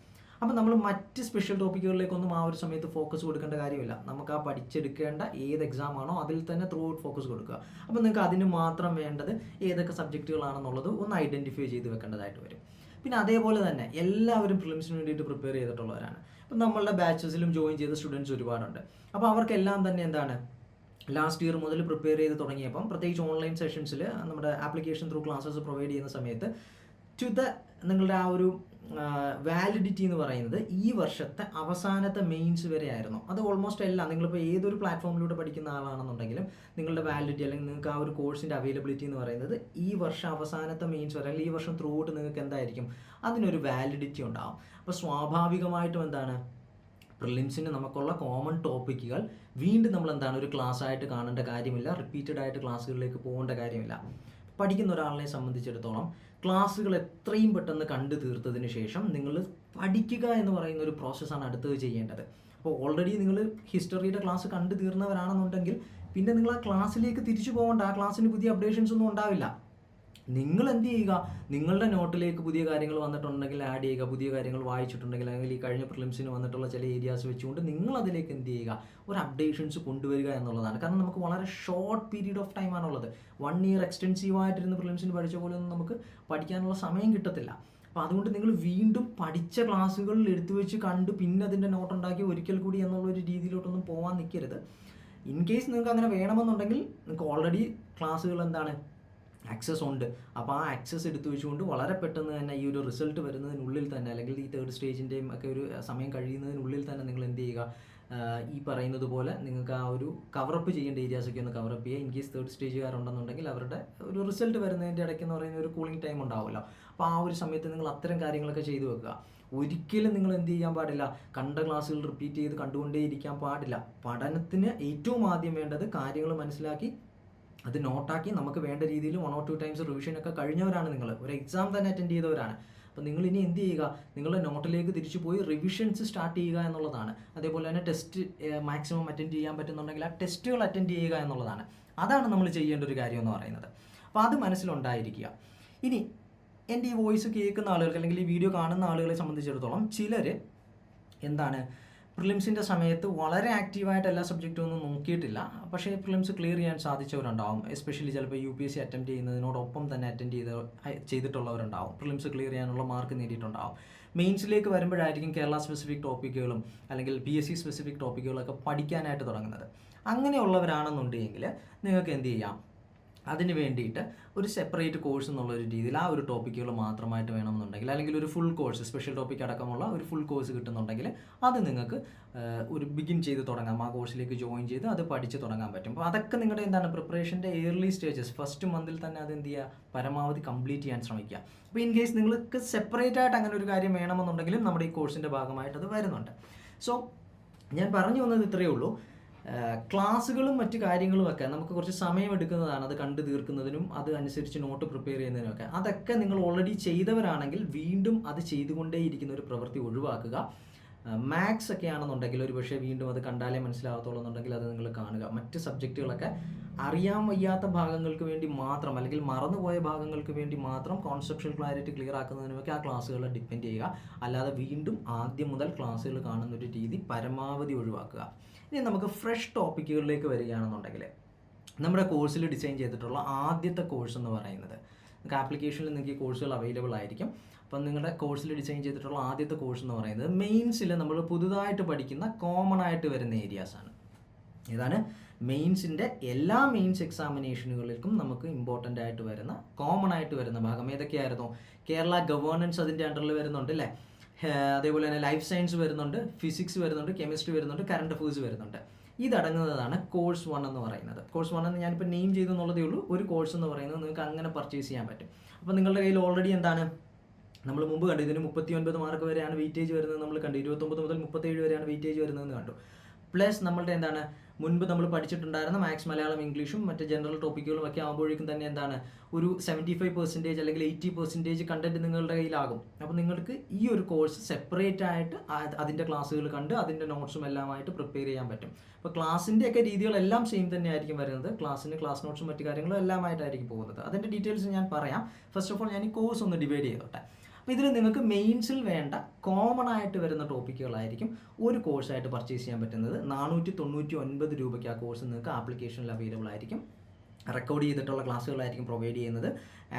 അപ്പോൾ നമ്മൾ മറ്റ് സ്പെഷ്യൽ ടോപ്പിക്കുകളിലേക്കൊന്നും ആ ഒരു സമയത്ത് ഫോക്കസ് കൊടുക്കേണ്ട കാര്യമില്ല. നമുക്ക് ആ പഠിച്ചെടുക്കേണ്ട ഏത് എക്സാം ആണോ അതിൽ തന്നെ ത്രൂ ഔട്ട് ഫോക്കസ് കൊടുക്കുക. അപ്പോൾ നിങ്ങൾക്ക് അതിന് മാത്രം വേണ്ടത് ഏതൊക്കെ സബ്ജക്റ്റുകളാണെന്നുള്ളത് ഒന്ന് ഐഡൻറ്റിഫൈ ചെയ്ത് വെക്കേണ്ടതായിട്ട് വരും. പിന്നെ അതേപോലെ തന്നെ എല്ലാവരും പ്രിലിംസിന് വേണ്ടിയിട്ട് പ്രിപ്പയർ ചെയ്തിട്ടുള്ളവരാണ്. ഇപ്പം നമ്മളുടെ ബാച്ചസിലും ജോയിൻ ചെയ്ത സ്റ്റുഡൻസ് ഒരുപാടുണ്ട്. അപ്പോൾ അവർക്കെല്ലാം തന്നെ എന്താണ്, ലാസ്റ്റ് ഇയർ മുതൽ പ്രിപ്പയർ ചെയ്ത് തുടങ്ങിയപ്പം പ്രത്യേകിച്ച് ഓൺലൈൻ സെഷൻസിൽ നമ്മുടെ ആപ്ലിക്കേഷൻ ത്രൂ ക്ലാസ്സസ് പ്രൊവൈഡ് ചെയ്യുന്ന സമയത്ത് നിങ്ങളുടെ ആ ഒരു വാലിഡിറ്റി എന്ന് പറയുന്നത് ഈ വർഷത്തെ അവസാനത്തെ മെയിൻസ് വരെ ആയിരുന്നു. അത് ഓൾമോസ്റ്റ് എല്ലാം നിങ്ങളിപ്പോൾ ഏതൊരു പ്ലാറ്റ്ഫോമിലൂടെ പഠിക്കുന്ന ആളാണെന്നുണ്ടെങ്കിലും നിങ്ങളുടെ വാലിഡിറ്റി അല്ലെങ്കിൽ നിങ്ങൾക്ക് ആ ഒരു കോഴ്സിൻ്റെ അവൈലബിലിറ്റി എന്ന് പറയുന്നത് ഈ വർഷം അവസാനത്തെ മെയിൻസ് വരെ അല്ലെങ്കിൽ ഈ വർഷം ത്രൂ ഔട്ട് നിങ്ങൾക്ക് എന്തായിരിക്കും, അതിനൊരു വാലിഡിറ്റി ഉണ്ടാകും. അപ്പോൾ സ്വാഭാവികമായിട്ടും എന്താണ്, പ്രിലിംസിന് നമുക്കുള്ള കോമൺ ടോപ്പിക്കുകൾ വീണ്ടും നമ്മൾ എന്താണ് ഒരു ക്ലാസ് ആയിട്ട് കാണേണ്ട കാര്യമില്ല, റിപ്പീറ്റഡ് ആയിട്ട് ക്ലാസ്സുകളിലേക്ക് പോകേണ്ട കാര്യമില്ല. പഠിക്കുന്ന ഒരാളിനെ സംബന്ധിച്ചിടത്തോളം ക്ലാസ്സുകൾ എത്രയും പെട്ടെന്ന് കണ്ടു തീർത്തതിന് ശേഷം നിങ്ങൾ പഠിക്കുക എന്ന് പറയുന്ന ഒരു പ്രോസസ്സാണ് അടുത്തത് ചെയ്യേണ്ടത്. അപ്പോൾ ഓൾറെഡി നിങ്ങൾ ഹിസ്റ്ററിയുടെ ക്ലാസ് കണ്ടു തീർന്നവരാണെന്നുണ്ടെങ്കിൽ പിന്നെ നിങ്ങൾ ആ ക്ലാസ്സിലേക്ക് തിരിച്ചു പോകേണ്ട, ആ ക്ലാസ്സിന് പുതിയ അപ്ഡേഷൻസ് ഒന്നും ഉണ്ടാവില്ല. നിങ്ങൾ എന്ത് ചെയ്യുക, നിങ്ങളുടെ നോട്ടിലേക്ക് പുതിയ കാര്യങ്ങൾ വന്നിട്ടുണ്ടെങ്കിൽ ആഡ് ചെയ്യുക, പുതിയ കാര്യങ്ങൾ വായിച്ചിട്ടുണ്ടെങ്കിൽ അല്ലെങ്കിൽ ഈ കഴിഞ്ഞ പ്രിലിംസിന് വന്നിട്ടുള്ള ചില ഏരിയാസ് വെച്ചുകൊണ്ട് നിങ്ങൾ അതിലേക്ക് എന്ത് ചെയ്യുക, ഒരു അപ്ഡേഷൻസ് കൊണ്ടുവരിക എന്നുള്ളതാണ്. കാരണം നമുക്ക് വളരെ ഷോർട്ട് പീരീഡ് ഓഫ് ടൈം ആണുള്ളത്. 1 ഇയർ എക്സ്റ്റെൻസീവായിട്ടിരുന്ന് പ്രിലിംസിന് പഠിച്ച പോലെ ഒന്നും നമുക്ക് പഠിക്കാനുള്ള സമയം കിട്ടത്തില്ല. അപ്പോൾ അതുകൊണ്ട് നിങ്ങൾ വീണ്ടും പഠിച്ച ക്ലാസ്സുകളിൽ എടുത്തു വെച്ച് കണ്ട് പിന്നെ അതിൻ്റെ നോട്ട് ഉണ്ടാക്കി ഒരിക്കൽ കൂടി എന്നുള്ളൊരു രീതിയിലോട്ടൊന്നും പോകാൻ നിൽക്കരുത്. ഇൻ കേസ് നിങ്ങൾക്ക് അങ്ങനെ വേണമെന്നുണ്ടെങ്കിൽ നിങ്ങൾക്ക് ഓൾറെഡി ക്ലാസ്സുകൾ എന്താണ് ആക്സസ് ഉണ്ട്. അപ്പോൾ ആ ആക്സസ് എടുത്തു വെച്ചുകൊണ്ട് വളരെ പെട്ടെന്ന് തന്നെ ഈ ഒരു റിസൾട്ട് വരുന്നതിനുള്ളിൽ തന്നെ അല്ലെങ്കിൽ ഈ 3rd സ്റ്റേജിൻ്റെയും ഒക്കെ ഒരു സമയം കഴിയുന്നതിനുള്ളിൽ തന്നെ നിങ്ങൾ എന്ത് ചെയ്യുക, ഈ പറയുന്നത് പോലെ നിങ്ങൾക്ക് ആ ഒരു കവറപ്പ് ചെയ്യേണ്ട ഏരിയാസൊക്കെ ഒന്ന് കവറപ്പ് ചെയ്യുക. ഇൻ കേസ് 3rd സ്റ്റേജുകാരുണ്ടെന്നുണ്ടെങ്കിൽ അവരുടെ ഒരു റിസൾട്ട് വരുന്നതിൻ്റെ ഇടയ്ക്ക് എന്ന് പറയുന്ന ഒരു കൂളിംഗ് ടൈം ഉണ്ടാവുമല്ലോ. അപ്പോൾ ആ ഒരു സമയത്ത് നിങ്ങൾ അത്തരം കാര്യങ്ങളൊക്കെ ചെയ്തു വെക്കുക. ഒരിക്കലും നിങ്ങൾ എന്ത് ചെയ്യാൻ പാടില്ല, കണ്ട ക്ലാസ്സുകൾ റിപ്പീറ്റ് ചെയ്ത് കണ്ടുകൊണ്ടേ ഇരിക്കാൻ പാടില്ല. പഠനത്തിന് ഏറ്റവും ആദ്യം വേണ്ടത് കാര്യങ്ങൾ മനസ്സിലാക്കി അത് നോട്ടാക്കി നമുക്ക് വേണ്ട രീതിയിൽ 1 or 2 ടൈംസ് റിവിഷനൊക്കെ കഴിഞ്ഞവരാണ് നിങ്ങൾ, ഒരു എക്സാം തന്നെ അറ്റൻഡ് ചെയ്തവരാണ്. അപ്പോൾ നിങ്ങൾ ഇനി എന്ത് ചെയ്യുക, നിങ്ങളുടെ നോട്ടിലേക്ക് തിരിച്ചു പോയി റിവിഷൻസ് സ്റ്റാർട്ട് ചെയ്യുക എന്നുള്ളതാണ്. അതേപോലെ തന്നെ ടെസ്റ്റ് മാക്സിമം അറ്റൻഡ് ചെയ്യാൻ പറ്റുന്നുണ്ടെങ്കിൽ ആ ടെസ്റ്റുകൾ അറ്റൻഡ് ചെയ്യുക എന്നുള്ളതാണ്. അതാണ് നമ്മൾ ചെയ്യേണ്ട ഒരു കാര്യം എന്ന് പറയുന്നത്. അപ്പോൾ അത് മനസ്സിലുണ്ടായിരിക്കുക. ഇനി എൻ്റെ ഈ വോയിസ് കേൾക്കുന്ന ആളുകൾക്ക് അല്ലെങ്കിൽ ഈ വീഡിയോ കാണുന്ന ആളുകളെ സംബന്ധിച്ചിടത്തോളം ചിലർ എന്താണ് പ്രിലിംസിൻ്റെ സമയത്ത് വളരെ ആക്റ്റീവായിട്ട് എല്ലാ സബ്ജക്റ്റും ഒന്നും നോക്കിയിട്ടില്ല, പക്ഷേ പ്രിലിംസ് ക്ലിയർ ചെയ്യാൻ സാധിച്ചവരുണ്ടാവും. എസ്പെഷ്യലി ചിലപ്പോൾ UPSC അറ്റംപ്റ്റ് ചെയ്യുന്നതിനോടൊപ്പം തന്നെ ചെയ്തിട്ടുള്ളവരുണ്ടാവും, പ്രിലിംസ് ക്ലിയർ ചെയ്യാനുള്ള മാർക്ക് നേടിയിട്ടുണ്ടാവും. മെയിൻസിലേക്ക് വരുമ്പോഴായിരിക്കും കേരള സ്പെസിഫിക് ടോപ്പിക്കുകളും അല്ലെങ്കിൽ PSC സ്പെസിഫിക് ടോപ്പിക്കുകളൊക്കെ പഠിക്കാനായിട്ട് തുടങ്ങുന്നത്. അങ്ങനെയുള്ളവരാണെന്നുണ്ടെങ്കിൽ നിങ്ങൾക്ക് എന്ത് ചെയ്യാം, അതിന് വേണ്ടിയിട്ട് ഒരു സെപ്പറേറ്റ് കോഴ്സ് എന്നുള്ളൊരു രീതിയിൽ ആ ഒരു ടോപ്പിക്കുകൾ മാത്രമായിട്ട് വേണമെന്നുണ്ടെങ്കിൽ അല്ലെങ്കിൽ ഒരു ഫുൾ കോഴ്സ് സ്പെഷ്യൽ ടോപ്പിക് അടക്കമുള്ള ഒരു ഫുൾ കോഴ്സ് കിട്ടുന്നുണ്ടെങ്കിൽ അത് നിങ്ങൾക്ക് ഒരു ബിഗിൻ ചെയ്ത് തുടങ്ങാം. ആ കോഴ്സിലേക്ക് ജോയിൻ ചെയ്ത് അത് പഠിച്ച് തുടങ്ങാൻ പറ്റും. അപ്പോൾ അതൊക്കെ നിങ്ങളുടെ എന്താണ് പ്രിപ്പറേഷൻ്റെ ഏർലി സ്റ്റേജസ്, ഫസ്റ്റ് മന്തിൽ തന്നെ അത് എന്ത് ചെയ്യുക, പരമാവധി കംപ്ലീറ്റ് ചെയ്യാൻ ശ്രമിക്കുക. അപ്പോൾ ഇൻ കേസ് നിങ്ങൾക്ക് സെപ്പറേറ്റ് ആയിട്ട് അങ്ങനെ ഒരു കാര്യം വേണമെന്നുണ്ടെങ്കിലും നമ്മുടെ ഈ കോഴ്സിൻ്റെ ഭാഗമായിട്ട് അത് വരുന്നുണ്ട്. സോ ഞാൻ പറഞ്ഞു വന്നത് ഇത്രയേ ഉള്ളൂ. ക്ലാസ്സുകളും മറ്റു കാര്യങ്ങളുമൊക്കെ നമുക്ക് കുറച്ച് സമയം എടുക്കുന്നതാണ്, അത് കണ്ടു തീർക്കുന്നതിനും അത് അനുസരിച്ച് നോട്ട് പ്രിപ്പയർ ചെയ്യുന്നതിനുമൊക്കെ. അതൊക്കെ നിങ്ങൾ ഓൾറെഡി ചെയ്തവരാണെങ്കിൽ വീണ്ടും അത് ചെയ്തുകൊണ്ടേയിരിക്കുന്ന ഒരു പ്രവൃത്തി ഒഴിവാക്കുക. മാത്സ് ഒക്കെ ആണെന്നുണ്ടെങ്കിൽ ഒരു പക്ഷേ വീണ്ടും അത് കണ്ടാലേ മനസ്സിലാകത്തുള്ളൂ എന്നുണ്ടെങ്കിൽ അത് നിങ്ങൾ കാണുക. മറ്റ് സബ്ജക്റ്റുകളൊക്കെ അറിയാൻ വയ്യാത്ത ഭാഗങ്ങൾക്ക് വേണ്ടി മാത്രം അല്ലെങ്കിൽ മറന്നുപോയ ഭാഗങ്ങൾക്ക് വേണ്ടി മാത്രം കോൺസെപ്ച്വൽ ക്ലാരിറ്റി ക്ലിയർ ആക്കുന്നതിനുമൊക്കെ ആ ക്ലാസ്സുകളെ ഡിപ്പെൻഡ് ചെയ്യുക. അല്ലാതെ വീണ്ടും ആദ്യം മുതൽ ക്ലാസ്സുകൾ കാണുന്ന ഒരു രീതി പരമാവധി ഒഴിവാക്കുക. ഇനി നമുക്ക് ഫ്രഷ് ടോപ്പിക്കുകളിലേക്ക് വരികയാണെന്നുണ്ടെങ്കിൽ നമ്മുടെ കോഴ്സിൽ ഡിസൈൻ ചെയ്തിട്ടുള്ള ആദ്യത്തെ കോഴ്സ് എന്ന് പറയുന്നത്, നിങ്ങൾക്ക് ആപ്ലിക്കേഷനിൽ നിങ്ങൾക്ക് ഈ കോഴ്സുകൾ അവൈലബിൾ ആയിരിക്കും. അപ്പം നിങ്ങളുടെ കോഴ്സിൽ ഡിസൈൻ ചെയ്തിട്ടുള്ള ആദ്യത്തെ കോഴ്സ് എന്ന് പറയുന്നത് മെയിൻസിൽ നമ്മൾ പുതുതായിട്ട് പഠിക്കുന്ന കോമൺ ആയിട്ട് വരുന്ന ഏരിയാസാണ്. ഇതാണ് മെയിൻസിൻ്റെ എല്ലാ മെയിൻസ് എക്സാമിനേഷനുകൾക്കും നമുക്ക് ഇമ്പോർട്ടൻ്റ് ആയിട്ട് വരുന്ന കോമൺ ആയിട്ട് വരുന്ന ഭാഗം ഏതൊക്കെയായിരുന്നു? കേരള ഗവേണൻസ് അതിൻ്റെ അണ്ടറിൽ വരുന്നുണ്ട് അല്ലേ, അതേപോലെ തന്നെ ലൈഫ് സയൻസ് വരുന്നുണ്ട്, ഫിസിക്സ് വരുന്നുണ്ട്, കെമിസ്ട്രി വരുന്നുണ്ട്, കറണ്ട് അഫയേഴ്സ് വരുന്നുണ്ട്. ഇതടങ്ങുന്നതാണ് കോഴ്സ് 1 എന്ന് പറയുന്നത്. കോഴ്സ് 1 എന്ന് ഞാനിപ്പോൾ നെയിം ചെയ്തെന്നുള്ളതേ ഉള്ളൂ. ഒരു കോഴ്സ് എന്ന് പറയുന്നത് നിങ്ങൾക്ക് അങ്ങനെ പർച്ചേസ് ചെയ്യാൻ പറ്റും. അപ്പോൾ നിങ്ങളുടെ കയ്യിൽ ഓൾറെഡി എന്താണ്, നമ്മൾ മുമ്പ് കണ്ടു ഇതിന് 39 മാർക്ക് വരെയാണ് വെയിറ്റേജ് വരുന്നത്, നമ്മൾ കണ്ടു 29 മുതൽ 37 വരെയാണ് വെയിറ്റേജ് വരുന്നതെന്ന് കണ്ടു. പ്ലസ് നമ്മളുടെ എന്താണ് മുൻപ് നമ്മൾ പഠിച്ചിട്ടുണ്ടായിരുന്ന മാത്സ്, മലയാളം, ഇംഗ്ലീഷും മറ്റ് ജനറൽ ടോപ്പിക്കുകളും ഒക്കെ ആകുമ്പോഴേക്കും തന്നെ എന്താണ് ഒരു 75% അല്ലെങ്കിൽ 80% കണ്ടന്റ് നിങ്ങളുടെ കയ്യിലാകും. അപ്പോൾ നിങ്ങൾക്ക് ഈ ഒരു കോഴ്സ് സെപ്പറേറ്റ് ആയിട്ട് അതിൻ്റെ ക്ലാസ്സുകൾ കണ്ട് അതിൻ്റെ നോട്ട്സും എല്ലാമായിട്ട് പ്രിപ്പയർ ചെയ്യാൻ പറ്റും. അപ്പോൾ ക്ലാസ്സിൻ്റെ ഒക്കെ രീതികളെല്ലാം സെയിം തന്നെ ആയിരിക്കും വരുന്നത്. ക്ലാസ്സിന് ക്ലാസ് നോട്ട്സും മറ്റു കാര്യങ്ങളും എല്ലാമായിട്ടായിരിക്കും പോകുന്നത്. അതിൻ്റെ ഡീറ്റെയിൽസ് ഞാൻ പറയാം. ഫസ്റ്റ് ഓഫ് ഓൾ ഞാൻ ഈ കോഴ്സ് ഒന്ന് ഡിവൈഡ് ചെയ്തോട്ടെ. അപ്പോൾ ഇതിൽ നിങ്ങൾക്ക് മെയിൻസിൽ വേണ്ട കോമൺ ആയിട്ട് വരുന്ന ടോപ്പിക്കുകളായിരിക്കും ഒരു കോഴ്സായിട്ട് പർച്ചേസ് ചെയ്യാൻ പറ്റുന്നത്. 499 രൂപയ്ക്ക് ആ കോഴ്സ് നിങ്ങൾക്ക് ആപ്ലിക്കേഷനിൽ അവൈലബിൾ ആയിരിക്കും. റെക്കോർഡ് ചെയ്തിട്ടുള്ള ക്ലാസ്സുകളായിരിക്കും പ്രൊവൈഡ് ചെയ്യുന്നത്.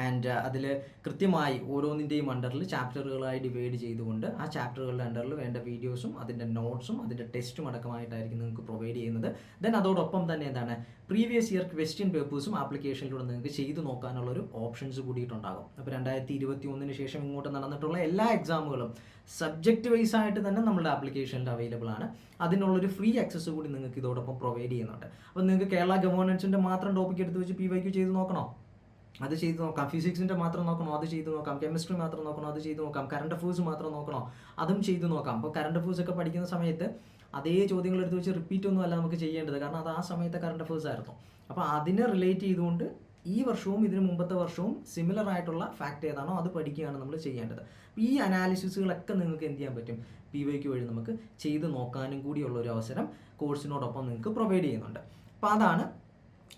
ആൻഡ് അതിൽ കൃത്യമായി ഓരോന്നിൻ്റെയും അണ്ടറിൽ ചാപ്റ്ററുകളായി ഡിവൈഡ് ചെയ്തുകൊണ്ട് ആ ചാപ്റ്ററുകളുടെ അണ്ടറിൽ വേണ്ട വീഡിയോസും അതിൻ്റെ നോട്ട്സും അതിൻ്റെ ടെസ്റ്റും അടക്കമായിട്ടായിരിക്കും നിങ്ങൾക്ക് പ്രൊവൈഡ് ചെയ്യുന്നത്. ദെൻ അതോടൊപ്പം തന്നെ എന്താണ് പ്രീവിയസ് ഇയർ ക്വസ്റ്റ്യൻ പേപ്പേഴ്സും ആപ്ലിക്കേഷനിലൂടെ നിങ്ങൾക്ക് ചെയ്തു നോക്കാനുള്ളൊരു ഓപ്ഷൻസ് കൂടിയിട്ടുണ്ടാകും. അപ്പോൾ 2021 ശേഷം ഇങ്ങോട്ട് നടന്നിട്ടുള്ള എല്ലാ എക്സാമുകളും സബ്ജക്റ്റ് വൈസ് ആയിട്ട് തന്നെ നമ്മുടെ ആപ്ലിക്കേഷനിൽ അവൈലബിൾ ആണ്. അതിനുള്ളൊരു ഫ്രീ ആക്സസ് കൂടി നിങ്ങൾക്ക് ഇതോടൊപ്പം പ്രൊവൈഡ് ചെയ്യുന്നുണ്ട്. അപ്പോൾ നിങ്ങൾക്ക് കേരള ഗവേണൻസിൻ്റെ മാത്രം ടോപ്പിക് എടുത്ത് വെച്ച് PYQ ചെയ്ത് നോക്കണോ, അത് ചെയ്ത് നോക്കാം. ഫിസിക്സിൻ്റെ മാത്രം നോക്കണോ, അത് ചെയ്ത് നോക്കാം. കെമിസ്ട്രി മാത്രം നോക്കണോ, അത് ചെയ്ത് നോക്കാം. കറണ്ട് അഫേഴ്സ് മാത്രം നോക്കണോ, അതും ചെയ്ത് നോക്കാം. അപ്പോൾ കറണ്ട് അഫേഴ്സ് ഒക്കെ പഠിക്കുന്ന സമയത്ത് അതേ ചോദ്യങ്ങൾ എടുത്ത് വെച്ച് റിപ്പീറ്റ് ഒന്നും അല്ല നമുക്ക് ചെയ്യേണ്ടത്, കാരണം അത് ആ സമയത്തെ കറണ്ട് അഫേഴ്സ് ആയിരുന്നു. അപ്പോൾ അതിനെ റിലേറ്റ് ചെയ്തുകൊണ്ട് ഈ വർഷവും ഇതിന് മുമ്പത്തെ വർഷവും സിമിലർ ആയിട്ടുള്ള ഫാക്ട് ഏതാണോ അത് പഠിക്കുകയാണ് നമ്മൾ ചെയ്യേണ്ടത്. ഈ അനാലിസിസുകളൊക്കെ നിങ്ങൾക്ക് എന്ത് ചെയ്യാൻ പറ്റും, PYQ വഴി നമുക്ക് ചെയ്ത് നോക്കാനും കൂടിയുള്ള ഒരു അവസരം കോഴ്സിനോടൊപ്പം നിങ്ങൾക്ക് പ്രൊവൈഡ് ചെയ്യുന്നുണ്ട്. അപ്പോൾ അതാണ്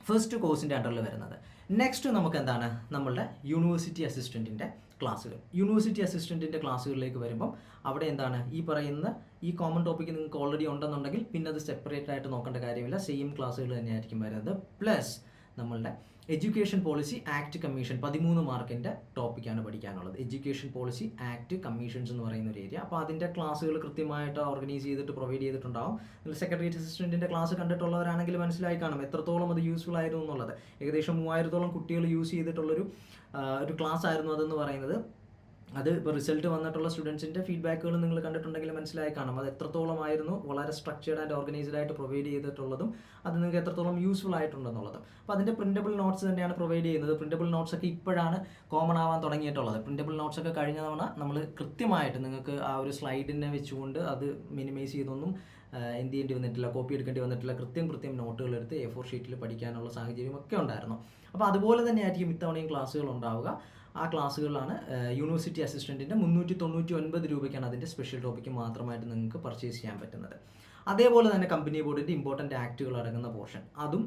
ഫസ്റ്റ് കോഴ്സിൻ്റെ അണ്ടറിൽ വരുന്നത്. നെക്സ്റ്റ് നമുക്ക് എന്താണ് നമ്മളുടെ യൂണിവേഴ്സിറ്റി അസിസ്റ്റൻറ്റിൻ്റെ ക്ലാസ്സുകൾ. യൂണിവേഴ്സിറ്റി അസിസ്റ്റൻറ്റിൻ്റെ ക്ലാസ്സുകളിലേക്ക് വരുമ്പം അവിടെ എന്താണ് ഈ പറയുന്ന ഈ കോമൺ ടോപ്പിക്ക് നിങ്ങൾക്ക് ഓൾറെഡി ഉണ്ടെന്നുണ്ടെങ്കിൽ പിന്നെ അത് സെപ്പറേറ്റ് ആയിട്ട് നോക്കേണ്ട കാര്യമില്ല, സെയിം ക്ലാസ്സുകൾ തന്നെയായിരിക്കും വരുന്നത്. പ്ലസ് നമ്മളുടെ എഡ്യൂക്കേഷൻ പോളിസി ആക്ട് കമ്മീഷൻ 13 മാർക്കിൻ്റെ ടോപ്പിക്കാണ് പഠിക്കാനുള്ളത്. എഡ്യൂക്കേഷൻ പോളിസി ആക്ട് കമ്മീഷൻസ് എന്ന് പറയുന്ന ഒരു ഏരിയ. അപ്പോൾ അതിൻ്റെ ക്ലാസ്സുകൾ കൃത്യമായിട്ട് ഓർഗനൈസ് ചെയ്തിട്ട് പ്രൊവൈഡ് ചെയ്തിട്ടുണ്ടാവും. നിങ്ങൾ സെക്രട്ടേറിയറ്റ് അസിസ്റ്റൻറ്റിൻ്റെ ക്ലാസ് കണ്ടിട്ടുള്ളവരാണെങ്കിൽ മനസ്സിലായി കാണും എത്രത്തോളം അത് യൂസ്ഫുൾ ആയിരുന്നു എന്നുള്ളത്. ഏകദേശം 3000-ഓളം കുട്ടികൾ യൂസ് ചെയ്തിട്ടുള്ളൊരു ഒരു ക്ലാസ് ആയിരുന്നു അതെന്ന് പറയുന്നത്. അത് ഇപ്പോൾ റിസൾട്ട് വന്നിട്ടുള്ള സ്റ്റുഡൻസിൻ്റെ ഫീഡ്ബാക്കുകൾ നിങ്ങൾ കണ്ടിട്ടുണ്ടെങ്കിൽ മനസ്സിലായി കാണും അത് എത്രത്തോളമായിരുന്നു വളരെ സ്ട്രക്ചേർഡ് ആൻഡ് ഓർഗനൈസ്ഡ് ആയിട്ട് പ്രൊവൈഡ് ചെയ്തിട്ടുള്ളതും അത് നിങ്ങൾക്ക് എത്രത്തോളം യൂസ്ഫുൾ ആയിട്ടുണ്ടെന്നുള്ളതും. അപ്പോൾ അതിൻ്റെ പ്രിൻറ്റബിൾ നോട്ട്സ് തന്നെയാണ് പ്രൊവൈഡ് ചെയ്യുന്നത്. പ്രിൻറ്റബിൾ നോട്ട്സ് ഒക്കെ ഇപ്പോഴാണ് കോമൺ ആവാൻ തുടങ്ങിയിട്ടുള്ളത്. പ്രിൻറ്റബിൾ നോട്ട്സ് ഒക്കെ കഴിഞ്ഞ തവണ നമ്മൾ കൃത്യമായിട്ട് നിങ്ങൾക്ക് ആ ഒരു സ്ലൈഡിനെ വെച്ചുകൊണ്ട് അത് മിനിമൈസ് ചെയ്തൊന്നും എന്ത് ചെയ്യേണ്ടി വന്നിട്ടില്ല, കോപ്പി എടുക്കേണ്ടി വന്നിട്ടില്ല. കൃത്യം നോട്ടുകൾ എടുത്ത് A4 ഷീറ്റിൽ പഠിക്കാനുള്ള സാഹചര്യം ഒക്കെ ഉണ്ടായിരുന്നു. അപ്പോൾ അതുപോലെ തന്നെ ആയിരിക്കും ഇത്തവണയും ക്ലാസ്സുകൾ ഉണ്ടാവുക. ആ ക്ലാസ്സുകളിലാണ് യൂണിവേഴ്സിറ്റി അസിസ്റ്റൻറ്റിൻ്റെ 399 രൂപയ്ക്കാണ് അതിൻ്റെ സ്പെഷ്യൽ ടോപ്പിക്ക് മാത്രമായിട്ട് നിങ്ങൾക്ക് പർച്ചേസ് ചെയ്യാൻ പറ്റുന്നത്. അതേപോലെ തന്നെ കമ്പനി ബോർഡിൻ്റെ ഇമ്പോർട്ടൻ്റ് ആക്റ്റുകൾ അടങ്ങുന്ന പോർഷൻ അതും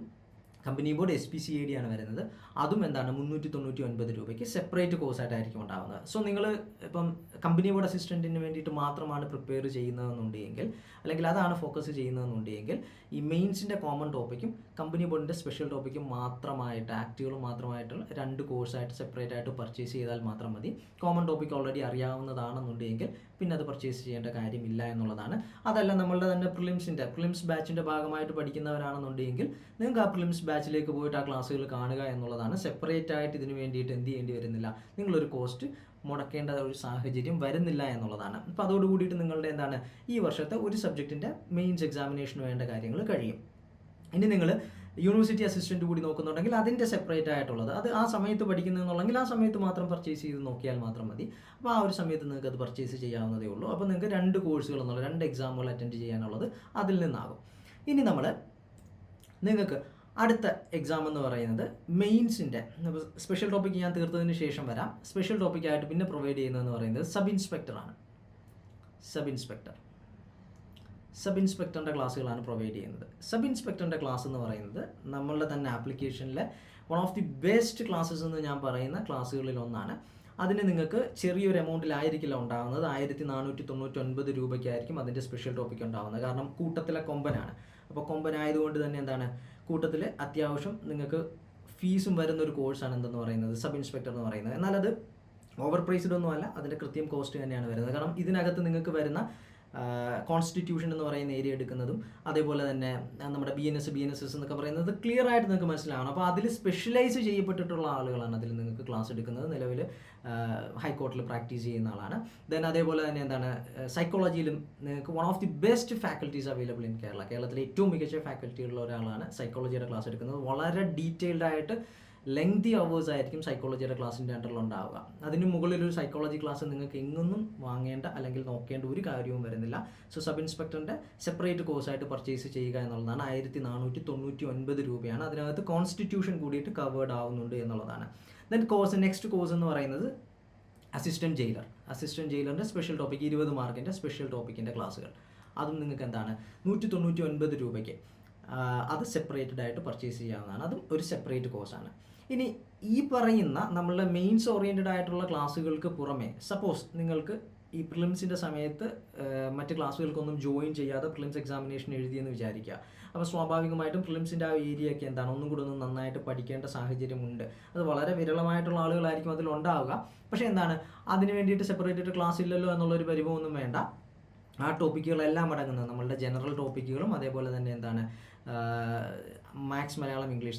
കമ്പനി ബോർഡ് SPCID ആണ് വരുന്നത്. അതും എന്താണ് 399 രൂപയ്ക്ക് സെപ്പറേറ്റ് കോഴ്സായിട്ടായിരിക്കും ഉണ്ടാകുന്നത്. സോ നിങ്ങൾ ഇപ്പം കമ്പനി ബോർഡ് അസിസ്റ്റൻറ്റിന് വേണ്ടിയിട്ട് മാത്രമാണ് പ്രിപ്പയർ ചെയ്യുന്നതെന്നുണ്ടെങ്കിൽ അല്ലെങ്കിൽ അതാണ് ഫോക്കസ് ചെയ്യുന്നതെന്നുണ്ടെങ്കിൽ ഈ മെയിൻസിൻ്റെ കോമൺ ടോപ്പിക്കും കമ്പനി ബോർഡിൻ്റെ സ്പെഷ്യൽ ടോപ്പിക്കും മാത്രമായിട്ട് ആക്റ്റുകളും മാത്രമായിട്ടുള്ള 2 കോഴ്സായിട്ട് സെപ്പറേറ്റ് ആയിട്ട് പർച്ചേസ് ചെയ്താൽ മാത്രം മതി. കോമൺ ടോപ്പിക് ഓൾറെഡി അറിയാവുന്നതാണെന്നുണ്ടെങ്കിൽ പിന്നെ അത് പർച്ചേസ് ചെയ്യേണ്ട കാര്യമില്ല എന്നുള്ളതാണ്. അതല്ല നമ്മളുടെ തന്നെ പ്രിലിംസ് ബാച്ചിൻ്റെ ഭാഗമായിട്ട് പഠിക്കുന്നവരാണെന്നുണ്ടെങ്കിൽ നിങ്ങൾക്ക് ആ പ്രിലിംസ് ബാച്ചിലേക്ക് പോയിട്ട് ആ ക്ലാസ്സുകൾ കാണുക എന്നുള്ളതാണ്. സെപ്പറേറ്റ് ആയിട്ട് ഇതിന് വേണ്ടിയിട്ട് എന്ത് ചെയ്യേണ്ടി വരുന്നില്ല, നിങ്ങളൊരു കോസ്റ്റ് മുടക്കേണ്ട ഒരു സാഹചര്യം വരുന്നില്ല എന്നുള്ളതാണ്. അപ്പോൾ അതോടുകൂടിയിട്ട് നിങ്ങളുടെ എന്താണ് ഈ വർഷത്തെ ഒരു സബ്ജക്റ്റിൻ്റെ മെയിൻസ് എക്സാമിനേഷന് വേണ്ട കാര്യങ്ങൾ കഴിയും. ഇനി നിങ്ങൾ യൂണിവേഴ്സിറ്റി അസിസ്റ്റൻറ്റ് കൂടി നോക്കുന്നുണ്ടെങ്കിൽ അതിൻ്റെ സെപ്പറേറ്റ് ആയിട്ടുള്ളത് അത് ആ സമയത്ത് പഠിക്കുന്നതെന്നുണ്ടെങ്കിൽ ആ സമയത്ത് മാത്രം പർച്ചേസ് ചെയ്ത് നോക്കിയാൽ മാത്രം മതി. അപ്പോൾ ആ ഒരു സമയത്ത് നിങ്ങൾക്ക് അത് പർച്ചേസ് ചെയ്യാവുന്നതേ ഉള്ളൂ. അപ്പോൾ നിങ്ങൾക്ക് 2 കോഴ്സുകൾ എന്നുള്ള 2 എക്സാമുകൾ അറ്റൻഡ് ചെയ്യാനുള്ളത് അതിൽ നിന്നാകും. ഇനി നമ്മൾ നിങ്ങൾക്ക് അടുത്ത എക്സാം എന്ന് പറയുന്നത് മെയിൻസിൻ്റെ സ്പെഷ്യൽ ടോപ്പിക്ക് ഞാൻ തീർത്തതിന് ശേഷം വരാം. സ്പെഷ്യൽ ടോപ്പിക്കായിട്ട് പിന്നെ പ്രൊവൈഡ് ചെയ്യുന്നതെന്ന് പറയുന്നത് സബ് ഇൻസ്പെക്ടറാണ്. സബ് ഇൻസ്പെക്ടറിൻ്റെ ക്ലാസ്സുകളാണ് പ്രൊവൈഡ് ചെയ്യുന്നത്. സബ് ഇൻസ്പെക്ടറിൻ്റെ ക്ലാസ് എന്ന് പറയുന്നത് നമ്മളുടെ തന്നെ ആപ്ലിക്കേഷനിലെ one of the best classes എന്ന് ഞാൻ പറയുന്ന ക്ലാസ്സുകളിൽ ഒന്നാണ്. അതിന് നിങ്ങൾക്ക് ചെറിയൊരു എമൗണ്ടിലായിരിക്കില്ല ഉണ്ടാകുന്നത്. 1499 രൂപയ്ക്കായിരിക്കും അതിൻ്റെ സ്പെഷ്യൽ ടോപ്പിക്ക് ഉണ്ടാകുന്നത്. കാരണം കൂട്ടത്തിലെ കൊമ്പനാണ്. അപ്പോൾ കൊമ്പനായതുകൊണ്ട് തന്നെ എന്താണ് കൂട്ടത്തിൽ അത്യാവശ്യം നിങ്ങൾക്ക് ഫീസും വരുന്ന ഒരു കോഴ്സാണ് എന്തെന്ന് പറയുന്നത് സബ് ഇൻസ്പെക്ടർ എന്ന് പറയുന്നത്. എന്നാൽ അത് ഓവർ പ്രൈസ്ഡ് ഒന്നും അല്ല, അതിൻ്റെ കൃത്യം കോസ്റ്റ് തന്നെയാണ് വരുന്നത്. കാരണം ഇതിനകത്ത് നിങ്ങൾക്ക് വരുന്ന കോൺസ്റ്റിറ്റ്യൂഷൻ എന്ന് പറയുന്ന ഏരിയ എടുക്കുന്നതും അതേപോലെ തന്നെ നമ്മുടെ BNS എന്നൊക്കെ പറയുന്നത് ക്ലിയർ ആയിട്ട് നിങ്ങൾക്ക് മനസ്സിലാവണം. അപ്പോൾ അതിൽ സ്പെഷ്യലൈസ് ചെയ്യപ്പെട്ടിട്ടുള്ള ആളുകളാണ് അതിൽ നിങ്ങൾക്ക് ക്ലാസ് എടുക്കുന്നത്. നിലവിൽ ഹൈക്കോർട്ടിൽ പ്രാക്ടീസ് ചെയ്യുന്ന ആളാണ്. ദെൻ അതേപോലെ തന്നെ എന്താണ് സൈക്കോളജിയിലും നിങ്ങൾക്ക് one of the best faculties available in കേരളത്തിലെ ഏറ്റവും മികച്ച ഫാക്കൽറ്റിയുള്ള ഒരാളാണ് സൈക്കോളജിയുടെ ക്ലാസ് എടുക്കുന്നത്. വളരെ ഡീറ്റെയിൽഡ് ആയിട്ട് ലെങ്തി അവേഴ്സ് ആയിരിക്കും സൈക്കോളജിയുടെ ക്ലാസ്സിൻ്റെ അണ്ടറിൽ ഉണ്ടാവുക. അതിന് മുകളിലൊരു സൈക്കോളജി ക്ലാസ് നിങ്ങൾക്ക് എങ്ങൊന്നും വാങ്ങേണ്ട അല്ലെങ്കിൽ നോക്കേണ്ട ഒരു കാര്യവും വരുന്നില്ല. സോ സബ് ഇൻസ്പെക്ടറിൻ്റെ സെപ്പറേറ്റ് കോഴ്സായിട്ട് പർച്ചേസ് ചെയ്യുക എന്നുള്ളതാണ്. 1499 രൂപയാണ്. അതിനകത്ത് കോൺസ്റ്റിറ്റ്യൂഷൻ കൂടിയിട്ട് കവേർഡ് ആവുന്നുണ്ട് എന്നുള്ളതാണ്. ദെൻ നെക്സ്റ്റ് കോഴ്സ് എന്ന് പറയുന്നത് അസിസ്റ്റൻറ്റ് ജയിലറിൻ്റെ സ്പെഷ്യൽ ടോപ്പിക് 20 മാർക്കിൻ്റെ സ്പെഷ്യൽ ടോപ്പിക്കിൻ്റെ ക്ലാസ്സുകൾ. അതും നിങ്ങൾക്ക് എന്താണ് 199 രൂപയ്ക്ക് അത് സെപ്പറേറ്റഡ് ആയിട്ട് പർച്ചേസ് ചെയ്യാവുന്നതാണ്. അതും ഒരു സെപ്പറേറ്റ് കോഴ്സാണ്. ഇനി ഈ പറയുന്ന നമ്മളുടെ മെയിൻസ് ഓറിയൻറ്റഡ് ആയിട്ടുള്ള ക്ലാസ്സുകൾക്ക് പുറമെ സപ്പോസ് നിങ്ങൾക്ക് ഈ പ്രിലിംസിൻ്റെ സമയത്ത് മറ്റ് ക്ലാസ്സുകൾക്കൊന്നും ജോയിൻ ചെയ്യാതെ പ്രിലിംസ് എക്സാമിനേഷൻ എഴുതിയെന്ന് വിചാരിക്കുക. അപ്പോൾ സ്വാഭാവികമായിട്ടും പ്രിലിംസിൻ്റെ ആ ഏരിയയൊക്കെ എന്താണ് ഒന്നും കൂടെ ഒന്ന് നന്നായിട്ട് പഠിക്കേണ്ട സാഹചര്യമുണ്ട്. അത് വളരെ വിരളമായിട്ടുള്ള ആളുകളായിരിക്കും അതിലുണ്ടാവുക. പക്ഷേ എന്താണ് അതിന് വേണ്ടിയിട്ട് സെപ്പറേറ്റ് ക്ലാസ് ഇല്ലല്ലോ എന്നുള്ളൊരു പരിഭവമൊന്നും വേണ്ട. ആ ടോപ്പിക്കുകളെല്ലാം അടങ്ങുന്നത് നമ്മളുടെ ജനറൽ ടോപ്പിക്കുകളും അതേപോലെ തന്നെ എന്താണ് maths, Malayalam, English,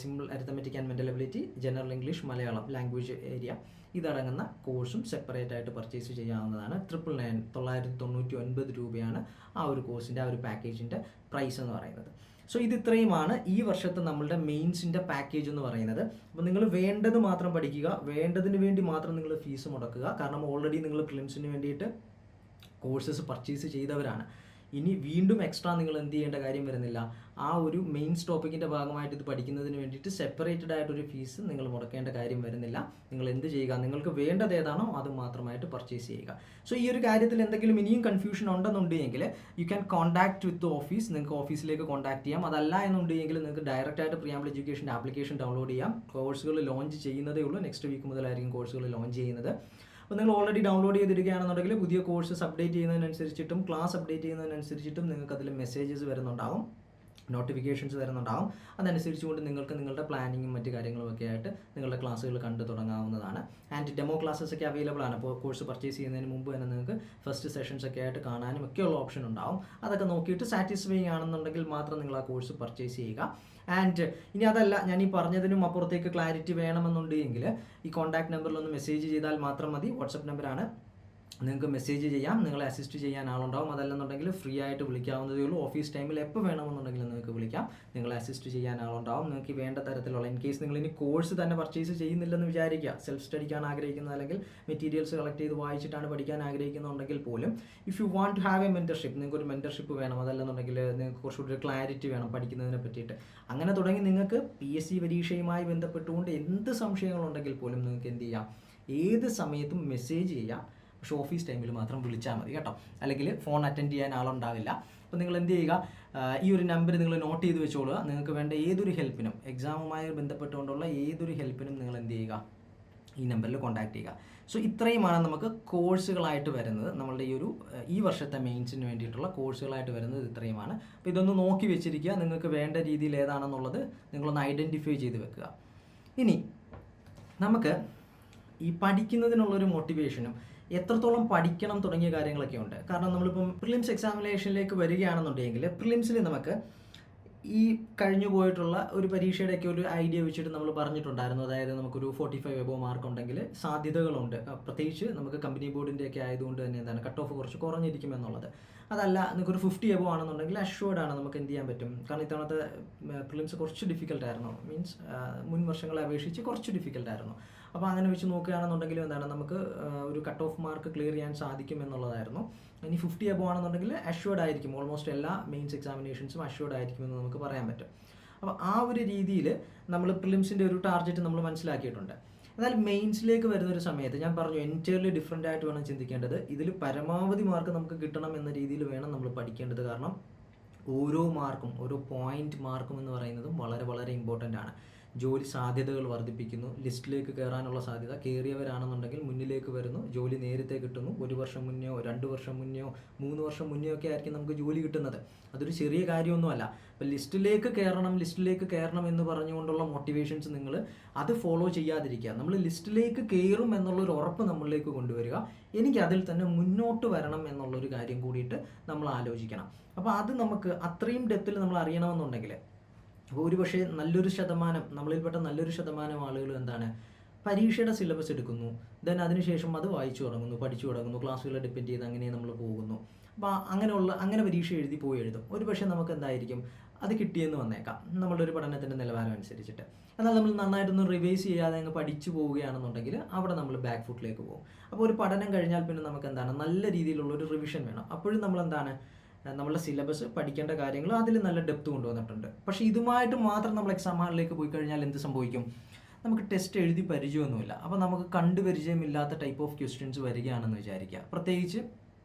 simple arithmetic and mental ability, general English, Malayalam language area ഇതടങ്ങുന്ന കോഴ്സും സെപ്പറേറ്റ് ആയിട്ട് പർച്ചേസ് ചെയ്യാവുന്നതാണ്. 999 രൂപയാണ് ആ ഒരു കോഴ്സിൻ്റെ ആ ഒരു പാക്കേജിൻ്റെ പ്രൈസ് എന്ന് പറയുന്നത്. സോ ഇത് ഇത്രയുമാണ് ഈ വർഷത്തെ നമ്മളുടെ മെയിൻസിൻ്റെ പാക്കേജ് എന്ന് പറയുന്നത്. അപ്പോൾ നിങ്ങൾ വേണ്ടത് മാത്രം പഠിക്കുക, വേണ്ടതിന് വേണ്ടി മാത്രം നിങ്ങൾ ഫീസ് മുടക്കുക. കാരണം ഓൾറെഡി നിങ്ങൾ പ്രിലിംസിന് വേണ്ടിയിട്ട് കോഴ്സസ് പർച്ചേസ് ചെയ്തവരാണ്. ഇനി വീണ്ടും എക്സ്ട്രാ നിങ്ങൾ എന്ത് ചെയ്യേണ്ട കാര്യം വരുന്നില്ല. ആ ഒരു മെയിൻസ് ടോപ്പിക്കിൻ്റെ ഭാഗമായിട്ട് ഇത് പഠിക്കുന്നതിന് വേണ്ടിയിട്ട് സെപ്പറേറ്റഡ് ആയിട്ടൊരു ഫീസ് നിങ്ങൾ മുടക്കേണ്ട കാര്യം വരുന്നില്ല. നിങ്ങൾ എന്ത് ചെയ്യുക, നിങ്ങൾക്ക് വേണ്ടത് ഏതാണോ അത് മാത്രമായിട്ട് പർച്ചേസ് ചെയ്യുക. സോ ഈ ഒരു കാര്യത്തിൽ എന്തെങ്കിലും ഇനിയും കൺഫ്യൂഷൻ ഉണ്ടെന്നുണ്ടെങ്കിൽ you can contact with office. നിങ്ങൾക്ക് ഓഫീസിലേക്ക് കോൺടാക്ട് ചെയ്യാം. അതല്ല എന്നുണ്ടെങ്കിൽ നിങ്ങൾക്ക് ഡയറക്റ്റ് ആയിട്ട് പ്രിയാമ്പിൾ എഡ്യൂക്കേഷൻ്റെ ആപ്ലിക്കേഷൻ ഡൗൺലോഡ് ചെയ്യാം. കോഴ്സുകൾ ലോഞ്ച് ചെയ്യുന്നതേ ഉള്ളൂ. നെക്സ്റ്റ് വീക്ക് മുതലായിരിക്കും കോഴ്സുകൾ ലോഞ്ച് ചെയ്യുന്നത്. അപ്പോൾ നിങ്ങൾ ഓൾറെഡി ഡൗൺലോഡ് ചെയ്തിരിക്കുകയാണെന്നുണ്ടെങ്കിൽ പുതിയ കോഴ്സസ് അപ്ഡേറ്റ് ചെയ്യുന്നതിനനുസരിച്ചിട്ടും ക്ലാസ് അപ്ഡേറ്റ് ചെയ്യുന്നതിനനുസരിച്ചിട്ടും നിങ്ങൾക്ക് അതിൽ മെസ്സേജസ് വരുന്നുണ്ടാവും, നോട്ടിഫിക്കേഷൻസ് വരുന്നുണ്ടാവും. അതനുസരിച്ചുകൊണ്ട് നിങ്ങൾക്ക് നിങ്ങളുടെ പ്ലാനിങ്ങും മറ്റു കാര്യങ്ങളുമൊക്കെ ആയിട്ട് നിങ്ങളുടെ ക്ലാസ്സുകൾ കണ്ടു തുടങ്ങാവുന്നതാണ്. ആൻഡ് ഡെമോ ക്ലാസ്സസ് ഒക്കെ അവൈലബിൾ ആണ്. അപ്പോൾ കോഴ്സ് പർച്ചേസ് ചെയ്യുന്നതിന് മുമ്പ് തന്നെ നിങ്ങൾക്ക് ഫസ്റ്റ് സെഷൻസ് ഒക്കെ ആയിട്ട് കാണാനും ഒക്കെയുള്ള ഓപ്ഷൻ ഉണ്ടാവും. അതൊക്കെ നോക്കിയിട്ട് സാറ്റിസ്ഫൈങ് ആണെന്നുണ്ടെങ്കിൽ മാത്രം നിങ്ങൾ ആ കോഴ്സ് പർച്ചേസ് ചെയ്യുക. ആൻഡ് ഇനി അതല്ല, ഞാൻ ഈ പറഞ്ഞതിനും അപ്പുറത്തേക്ക് ക്ലാരിറ്റി വേണമെന്നുണ്ടെങ്കിൽ ഈ കോൺടാക്ട് നമ്പറിലൊന്ന് മെസ്സേജ് ചെയ്താൽ മാത്രം മതി. വാട്സപ്പ് നമ്പറാണ്, നിങ്ങൾക്ക് മെസ്സേജ് ചെയ്യാം. നിങ്ങളെ അസിസ്റ്റ് ചെയ്യാൻ ആളുണ്ടാവും. അതല്ലെന്നുണ്ടെങ്കിൽ ഫ്രീ ആയിട്ട് വിളിക്കാവുന്നതേ ഉള്ളൂ. ഓഫീസ് ടൈമിൽ എപ്പോൾ വേണമെന്നുണ്ടെങ്കിൽ നിങ്ങൾക്ക് വിളിക്കാം. നിങ്ങളെ അസിസ്റ്റ് ചെയ്യാൻ ആളുണ്ടാവും. നിങ്ങൾക്ക് വേണ്ട തരത്തിലുള്ള, ഇൻ കേസ് നിങ്ങൾ ഇനി കോഴ്സ് തന്നെ പർച്ചേസ് ചെയ്യുന്നില്ലെന്ന് വിചാരിക്കുക, സെൽഫ് സ്റ്റഡിക്കാണ് ആഗ്രഹിക്കുന്നത്, അല്ലെങ്കിൽ മെറ്റീരിയൽസ് കളക്ട് ചെയ്ത് വായിച്ചിട്ടാണ് പഠിക്കാൻ ആഗ്രഹിക്കുന്നുണ്ടെങ്കിൽ പോലും if you want to have a mentorship, നിങ്ങൾക്ക് ഒരു മെൻറ്റർഷിപ്പ് വേണം, അതല്ലെന്നുണ്ടെങ്കിൽ നിങ്ങൾക്ക് കുറച്ചുകൂടി ക്ലാരിറ്റി വേണം പഠിക്കുന്നതിനെ പറ്റിയിട്ട്, അങ്ങനെ തുടങ്ങി നിങ്ങൾക്ക് PSC പരീക്ഷയുമായി ബന്ധപ്പെട്ടുകൊണ്ട് എന്ത് സംശയങ്ങളുണ്ടെങ്കിൽ പോലും നിങ്ങൾക്ക് എന്ത് ചെയ്യാം, ഏത് സമയത്തും മെസ്സേജ് ചെയ്യാം. പക്ഷേ ഓഫീസ് ടൈമിൽ മാത്രം വിളിച്ചാൽ മതി കേട്ടോ, അല്ലെങ്കിൽ ഫോൺ അറ്റൻഡ് ചെയ്യാൻ ആളുണ്ടാവില്ല. അപ്പോൾ നിങ്ങൾ എന്ത് ചെയ്യുക, ഈ ഒരു നമ്പർ നിങ്ങൾ നോട്ട് ചെയ്ത് വെച്ചോളുക. നിങ്ങൾക്ക് വേണ്ട ഏതൊരു ഹെൽപ്പിനും, എക്സാമുമായി ബന്ധപ്പെട്ടുകൊണ്ടുള്ള ഏതൊരു ഹെൽപ്പിനും നിങ്ങൾ എന്ത് ചെയ്യുക, ഈ നമ്പറിൽ കോൺടാക്ട് ചെയ്യുക. സോ ഇത്രയുമാണ് നമുക്ക് കോഴ്സുകളായിട്ട് വരുന്നത്. നമ്മളുടെ ഈ വർഷത്തെ മെയിൻസിന് വേണ്ടിയിട്ടുള്ള കോഴ്സുകളായിട്ട് വരുന്നത് ഇത്രയുമാണ്. അപ്പോൾ ഇതൊന്ന് നോക്കി വെച്ചിരിക്കുക. നിങ്ങൾക്ക് വേണ്ട രീതിയിൽ ഏതാണെന്നുള്ളത് നിങ്ങളൊന്ന് ഐഡൻറ്റിഫൈ ചെയ്ത് വെക്കുക. ഇനി നമുക്ക് ഈ പഠിക്കുന്നതിനുള്ളൊരു മോട്ടിവേഷനും എത്രത്തോളം പഠിക്കണം തുടങ്ങിയ കാര്യങ്ങളൊക്കെ ഉണ്ട്. കാരണം നമ്മളിപ്പം പ്രിലിംസ് എക്സാമിനേഷനിലേക്ക് വരികയാണെന്നുണ്ടെങ്കിൽ പ്രിലിംസിൽ നമുക്ക് ഈ കഴിഞ്ഞു പോയിട്ടുള്ള ഒരു പരീക്ഷയുടെയൊക്കെ ഒരു ഐഡിയ വെച്ചിട്ട് നമ്മൾ പറഞ്ഞിട്ടുണ്ടായിരുന്നു. അതായത് നമുക്കൊരു 45 എബോവ് മാർക്ക് ഉണ്ടെങ്കിൽ സാധ്യതകളുണ്ട്. പ്രത്യേകിച്ച് നമുക്ക് കമ്പനി ബോർഡിൻ്റെയൊക്കെ ആയതുകൊണ്ട് തന്നെ എന്താണ് കട്ട് ഓഫ് കുറച്ച് കുറഞ്ഞിരിക്കും എന്നുള്ളത്. അതല്ല നിങ്ങൾക്കൊരു 50 എബോവ് ആണെന്നുണ്ടെങ്കിൽ അഷ്വേർഡ് ആണ്, നമുക്ക് എന്ത് ചെയ്യാൻ പറ്റും. കാരണം ഇത്തവണത്തെ പ്രിലിംസ് കുറച്ച് ഡിഫിക്കൽട്ടായിരുന്നു, മീൻസ് മുൻ വർഷങ്ങളെ അപേക്ഷിച്ച് കുറച്ച് ഡിഫിക്കൽട്ടായിരുന്നു. അപ്പോൾ അങ്ങനെ വെച്ച് നോക്കുകയാണെന്നുണ്ടെങ്കിലും എന്താണ് നമുക്ക് ഒരു കട്ട് ഓഫ് മാർക്ക് ക്ലിയർ ചെയ്യാൻ സാധിക്കും എന്നുള്ളതായിരുന്നു. ഇനി 50 എബോവ് ആണെന്നുണ്ടെങ്കിൽ അഷ്വേർഡ് ആയിരിക്കും, ഓൾമോസ്റ്റ് എല്ലാ മെയിൻസ് എക്സാമിനേഷൻസും അഷ്വേർഡ് ആയിരിക്കുമെന്ന് നമുക്ക് പറയാൻ പറ്റും. അപ്പോൾ ആ ഒരു രീതിയിൽ നമ്മൾ പ്രിലിംസിൻ്റെ ഒരു ടാർഗറ്റ് നമ്മൾ മനസ്സിലാക്കിയിട്ടുണ്ട്. എന്നാൽ മെയിൻസിലേക്ക് വരുന്നൊരു സമയത്ത് ഞാൻ പറഞ്ഞു എൻറ്റയർലി ഡിഫറെൻ്റ് ആയിട്ട് വേണം ചിന്തിക്കേണ്ടത്. ഇതിൽ പരമാവധി മാർക്ക് നമുക്ക് കിട്ടണം എന്ന രീതിയിൽ വേണം നമ്മൾ പഠിക്കേണ്ടത്. കാരണം ഓരോ മാർക്കും, ഓരോ പോയിൻ്റ് മാർക്കും എന്ന് പറയുന്നതും വളരെ വളരെ ഇമ്പോർട്ടൻ്റ് ആണ്. ജോലി സാധ്യതകൾ വർദ്ധിപ്പിക്കുന്നു, ലിസ്റ്റിലേക്ക് കയറാനുള്ള സാധ്യത, കയറിയവരാണെന്നുണ്ടെങ്കിൽ മുന്നിലേക്ക് വരുന്നു, ജോലി നേരത്തെ കിട്ടുന്നു. 1 വർഷം മുന്നെയോ 2 വർഷം മുന്നെയോ 3 വർഷം മുന്നെയോ ഒക്കെ ആയിരിക്കും നമുക്ക് ജോലി കിട്ടുന്നത്. അതൊരു ചെറിയ കാര്യമൊന്നുമല്ല. അപ്പോൾ ലിസ്റ്റിലേക്ക് കയറണം എന്ന് പറഞ്ഞുകൊണ്ടുള്ള മോട്ടിവേഷൻസ് നിങ്ങൾ അത് ഫോളോ ചെയ്യാതിരിക്കുക. നമ്മൾ ലിസ്റ്റിലേക്ക് കയറും എന്നുള്ളൊരു ഉറപ്പ് നമ്മളിലേക്ക് കൊണ്ടുവരിക. എനിക്ക് അതിൽ തന്നെ മുന്നോട്ട് വരണം എന്നുള്ളൊരു കാര്യം കൂടിയിട്ട് നമ്മൾ ആലോചിക്കണം. അപ്പോൾ അത് നമുക്ക് അത്രയും ഡെപ്തിൽ നമ്മൾ അറിയണമെന്നുണ്ടെങ്കിൽ, അപ്പോൾ ഒരുപക്ഷെ നമ്മളിൽപ്പെട്ട നല്ലൊരു ശതമാനം ആളുകൾ എന്താണ് പരീക്ഷയുടെ സിലബസ് എടുക്കുന്നു, ദെൻ അതിനുശേഷം അത് വായിച്ചു തുടങ്ങുന്നു, പഠിച്ചു തുടങ്ങുന്നു, ക്ലാസ്സുകളെ ഡിപ്പെൻഡ് ചെയ്ത് അങ്ങനെ നമ്മൾ പോകുന്നു. അപ്പോൾ അങ്ങനെ പരീക്ഷ എഴുതും. ഒരുപക്ഷെ നമുക്ക് എന്തായിരിക്കും അത് കിട്ടിയെന്ന് വന്നേക്കാം നമ്മളുടെ ഒരു പഠനത്തിൻ്റെ നിലവാരം അനുസരിച്ചിട്ട്. എന്നാൽ നമ്മൾ നന്നായിട്ടൊന്നും റിവൈസ് ചെയ്യാതെ അങ്ങ് പഠിച്ചു പോവുകയാണെന്നുണ്ടെങ്കിൽ അവിടെ നമ്മൾ ബാക്ക് ഫുട്ടിലേക്ക് പോകും. അപ്പോൾ ഒരു പഠനം കഴിഞ്ഞാൽ പിന്നെ നമുക്ക് എന്താണ് നല്ല രീതിയിലുള്ളൊരു റിവിഷൻ വേണം. അപ്പോഴും നമ്മളെന്താണ് നമ്മളുടെ സിലബസ് പഠിക്കേണ്ട കാര്യങ്ങൾ അതിൽ നല്ല ഡെപ്ത് കൊണ്ടുവന്നിട്ടുണ്ട്. പക്ഷേ ഇതുമായിട്ട് മാത്രം നമ്മൾ എക്സാം ഹാളിലേക്ക് പോയി കഴിഞ്ഞാൽ എന്ത് സംഭവിക്കും, നമുക്ക് ടെസ്റ്റ് എഴുതി പരിചയമൊന്നുമില്ല. അപ്പോൾ നമുക്ക് കണ്ടു പരിചയമില്ലാത്ത ടൈപ്പ് ഓഫ് ക്വസ്റ്റ്യൻസ് വരികയാണെന്ന് വിചാരിക്കുക. പ്രത്യേകിച്ച്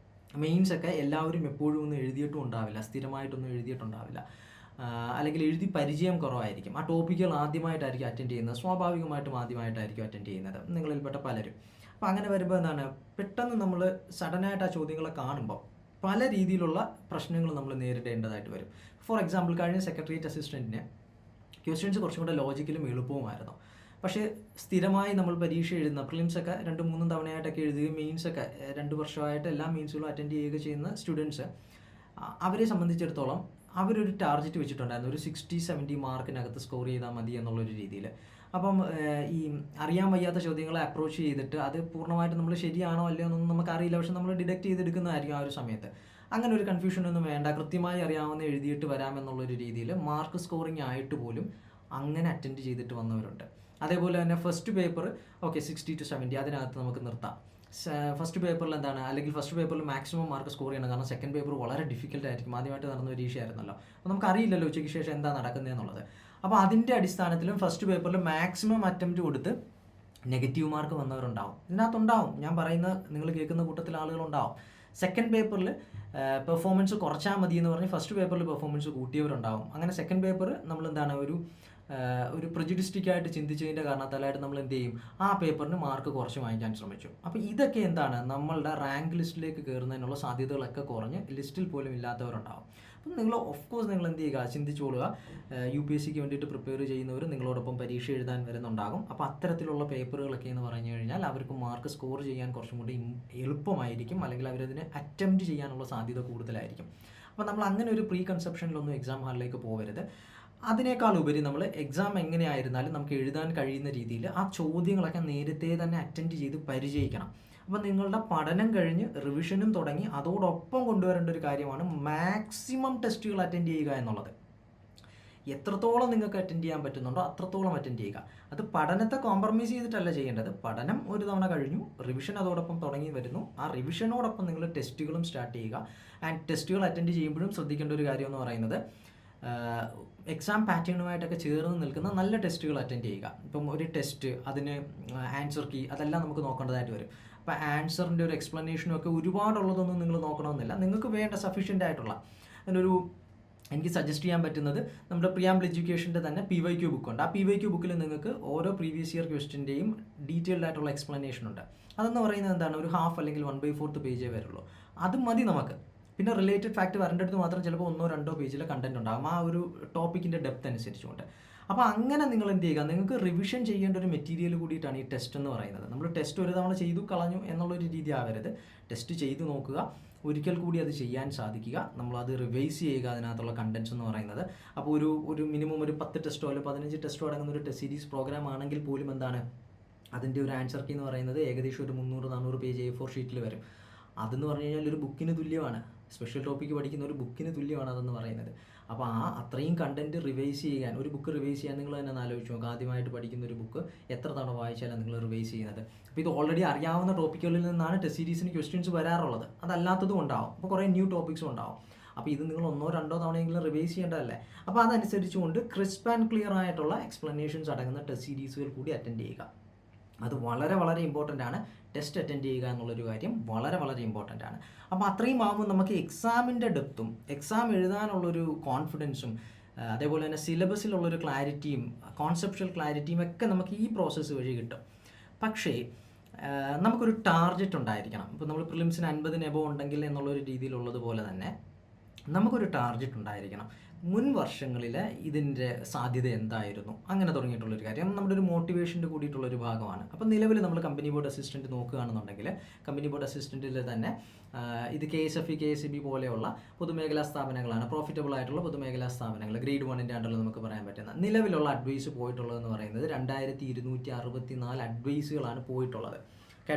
മെയിൻസൊക്കെ എല്ലാവരും എപ്പോഴും ഒന്നും എഴുതിയിട്ടും ഉണ്ടാവില്ല, സ്ഥിരമായിട്ടൊന്നും എഴുതിയിട്ടുണ്ടാവില്ല. അല്ലെങ്കിൽ എഴുതി പരിചയം കുറവായിരിക്കും. ആ ടോപ്പിക്കുകൾ ആദ്യമായിട്ടായിരിക്കും അറ്റൻഡ് ചെയ്യുന്നത്, സ്വാഭാവികമായിട്ടും ആദ്യമായിട്ടായിരിക്കും അറ്റൻഡ് ചെയ്യുന്നത് നിങ്ങളിൽപ്പെട്ട പലരും. അപ്പോൾ അങ്ങനെ വരുമ്പോൾ എന്താണ്, പെട്ടെന്ന് നമ്മൾ സഡനായിട്ട് ആ ചോദ്യങ്ങളെ കാണുമ്പോൾ പല രീതിയിലുള്ള പ്രശ്നങ്ങൾ നമ്മൾ നേരിടേണ്ടതായിട്ട് വരും. ഫോർ എക്സാമ്പിൾ, കഴിഞ്ഞ സെക്രട്ടേറിയറ്റ് അസിസ്റ്റൻറ്റിന് ക്വസ്റ്റ്യൻസ് കുറച്ചും കൂടെ ലോജിക്കലും എളുപ്പവുമായിരുന്നു. പക്ഷേ സ്ഥിരമായി നമ്മൾ പരീക്ഷ എഴുതുന്ന പ്രിലിംസൊക്കെ 2-3 തവണയായിട്ടൊക്കെ എഴുതുകയും മെയിൻസൊക്കെ 2 വർഷമായിട്ട് എല്ലാ മെയിൻസുകളും അറ്റൻഡ് ചെയ്യുകയൊക്കെ ചെയ്യുന്ന സ്റ്റുഡൻസ്, അവരെ സംബന്ധിച്ചിടത്തോളം അവരൊരു ടാർഗറ്റ് വെച്ചിട്ടുണ്ടായിരുന്നു, ഒരു 60-70 മാർക്കിനകത്ത് സ്കോർ ചെയ്താൽ മതി എന്നുള്ളൊരു രീതിയിൽ. അപ്പം ഈ അറിയാൻ വയ്യാത്ത ചോദ്യങ്ങളെ അപ്രോച്ച് ചെയ്തിട്ട് അത് പൂർണ്ണമായിട്ട് നമ്മൾ ശരിയാണോ അല്ലയോ എന്നൊന്നും നമുക്കറിയില്ല, പക്ഷെ നമ്മൾ ഡിഡക്റ്റ് ചെയ്തെടുക്കുന്നതായിരിക്കും ആ ഒരു സമയത്ത്. അങ്ങനെ ഒരു കൺഫ്യൂഷനൊന്നും വേണ്ട, കൃത്യമായി അറിയാവുന്ന എഴുതിയിട്ട് വരാമെന്നുള്ളൊരു രീതിയിൽ മാർക്ക് സ്കോറിങ് ആയിട്ട് പോലും അങ്ങനെ അറ്റൻഡ് ചെയ്തിട്ട് വന്നവരുണ്ട്. അതേപോലെ തന്നെ ഫസ്റ്റ് പേപ്പർ 60-70 അതിനകത്ത് നമുക്ക് നിർത്താം. ഫസ്റ്റ് പേപ്പറിൽ എന്താണ്, അല്ലെങ്കിൽ ഫസ്റ്റ് പേപ്പറിൽ മാക്സിമം മാർക്ക് സ്കോർ ചെയ്യണം, കാരണം സെക്കൻഡ് പേപ്പർ വളരെ ഡിഫിക്കൽട്ട് ആയിരിക്കും, ആദ്യമായിട്ട് നടന്ന പരീക്ഷയായിരുന്നല്ലോ. അപ്പോൾ നമുക്കറിയില്ലല്ലോ ഉച്ചയ്ക്ക് ശേഷം എന്താ നടക്കുന്നതെന്നുള്ളത്. അപ്പോൾ അതിൻ്റെ അടിസ്ഥാനത്തിലും ഫസ്റ്റ് പേപ്പറിൽ മാക്സിമം അറ്റംപ്റ്റ് കൊടുത്ത് നെഗറ്റീവ് മാർക്ക് വന്നവരുണ്ടാവും, ഇതിനകത്തുണ്ടാവും. ഞാൻ പറയുന്ന നിങ്ങൾ കേൾക്കുന്ന കൂട്ടത്തിൽ ആളുകളുണ്ടാവും. സെക്കൻഡ് പേപ്പറിൽ പെർഫോമൻസ് കുറച്ചാൽ മതി എന്ന് പറഞ്ഞ് ഫസ്റ്റ് പേപ്പറിൽ പെർഫോമൻസ് കൂട്ടിയവരുണ്ടാവും. അങ്ങനെ സെക്കൻഡ് പേപ്പർ നമ്മൾ എന്താണ് ഒരു പ്രജുഡിസ്റ്റിക് ആയിട്ട് ചിന്തിച്ചതിൻ്റെ കാരണത്താലായിട്ട് നമ്മൾ എന്ത് ചെയ്യും, ആ പേപ്പറിന് മാർക്ക് കുറച്ച് വാങ്ങിക്കാൻ ശ്രമിച്ചു. അപ്പോൾ ഇതൊക്കെ എന്താണ്, നമ്മളുടെ റാങ്ക് ലിസ്റ്റിലേക്ക് കയറുന്നതിനുള്ള സാധ്യതകളൊക്കെ കുറഞ്ഞ് ലിസ്റ്റിൽ പോലും ഇല്ലാത്തവരുണ്ടാവും. അപ്പം നിങ്ങൾ ഓഫ് കോഴ്സ് നിങ്ങൾ എന്ത് ചെയ്യുക, ചിന്തിച്ചോളുക. UPSCക്ക് വേണ്ടിയിട്ട് പ്രിപ്പയർ ചെയ്യുന്നവർ നിങ്ങളോടൊപ്പം പരീക്ഷ എഴുതാൻ വരുന്നുണ്ടാകും. അപ്പോൾ അത്തരത്തിലുള്ള പേപ്പറുകളൊക്കെ എന്ന് പറഞ്ഞു കഴിഞ്ഞാൽ അവർക്ക് മാർക്ക് സ്കോർ ചെയ്യാൻ കുറച്ചും കൂടി എളുപ്പമായിരിക്കും, അല്ലെങ്കിൽ അവരതിനെ അറ്റംപ്റ്റ് ചെയ്യാനുള്ള സാധ്യത കൂടുതലായിരിക്കും. അപ്പോൾ നമ്മൾ അങ്ങനെ ഒരു പ്രീ കൺസെപ്ഷനിലൊന്നും എക്സാം ഹാളിലേക്ക് പോകരുത്. അതിനേക്കാൾ ഉപരി നമ്മൾ എക്സാം എങ്ങനെയായിരുന്നാലും നമുക്ക് എഴുതാൻ കഴിയുന്ന രീതിയിൽ ആ ചോദ്യങ്ങളൊക്കെ നേരത്തെ തന്നെ അറ്റൻഡ് ചെയ്ത് പരിചയിക്കണം. അപ്പോൾ നിങ്ങളുടെ പഠനം കഴിഞ്ഞ് റിവിഷനും തുടങ്ങി അതോടൊപ്പം കൊണ്ടുവരേണ്ട ഒരു കാര്യമാണ് മാക്സിമം ടെസ്റ്റുകൾ അറ്റൻഡ് ചെയ്യുക എന്നുള്ളത്. എത്രത്തോളം നിങ്ങൾക്ക് അറ്റൻഡ് ചെയ്യാൻ പറ്റുന്നുണ്ടോ അത്രത്തോളം അറ്റൻഡ് ചെയ്യുക. അത് പഠനത്തെ കോംപ്രമൈസ് ചെയ്തിട്ടല്ല ചെയ്യേണ്ടത്. പഠനം ഒരു തവണ കഴിഞ്ഞു, റിവിഷൻ അതോടൊപ്പം തുടങ്ങി വരുന്നു, ആ റിവിഷനോടൊപ്പം നിങ്ങൾ ടെസ്റ്റുകളും സ്റ്റാർട്ട് ചെയ്യുക. ആൻഡ് ടെസ്റ്റുകൾ അറ്റൻഡ് ചെയ്യുമ്പോഴും ശ്രദ്ധിക്കേണ്ട ഒരു കാര്യം എന്ന് പറയുന്നത്, എക്സാം പാറ്റേണുമായിട്ടൊക്കെ ചേർന്ന് നിൽക്കുന്ന നല്ല ടെസ്റ്റുകൾ അറ്റൻഡ് ചെയ്യുക. ഇപ്പം ഒരു ടെസ്റ്റ്, അതിന് ആൻസർ കീ, അതെല്ലാം നമുക്ക് നോക്കേണ്ടതായിട്ട് വരും. അപ്പോൾ ആൻസറിൻ്റെ ഒരു എക്സ്പ്ലനേഷനും ഒക്കെ ഒരുപാടുള്ളതൊന്നും നിങ്ങൾ നോക്കണമെന്നില്ല. നിങ്ങൾക്ക് വേണ്ട സഫീഷ്യൻ്റ് ആയിട്ടുള്ള എനിക്ക് സജസ്റ്റ് ചെയ്യാൻ പറ്റുന്നത് നമ്മുടെ പ്രിയാമ്പിൾ എഡ്യൂക്കേഷൻ്റെ തന്നെ PYQ ബുക്കുണ്ട്. ആ PYQ ബുക്കിൽ നിങ്ങൾക്ക് ഓരോ പ്രീവിയസ് ഇയർ ക്വസ്റ്റിൻ്റെയും ഡീറ്റെയിൽഡ് ആയിട്ടുള്ള എക്സ്പ്ലനേഷൻ ഉണ്ട്. അതെന്ന് പറയുന്നത് എന്താണ്, ഒരു ഹാഫ് അല്ലെങ്കിൽ 1/4 പേജേ വരുള്ളൂ. അത് മതി നമുക്ക്. പിന്നെ റിലേറ്റഡ് ഫാക്ട് വരേണ്ടടുത്ത് മാത്രം ചിലപ്പോൾ 1-2 പേജിലെ കണ്ടന്റ് ഉണ്ടാകും, ആ ഒരു ടോപ്പിക്കിൻ്റെ ഡെപ്ത് അനുസരിച്ചുകൊണ്ട്. അപ്പോൾ അങ്ങനെ നിങ്ങൾ എന്ത് ചെയ്യുക, നിങ്ങൾക്ക് റിവിഷൻ ചെയ്യേണ്ട ഒരു മെറ്റീരിയൽ കൂടിയിട്ടാണ് ഈ ടെസ്റ്റ് എന്ന് പറയുന്നത്. നമ്മൾ ടെസ്റ്റ് ഒരു തവണ ചെയ്തു കളഞ്ഞു എന്നുള്ളൊരു രീതി ആവരുത്. ടെസ്റ്റ് ചെയ്ത് നോക്കുക, ഒരിക്കൽ കൂടി അത് ചെയ്യാൻ സാധിക്കുക, നമ്മളത് റിവൈസ് ചെയ്യുക അതിനകത്തുള്ള കണ്ടൻസ് എന്ന് പറയുന്നത്. അപ്പോൾ ഒരു മിനിമം ഒരു 10 ടെസ്റ്റോ അല്ലെങ്കിൽ 15 ടെസ്റ്റോ അടങ്ങുന്ന ഒരു ടെസ്റ്റ് സീരീസ് പ്രോഗ്രാം ആണെങ്കിൽ പോലും എന്താണ്, അതിൻ്റെ ഒരു ആൻസർ കീ എന്ന് പറയുന്നത് ഏകദേശം ഒരു 300-400 പേജ് A4 ഷീറ്റിൽ വരും. അതെന്ന് പറഞ്ഞു കഴിഞ്ഞാൽ ഒരു ബുക്കിന് തുല്യമാണ്, സ്പെഷ്യൽ ടോപ്പിക്ക് പഠിക്കുന്ന ഒരു ബുക്കിന് തുല്യമാണ് അതെന്ന് പറയുന്നത്. അപ്പോൾ അത്രയും കണ്ടൻറ്റ് റിവൈസ് ചെയ്യാൻ, ഒരു ബുക്ക് റിവൈസ് ചെയ്യാൻ നിങ്ങൾ തന്നെ ആലോചിച്ച് നോക്കുക. ആദ്യമായിട്ട് പഠിക്കുന്ന ഒരു ബുക്ക് എത്ര തവണ വായിച്ചാലാണ് നിങ്ങൾ റിവൈസ് ചെയ്യുന്നത്. അപ്പോൾ ഇത് ഓൾറെഡി അറിയാവുന്ന ടോപ്പിക്കുകളിൽ നിന്നാണ് ടെസ്റ്റ് സീരീസിന് ക്വസ്റ്റ്യൻസ് വരാറുള്ളത്, അതല്ലാത്തതും ഉണ്ടാവും. അപ്പോൾ കുറേ ന്യൂ ടോപ്പിക്സും ഉണ്ടാവും. അപ്പോൾ ഇത് നിങ്ങൾ 1-2 തവണയെങ്കിലും റിവൈസ് ചെയ്യേണ്ടതല്ലേ. അപ്പോൾ അതനുസരിച്ചുകൊണ്ട് ക്രിസ്പ് ആൻഡ് ക്ലിയർ ആയിട്ടുള്ള എക്സ്പ്ലനേഷൻസ് അടങ്ങുന്ന ടെസ്റ്റ് സീരീസുകൾ കൂടി അറ്റൻഡ് ചെയ്യുക. അത് വളരെ വളരെ ഇമ്പോർട്ടൻ്റ് ആണ്. ടെസ്റ്റ് അറ്റൻഡ് ചെയ്യുക എന്നുള്ളൊരു കാര്യം വളരെ വളരെ ഇമ്പോർട്ടൻ്റ് ആണ്. അപ്പോൾ അത്രയും ആകുമ്പോൾ നമുക്ക് എക്സാമിൻ്റെ ഡെപ്തും എക്സാം എഴുതാനുള്ളൊരു കോൺഫിഡൻസും അതേപോലെ തന്നെ സിലബസിലുള്ളൊരു ക്ലാരിറ്റിയും കോൺസെപ്ച്വൽ ക്ലാരിറ്റിയും ഒക്കെ നമുക്ക് ഈ പ്രോസസ്സ് വഴി കിട്ടും. പക്ഷേ നമുക്കൊരു ടാർഗറ്റ് ഉണ്ടായിരിക്കണം. ഇപ്പോൾ നമ്മൾ പ്രിലിംസിന് 50 എബോവ് ഉണ്ടെങ്കിൽ എന്നുള്ളൊരു രീതിയിലുള്ളതുപോലെ തന്നെ നമുക്കൊരു ടാർഗറ്റ് ഉണ്ടായിരിക്കണം. മുൻ വർഷങ്ങളിൽ ഇതിൻ്റെ സാധ്യത എന്തായിരുന്നു, അങ്ങനെ തുടങ്ങിയിട്ടുള്ളൊരു കാര്യം നമ്മുടെ ഒരു മോട്ടിവേഷൻ്റെ കൂടിയിട്ടുള്ളൊരു ഭാഗമാണ്. അപ്പോൾ നിലവിൽ നമ്മൾ കമ്പനി ബോർഡ് അസിസ്റ്റൻറ്റ് നോക്കുകയാണെന്നുണ്ടെങ്കിൽ കമ്പനി ബോർഡ് അസിസ്റ്റൻറ്റിൽ തന്നെ ഇത് KSFE KSEB പോലെയുള്ള പൊതുമേഖലാ സ്ഥാപനങ്ങളാണ്, പ്രോഫിറ്റബിൾ ആയിട്ടുള്ള പൊതുമേഖലാ സ്ഥാപനങ്ങൾ, ഗ്രേഡ് 1 അണ്ടറിൽ നമുക്ക് പറയാൻ പറ്റുന്ന നിലവിലുള്ള അഡ്വൈസ് പോയിട്ടുള്ളതെന്ന് പറയുന്നത് 2264 അഡ്വൈസുകളാണ് പോയിട്ടുള്ളത്.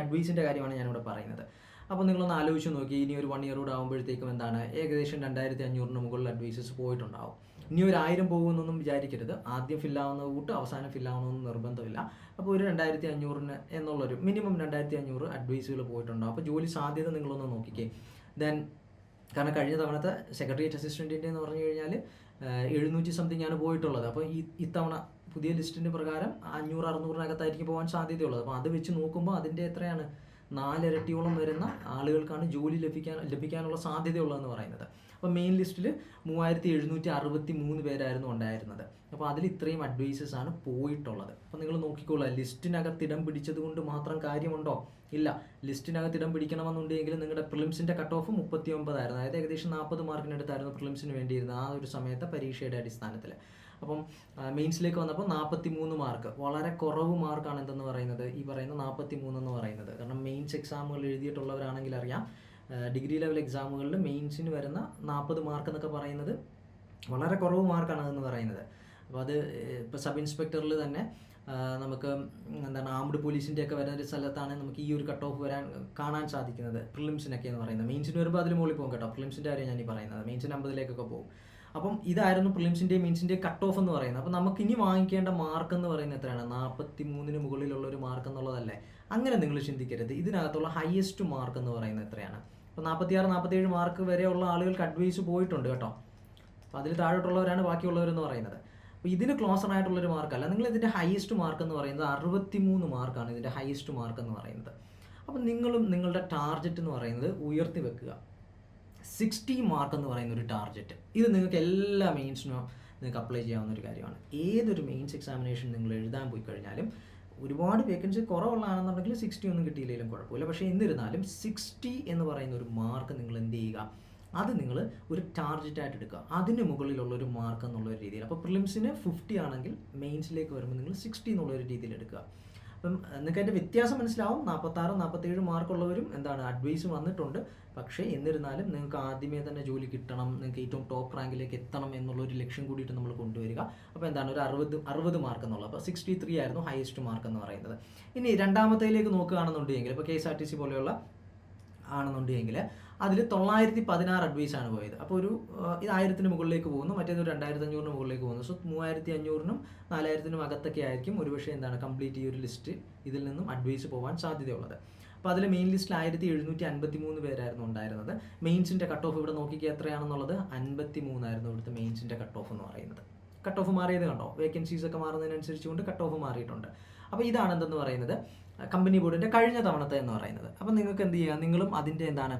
അഡ്വൈസിൻ്റെ കാര്യമാണ് ഞാനിവിടെ പറയുന്നത്. അപ്പോൾ നിങ്ങളൊന്ന് ആലോചിച്ച് നോക്കി, ഇനി ഒരു 1 ഇയർ കൂടെ ആകുമ്പോഴത്തേക്കും എന്താണ്, ഏകദേശം 2500 മുകളിൽ അഡ്വൈസസ് പോയിട്ടുണ്ടാവും. ഇനി ഒരു 1000 പോകുമെന്നൊന്നും വിചാരിക്കരുത്. ആദ്യം ഫില്ലാവുന്ന കൂട്ട് അവസാനം ഫില്ലാവണമെന്ന് നിർബന്ധമില്ല. അപ്പോൾ ഒരു 2500 എന്നുള്ളൊരു മിനിമം 2500 അഡ്വൈസുകൾ പോയിട്ടുണ്ടാവും. അപ്പോൾ ജോലി സാധ്യത നിങ്ങളൊന്ന് നോക്കിക്കേ. ദെൻ കാരണം കഴിഞ്ഞ തവണത്തെ സെക്രട്ടേറിയറ്റ് അസിസ്റ്റൻറ്റിൻ്റെ എന്ന് പറഞ്ഞു കഴിഞ്ഞാൽ 700 സംതിങ് ആണ് പോയിട്ടുള്ളത്. അപ്പോൾ ഇത്തവണ പുതിയ ലിസ്റ്റിൻ്റെ പ്രകാരം 500-600 പോകാൻ സാധ്യതയുള്ളത്. അപ്പോൾ അത് വെച്ച് നോക്കുമ്പോൾ അതിൻ്റെ എത്രയാണ് 4 ഇരട്ടിയോളം വരുന്ന ആളുകൾക്കാണ് ജോലി ലഭിക്കാനുള്ള സാധ്യതയുള്ളതെന്ന് പറയുന്നത്. അപ്പോൾ മെയിൻ ലിസ്റ്റിൽ 3763 പേരായിരുന്നു ഉണ്ടായിരുന്നത്. അപ്പോൾ അതിൽ ഇത്രയും അഡ്വൈസസ് ആണ് പോയിട്ടുള്ളത്. അപ്പോൾ നിങ്ങൾ നോക്കിക്കോളാം, ലിസ്റ്റിനകത്ത് ഇടം പിടിച്ചത് കൊണ്ട് മാത്രം കാര്യമുണ്ടോ? ഇല്ല. ലിസ്റ്റിനകത്ത് ഇടം പിടിക്കണമെന്നുണ്ടെങ്കിൽ നിങ്ങളുടെ പ്രിലിംസിൻ്റെ കട്ട് ഓഫ് 39 ആയിരുന്നു. അതായത് ഏകദേശം 40 മാർക്കിനടുത്തായിരുന്നു പ്രിലിംസിന് വേണ്ടിയിരുന്നത് ആ ഒരു സമയത്തെ പരീക്ഷയുടെ അടിസ്ഥാനത്തിൽ. അപ്പം മെയിൻസിലേക്ക് വന്നപ്പോൾ 43 മാർക്ക്, വളരെ കുറവ് മാർക്കാണ് എന്തെന്ന് പറയുന്നത്, ഈ പറയുന്ന 43 എന്ന് പറയുന്നത്. കാരണം മെയിൻസ് എക്സാമുകൾ എഴുതിയിട്ടുള്ളവരാണെങ്കിൽ അറിയാം, ഡിഗ്രി ലെവൽ എക്സാമുകളിൽ മെയിൻസിന് വരുന്ന 40 മാർക്ക് എന്നൊക്കെ പറയുന്നത് വളരെ കുറവ് മാർക്കാണ് അതെന്ന് പറയുന്നത്. അപ്പോൾ അത് ഇപ്പോൾ സബ് ഇൻസ്പെക്ടറിൽ തന്നെ നമുക്ക് എന്താണ് ആംഡ് പോലീസിൻ്റെ ഒക്കെ വരുന്ന ഒരു സ്ഥലത്താണ് നമുക്ക് ഈ ഒരു കട്ട് ഓഫ് കാണാൻ സാധിക്കുന്നത് പ്രിലിംസിനൊക്കെ എന്ന് പറയുന്നത്. മെയിൻസിന് വരുമ്പോൾ അതിൽ മുകളിൽ പോകും കേട്ടോ, പ്രിലിംസിൻ്റെ കാര്യം ഞാൻ ഈ പറയുന്നത്, മെയിൻസിന് 50-ലേക്കൊക്കെ പോകും. അപ്പം ഇതായിരുന്നു പ്രിലിംസിൻ്റെയും മെയിൻസിൻ്റെയും കട്ട് ഓഫ് എന്ന് പറയുന്നത്. അപ്പം നമുക്ക് ഇനി വാങ്ങിക്കേണ്ട മാർക്ക് എന്ന് പറയുന്നത് എത്രയാണ്? 43 മുകളിലുള്ള ഒരു മാർക്ക് എന്നുള്ളതല്ലേ? അങ്ങനെ നിങ്ങൾ ചിന്തിക്കരുത്. ഇതിനകത്തുള്ള ഹയസ്റ്റ് മാർക്ക് എന്ന് പറയുന്നത് എത്രയാണ്? അപ്പോൾ 46-47 മാർക്ക് വരെയുള്ള ആളുകൾക്ക് അഡ്വൈസ് പോയിട്ടുണ്ട് കേട്ടോ. അപ്പോൾ അതിൽ താഴോട്ടുള്ളവരാണ് ബാക്കിയുള്ളവരെന്ന് പറയുന്നത്. അപ്പോൾ ഇതിന് ക്ലോസർ ആയിട്ടുള്ളൊരു മാർക്കല്ല. നിങ്ങൾ ഇതിൻ്റെ ഹയസ്റ്റ് മാർക്ക് എന്ന് പറയുന്നത് 63 മാർക്കാണ് ഇതിൻ്റെ ഹയസ്റ്റ് മാർക്ക് എന്ന് പറയുന്നത്. അപ്പം നിങ്ങളും നിങ്ങളുടെ ടാർഗറ്റ് എന്ന് പറയുന്നത് ഉയർത്തി വെക്കുക. 60 മാർക്ക് എന്ന് പറയുന്ന ഒരു ടാർഗറ്റ്, ഇത് നിങ്ങൾക്ക് എല്ലാ മെയിൻസിനും നിങ്ങൾക്ക് അപ്ലൈ ചെയ്യാവുന്ന ഒരു കാര്യമാണ്. ഏതൊരു മെയിൻസ് എക്സാമിനേഷൻ നിങ്ങൾ എഴുതാൻ പോയി കഴിഞ്ഞാലും ഒരുപാട് വേക്കൻസി കുറവുള്ളതാണെന്നുണ്ടെങ്കിൽ 60 ഒന്നും കിട്ടിയില്ലെങ്കിലും കുഴപ്പമില്ല. പക്ഷേ എന്നിരുന്നാലും 60 എന്ന് പറയുന്ന ഒരു മാർക്ക് നിങ്ങൾ എന്ത് ചെയ്യുക, അത് നിങ്ങൾ ഒരു ടാർഗറ്റായിട്ട് എടുക്കുക. അതിന് മുകളിലുള്ളൊരു മാർക്ക് എന്നുള്ള ഒരു രീതിയിൽ. അപ്പോൾ പ്രിലിംസിന് 50 ആണെങ്കിൽ മെയിൻസിലേക്ക് വരുമ്പോൾ നിങ്ങൾ 60 എന്നുള്ളൊരു രീതിയിൽ എടുക്കുക. അപ്പം നിങ്ങൾക്ക് അതിൻ്റെ വ്യത്യാസം മനസ്സിലാവും. 46-47 മാർക്കുള്ളവരും എന്താണ് അഡ്വൈസ് വന്നിട്ടുണ്ട്. പക്ഷേ എന്നിരുന്നാലും നിങ്ങൾക്ക് ആദ്യമേ തന്നെ ജോലി കിട്ടണം, നിങ്ങൾക്ക് ഏറ്റവും ടോപ്പ് റാങ്കിലേക്ക് എത്തണം എന്നുള്ളൊരു ലക്ഷ്യം കൂടിയിട്ട് നമ്മൾ കൊണ്ടുവരിക. അപ്പോൾ എന്താണ് ഒരു 60 മാർക്ക് എന്നുള്ളത്. അപ്പോൾ 63 ആയിരുന്നു ഹയസ്റ്റ് മാർക്ക് എന്ന് പറയുന്നത്. ഇനി രണ്ടാമത്തേലേക്ക് നോക്കുകയാണെന്നുണ്ടെങ്കിൽ ഇപ്പോൾ KSRTC പോലെയുള്ള ആണെന്നുണ്ടെങ്കിൽ അതിൽ 916 അഡ്വൈസാണ് പോയത്. അപ്പോൾ ഒരു ഇത് 1000-ന് മുകളിലേക്ക് പോകുന്നു, മറ്റേത് 2500-ന് മുകളിലേക്ക് പോകുന്നു. സോ 3500-നും 4000-നും അകത്തൊക്കെ ആയിരിക്കും ഒരുപക്ഷെ എന്താണ് കംപ്ലീറ്റ് ഈ ഒരു ലിസ്റ്റ് ഇതിൽ നിന്നും അഡ്വൈസ് പോകാൻ സാധ്യതയുള്ളത്. അപ്പോൾ അതിൽ മെയിൻ ലിസ്റ്റിൽ 1753 പേരായിരുന്നു ഉണ്ടായിരുന്നത്. മെയിൻസിൻ്റെ കട്ട് ഓഫ് ഇവിടെ നോക്കിക്കുക എത്രയാണെന്നുള്ളത് 53 ആയിരുന്നു ഇവിടുത്തെ മെയിൻസിൻ്റെ കട്ട് ഓഫ് എന്ന് പറയുന്നത്. കട്ട് ഓഫ് മാറിയത് കണ്ടോ, വേക്കൻസീസ് ഒക്കെ മാറുന്നതിനനുസരിച്ചുകൊണ്ട് കട്ട് ഓഫ് മാറിയിട്ടുണ്ട്. അപ്പോൾ ഇതാണ് എന്തെന്ന് പറയുന്നത് കമ്പനി ബോർഡിൻ്റെ കഴിഞ്ഞ തവണത്തെ എന്ന് പറയുന്നത്. അപ്പോൾ നിങ്ങൾക്ക് എന്ത് ചെയ്യുക, നിങ്ങളും അതിൻ്റെ എന്താണ്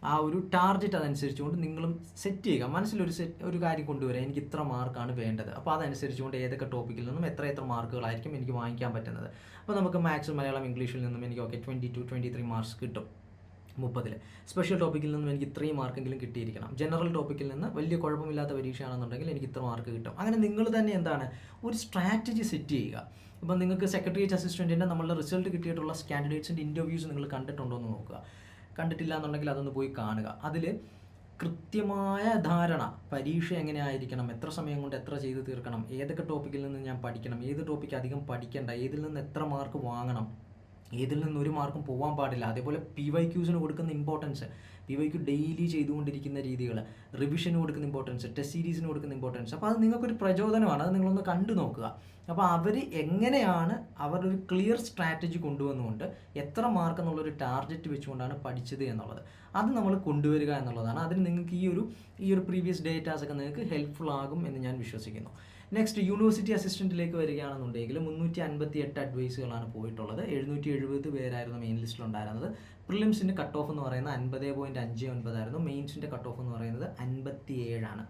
ആ ഒരു ടാർഗറ്റ് അതനുസരിച്ചുകൊണ്ട് നിങ്ങളും സെറ്റ് ചെയ്യുക. മനസ്സിലൊരു കാര്യം കൊണ്ടുവരിക, എനിക്ക് ഇത്ര മാർക്കാണ് വേണ്ടത്. അപ്പോൾ അതനുസരിച്ചുകൊണ്ട് ഏതൊക്കെ ടോപ്പിക്കിൽ നിന്നും എത്ര മാർക്കുകളായിരിക്കും എനിക്ക് വാങ്ങിക്കാൻ പറ്റുന്നത്. അപ്പോൾ നമുക്ക് മാത്സ്, മലയാളം, ഇംഗ്ലീഷിൽ നിന്നും എനിക്ക് 22-23 മാർക്സ് കിട്ടും 30-ൽ. സ്പെഷ്യൽ ടോപ്പിക്കിൽ നിന്നും എനിക്ക് ഇത്രയും മാർക്കെങ്കിലും കിട്ടിയിരിക്കണം. ജനറൽ ടോപ്പിക്കിൽ നിന്ന് വലിയ കുഴപ്പമില്ലാത്ത പരീക്ഷയാണെന്നുണ്ടെങ്കിൽ എനിക്ക് ഇത്ര മാർക്ക് കിട്ടും. അങ്ങനെ നിങ്ങൾ തന്നെ എന്താണ് ഒരു സ്ട്രാറ്റജി സെറ്റ് ചെയ്യുക. ഇപ്പം നിങ്ങൾക്ക് സെക്രട്ടേറിയറ്റ് അസിസ്റ്റൻറ്റിൻ്റെ നമ്മളുടെ റിസൾട്ട് കിട്ടിയിട്ടുള്ള കാൻഡിഡേറ്റ്സിൻ്റെ ഇൻ്റർവ്യൂസ് നിങ്ങൾ കണ്ടിട്ടുണ്ടോ എന്ന് നോക്കുക. കണ്ടിട്ടില്ല എന്നുണ്ടെങ്കിൽ അതൊന്ന് പോയി കാണുക. അതിൽ കൃത്യമായ ധാരണ, പരീക്ഷ എങ്ങനെ ആയിരിക്കണം, എത്ര സമയം കൊണ്ട് എത്ര ചെയ്ത് തീർക്കണം, ഏതൊക്കെ ടോപ്പിക്കിൽ നിന്ന് ഞാൻ പഠിക്കണം, ഏത് ടോപ്പിക്ക് അധികം പഠിക്കേണ്ട, ഏതിൽ നിന്ന് എത്ര മാർക്ക് വാങ്ങണം, ഏതിൽ നിന്ന് ഒരു മാർക്കും പോകാൻ പാടില്ല. അതേപോലെ PYQസിന് കൊടുക്കുന്ന ഇമ്പോർട്ടൻസ്, PYQ ഡെയിലി ചെയ്തുകൊണ്ടിരിക്കുന്ന രീതികൾ, റിവിഷന് കൊടുക്കുന്ന ഇമ്പോർട്ടൻസ്, ടെസ്റ്റ് സീരീസിന് കൊടുക്കുന്ന ഇമ്പോർട്ടൻസ്. അപ്പോൾ അത് നിങ്ങൾക്കൊരു പ്രചോദനമാണ്. അത് നിങ്ങളൊന്ന് കണ്ടു നോക്കുക. അപ്പോൾ അവർ എങ്ങനെയാണ് അവരൊരു ക്ലിയർ സ്ട്രാറ്റജി കൊണ്ടുവന്നുകൊണ്ട് എത്ര മാർക്ക് എന്നുള്ളൊരു ടാർഗറ്റ് വെച്ചുകൊണ്ടാണ് പഠിച്ചത് എന്നുള്ളത് അത് നമ്മൾ കൊണ്ടുവരിക എന്നുള്ളതാണ്. അതിന് നിങ്ങൾക്ക് ഈ ഒരു പ്രീവിയസ് ഡേറ്റാസൊക്കെ നിങ്ങൾക്ക് ഹെൽപ്ഫുൾ ആകും എന്ന് ഞാൻ വിശ്വസിക്കുന്നു. നെക്സ്റ്റ് യൂണിവേഴ്സിറ്റി അസിസ്റ്റൻറ്റിലേക്ക് വരികയാണെന്നുണ്ടെങ്കിൽ 358 അഡ്വൈസുകളാണ് പോയിട്ടുള്ളത്. 770 പേരായിരുന്നു മെയിൻ ലിസ്റ്റിലുണ്ടായിരുന്നത്. പ്രിലിംസിൻ്റെ കട്ട് ഓഫ് എന്ന് പറയുന്നത് 50.59 ആയിരുന്നു. മെയിൻസിൻ്റെ കട്ട് ഓഫ് എന്ന് പറയുന്നത് 57 ആണ്.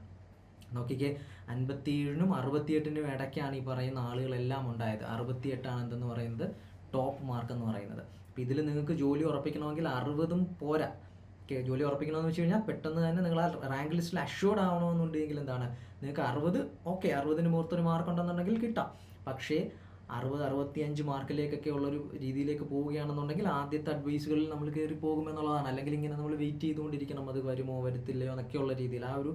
നോക്കിക്കേ, 57-നും 68-നും ഇടയ്ക്കാണ് ഈ പറയുന്ന ആളുകളെല്ലാം ഉണ്ടായത്. 68 ആണ് എന്തെന്ന് പറയുന്നത് ടോപ്പ് മാർക്ക് എന്ന് പറയുന്നത്. അപ്പോൾ ഇതിൽ നിങ്ങൾക്ക് ജോലി ഉറപ്പിക്കണമെങ്കിൽ 60 പോരാ. ജോലി ഉറപ്പിക്കണമെന്ന് വെച്ച് കഴിഞ്ഞാൽ പെട്ടെന്ന് തന്നെ നിങ്ങൾ ആ റാങ്ക് ലിസ്റ്റിൽ അഷ്യൂർഡ് ആവണമെന്നുണ്ടെങ്കിൽ എന്താണ് നിങ്ങൾക്ക് 60-ന് മുഖത്തൊരു മാർക്ക് ഉണ്ടെന്നുണ്ടെങ്കിൽ കിട്ടാം. പക്ഷേ 60-65 മാർക്കിലേക്കൊക്കെ ഉള്ളൊരു രീതിയിലേക്ക് പോവുകയാണെന്നുണ്ടെങ്കിൽ ആദ്യത്തെ അഡ്വൈസുകളിൽ നമ്മൾ കയറി പോകുമെന്നുള്ളതാണ്. അല്ലെങ്കിൽ ഇങ്ങനെ നമ്മൾ വെയിറ്റ് ചെയ്തുകൊണ്ടിരിക്കണം, അത് വരുമോ വരത്തില്ലയോ എന്നൊക്കെയുള്ള രീതിയിൽ. ആ ഒരു